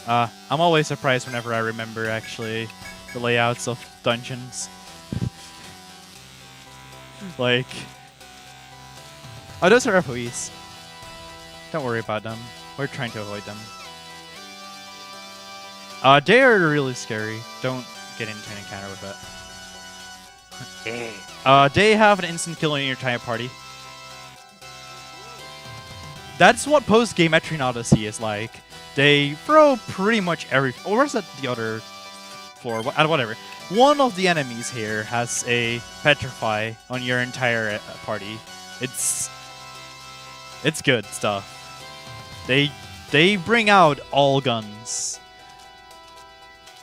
I'm always surprised whenever I remember actually the layouts of dungeons. Like, oh, those are FOEs. Don't worry about them. We're trying to avoid them. They are really scary. Don't get into an encounter with it. They have an instant kill in your entire party. That's what post-game Etrian Odyssey is like. They throw pretty much every... Or where's that the other floor? Whatever. One of the enemies here has a Petrify on your entire party. It's good stuff. They bring out all guns.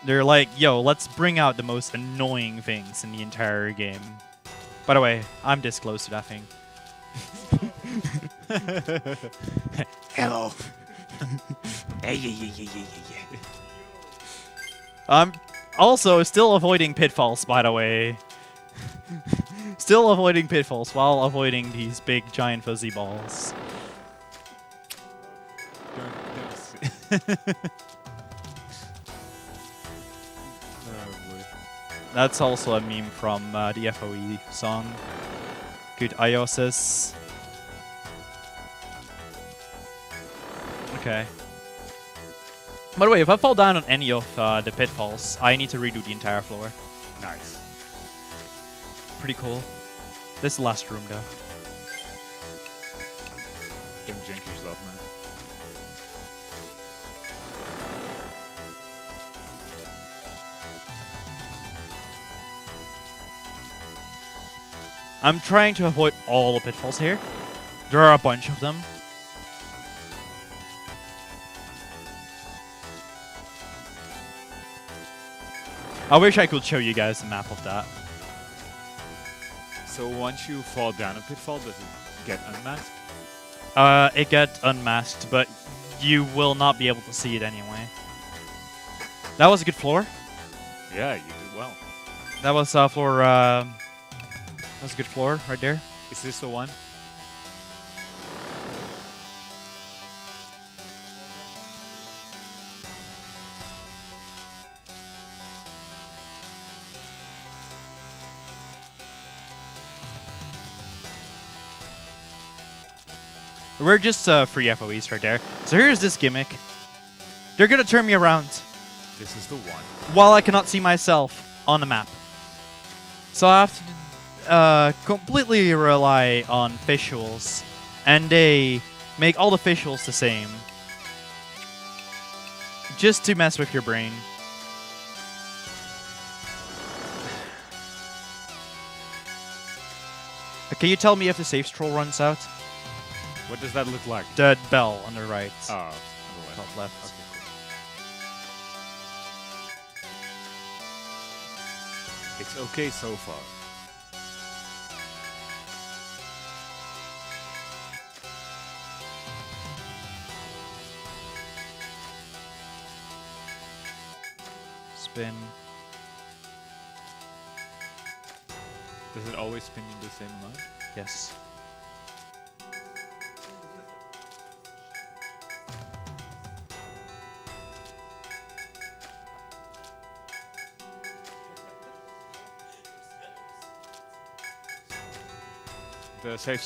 They're like, yo, let's bring out the most annoying things in the entire game. By the way, I'm this close to that thing. Hello. I'm also still avoiding pitfalls, by the way. Still avoiding pitfalls while avoiding these big, giant, fuzzy balls. That's also a meme from the FOE song. Good Iosis. Okay. By the way, if I fall down on any of the pitfalls, I need to redo the entire floor. Nice. Pretty cool. This is the last room, though. Don't jinx yourself, man. I'm trying to avoid all the pitfalls here. There are a bunch of them. I wish I could show you guys a map of that. So once you fall down a pitfall, does it get unmasked? It gets unmasked, but you will not be able to see it anyway. That was a good floor. Yeah, you did well. That was floor. That was a good floor right there. Is this the one? We're just free FOEs right there. So here's this gimmick. They're gonna turn me around This is the one. while I cannot see myself on the map. So I have to completely rely on visuals, and they make all the visuals the same, just to mess with your brain. Can you tell me if the safe scroll runs out? What does that look like? The bell on the right. Oh, on the Top left. Okay, cool. It's okay so far. Spin. Does it always spin in the same amount? Yes. The safe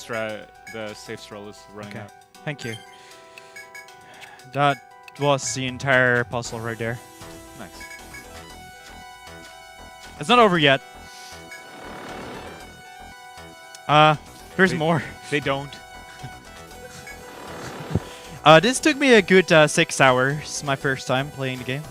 stroll is running Okay. out. Thank you. That was the entire puzzle right there. Nice. It's not over yet. There's They- more. They don't. This took me a good 6 hours, my first time playing the game.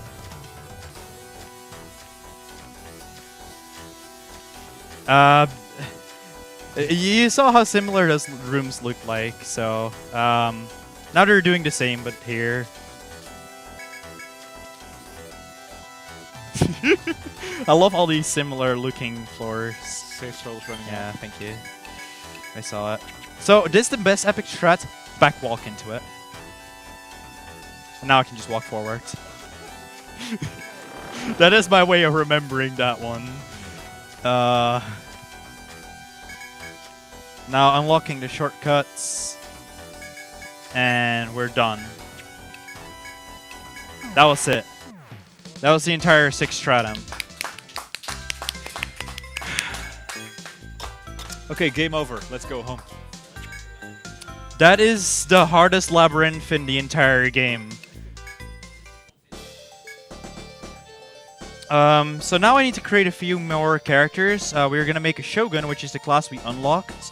You saw how similar those rooms look like, so now they're doing the same, but here. I love all these similar looking floors. Safe stroll is running Yeah, out. thank you. I saw it. So this is the best epic strat. Back walk into it. And now I can just walk forward. That is my way of remembering that one. Now unlocking the shortcuts. And we're done. That was it. That was the entire 6 stratum. Okay, game over. Let's go home. That is the hardest labyrinth in the entire game. So now I need to create a few more characters. We're gonna make a Shogun, which is the class we unlocked.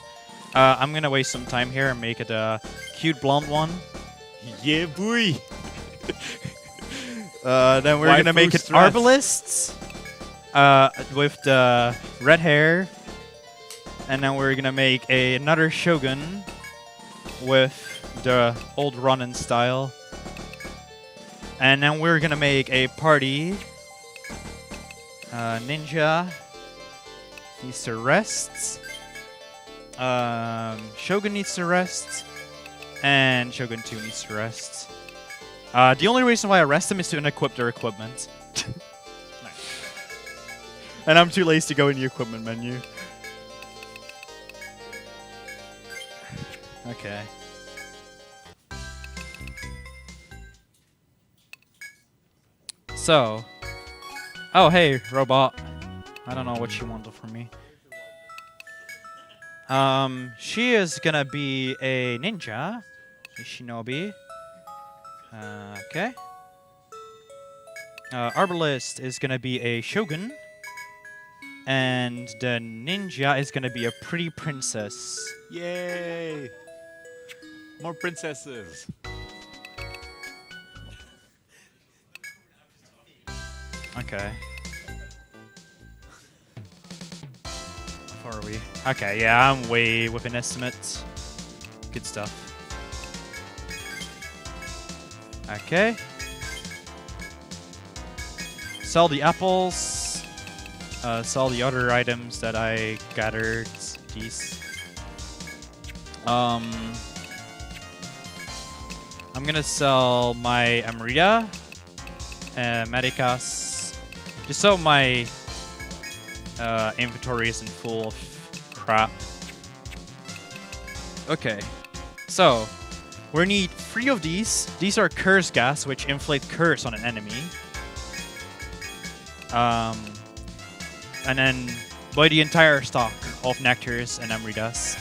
I'm gonna waste some time here and make it a cute blonde one. Yeah, boy. Then we're gonna make it strats. Arbalist with the red hair. And then we're gonna make another Shogun with the old Ronin style. And then we're gonna make a party. Ninja needs to rest. Shogun needs to rest. And Shogun 2 needs to rest. The only reason why I rest them is to unequip their equipment. Nice. And I'm too lazy to go in the equipment menu. Okay. So. Oh, hey, robot. I don't know what she wanted from me. She is gonna be a ninja. A shinobi. Okay. Arbalist is gonna be a shogun. And the ninja is gonna be a pretty princess. Yay! More princesses. Okay. How far are we? Okay, yeah, I'm way within estimates. Good stuff. Okay. Sell the apples. Sell the other items that I gathered. These. I'm gonna sell my Amrita. Medicas. Just so my inventory isn't full of crap. Okay. So, we need 3 of these. These are curse gas, which inflict curse on an enemy. And then buy the entire stock of nectars and amritas.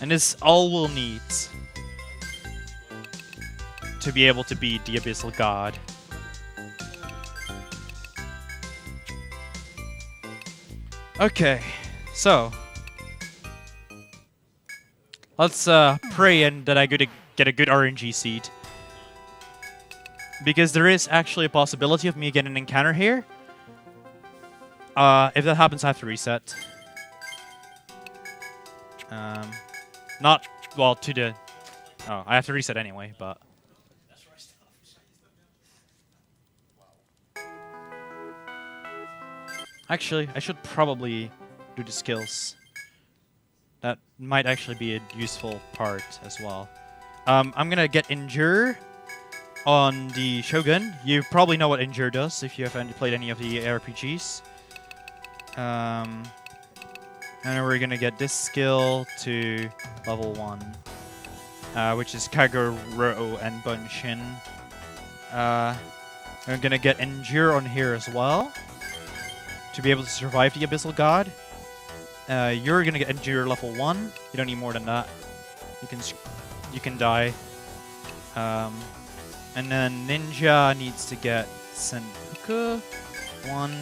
And this is all we'll need to be able to beat the Abyssal God. Okay, so let's pray and that I get a good RNG seed. Because there is actually a possibility of me getting an encounter here. If that happens, I have to reset. Not well to the. Oh, I have to reset anyway, but. Actually, I should probably do the skills. That might actually be a useful part as well. I'm gonna get Endure on the Shogun. You probably know what Endure does if you have played any of the RPGs. And then we're gonna get this skill to level 1, which is Kagero and Bunshin. I'm gonna get Endure on here as well to be able to survive the Abyssal God. You're gonna get Endure level 1. You don't need more than that. You can die. And then Ninja needs to get Senpuku 1.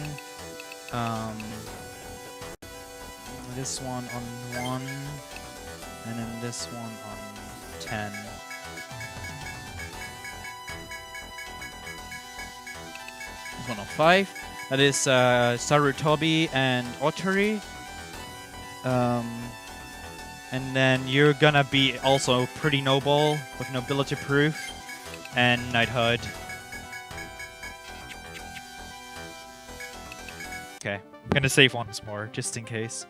This one on 1, and then this one on 10. This one on 5. That is Sarutobi and Otori. And then you're gonna be also pretty noble with nobility proof and knighthood. Okay, I'm gonna save once more just in case.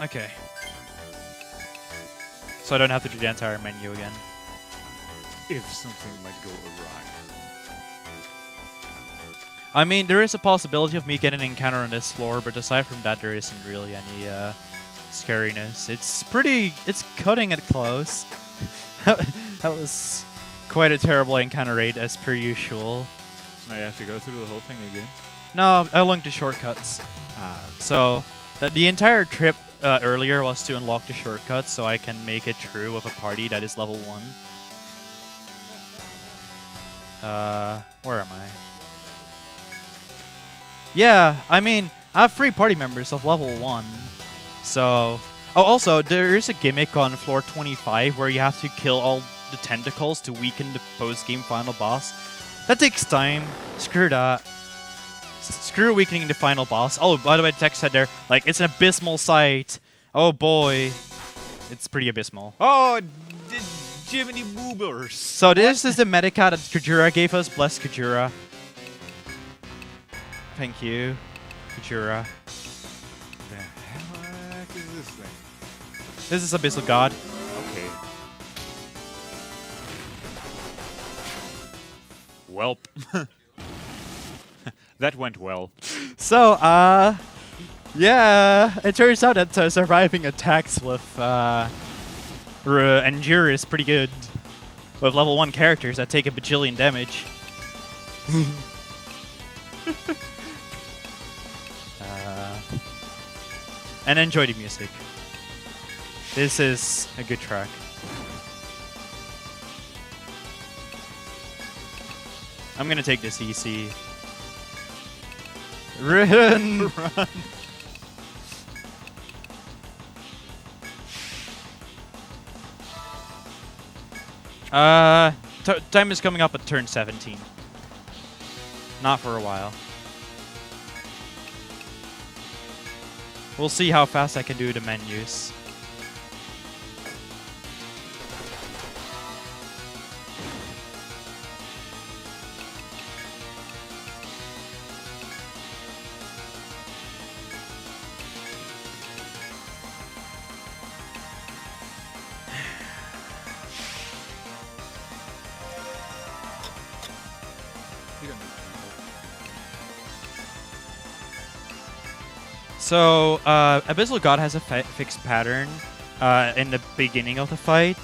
Okay. So I don't have to do the entire menu again. If something might go awry. I mean, there is a possibility of me getting an encounter on this floor, but aside from that, there isn't really any scariness. It's cutting it close. That was quite a terrible encounter rate as per usual. Now you have to go through the whole thing again? No, I linked the shortcuts. So the entire trip earlier was to unlock the shortcuts so I can make it through with a party that is level 1. Where am I? Yeah, I mean, I have 3 party members of level 1. So... Oh, also, there is a gimmick on floor 25 where you have to kill all the tentacles to weaken the post-game final boss. That takes time. Screw that. Screw weakening the final boss. Oh, by the way, the text said there, like, it's an abysmal sight. Oh boy. It's pretty abysmal. Oh, Jiminy Boobers. So this is the Medica that DhrGR gave us. Bless DhrGR. Thank you, DhrGR. The heck is this thing? This is Abyssal God. Okay. Welp. That went well. So, yeah, it turns out that surviving attacks with Endure is pretty good. With level 1 characters that take a bajillion damage. And enjoy the music. This is a good track. I'm gonna take this easy. Run! Run! Time is coming up at turn 17. Not for a while. We'll see how fast I can do the menus. So, Abyssal God has a fixed pattern in the beginning of the fight.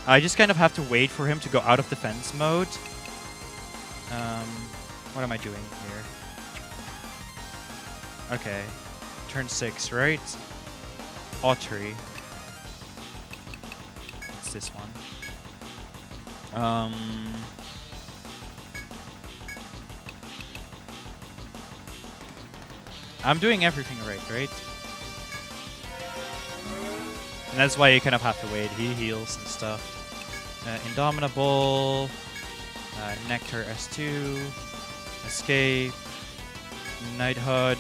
I just kind of have to wait for him to go out of defense mode. What am I doing here? Okay. Turn 6, right? Ottery. It's this one. I'm doing everything right? And that's why you kind of have to wait. He heals and stuff. Indomitable. Nectar S2. Escape. Knighthood.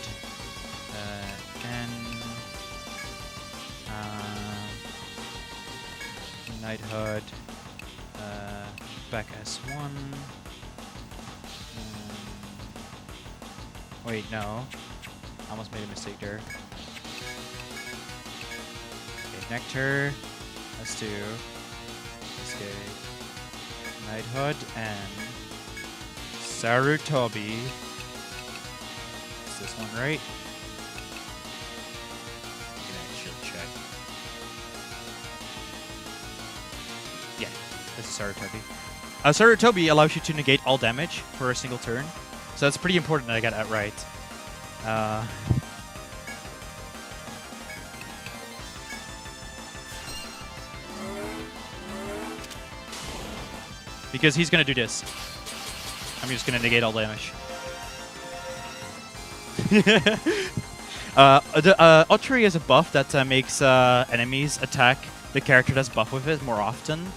N. Knighthood. Back S1. Wait, no. I almost made a mistake there. Okay, Nectar. S2. Okay. Knighthood and Sarutobi. Is this one right? I'm gonna actually check. Yeah, this is Sarutobi. Sarutobi allows you to negate all damage for a single turn, so that's pretty important that I got that right. Because he's gonna do this. I'm just gonna negate all damage. Otri is a buff that makes enemies attack the character that's buffed with it more often.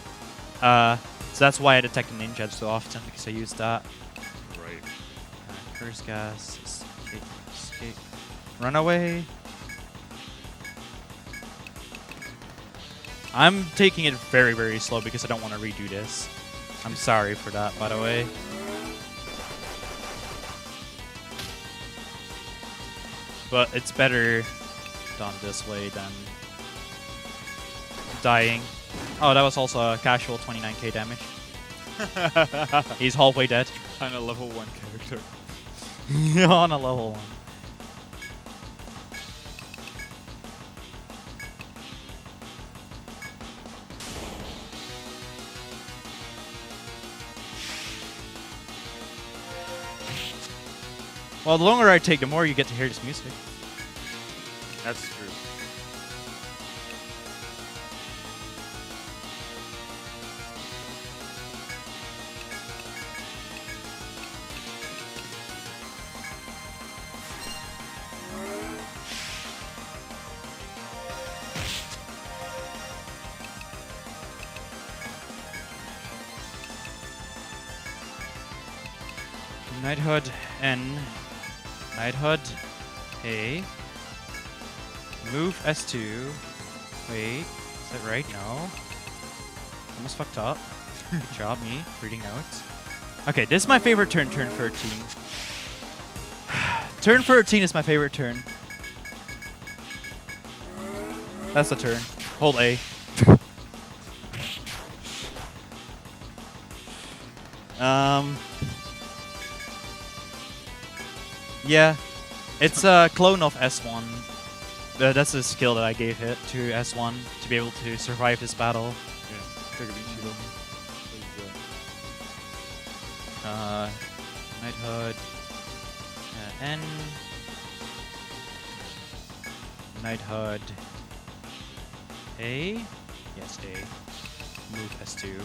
So that's why I detect the ninja so often, because I use that. Right. Curse gas, escape, escape, run away. I'm taking it very, very slow because I don't want to redo this. I'm sorry for that, by the way. But it's better done this way than dying. Oh, that was also a casual 29k damage. He's halfway dead. On a level 1 character. On a level 1. Well, the longer I take, the more you get to hear this music. That's true. Knighthood N. Knighthood A. Move S2. Wait, is that right? No. Almost fucked up. Good job, me. Reading notes. Okay, this is my favorite turn, turn 13. Turn 13 is my favorite turn. That's the turn. Hold A. Yeah, it's a clone of S1. That's a skill that I gave it to S1 to be able to survive this battle. Yeah, Knighthood N. Knighthood A. Yes, A. Move S2.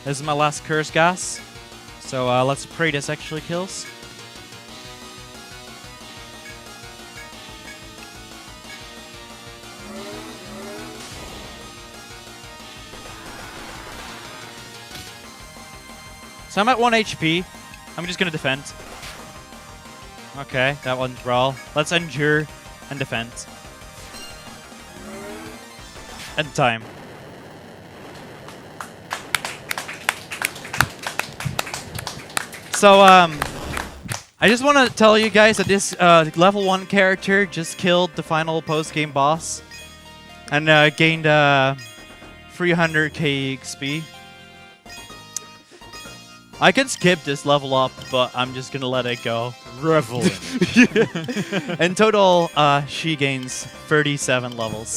This is my last curse gas, so let's pray this actually kills. So I'm at 1 HP. I'm just gonna defend. Okay, that one's brawl. Let's endure and defend. End time. So, I just want to tell you guys that this level 1 character just killed the final post-game boss and gained 300k XP. I can skip this level up, but I'm just going to let it go. Revel in it. In total, she gains 37 levels.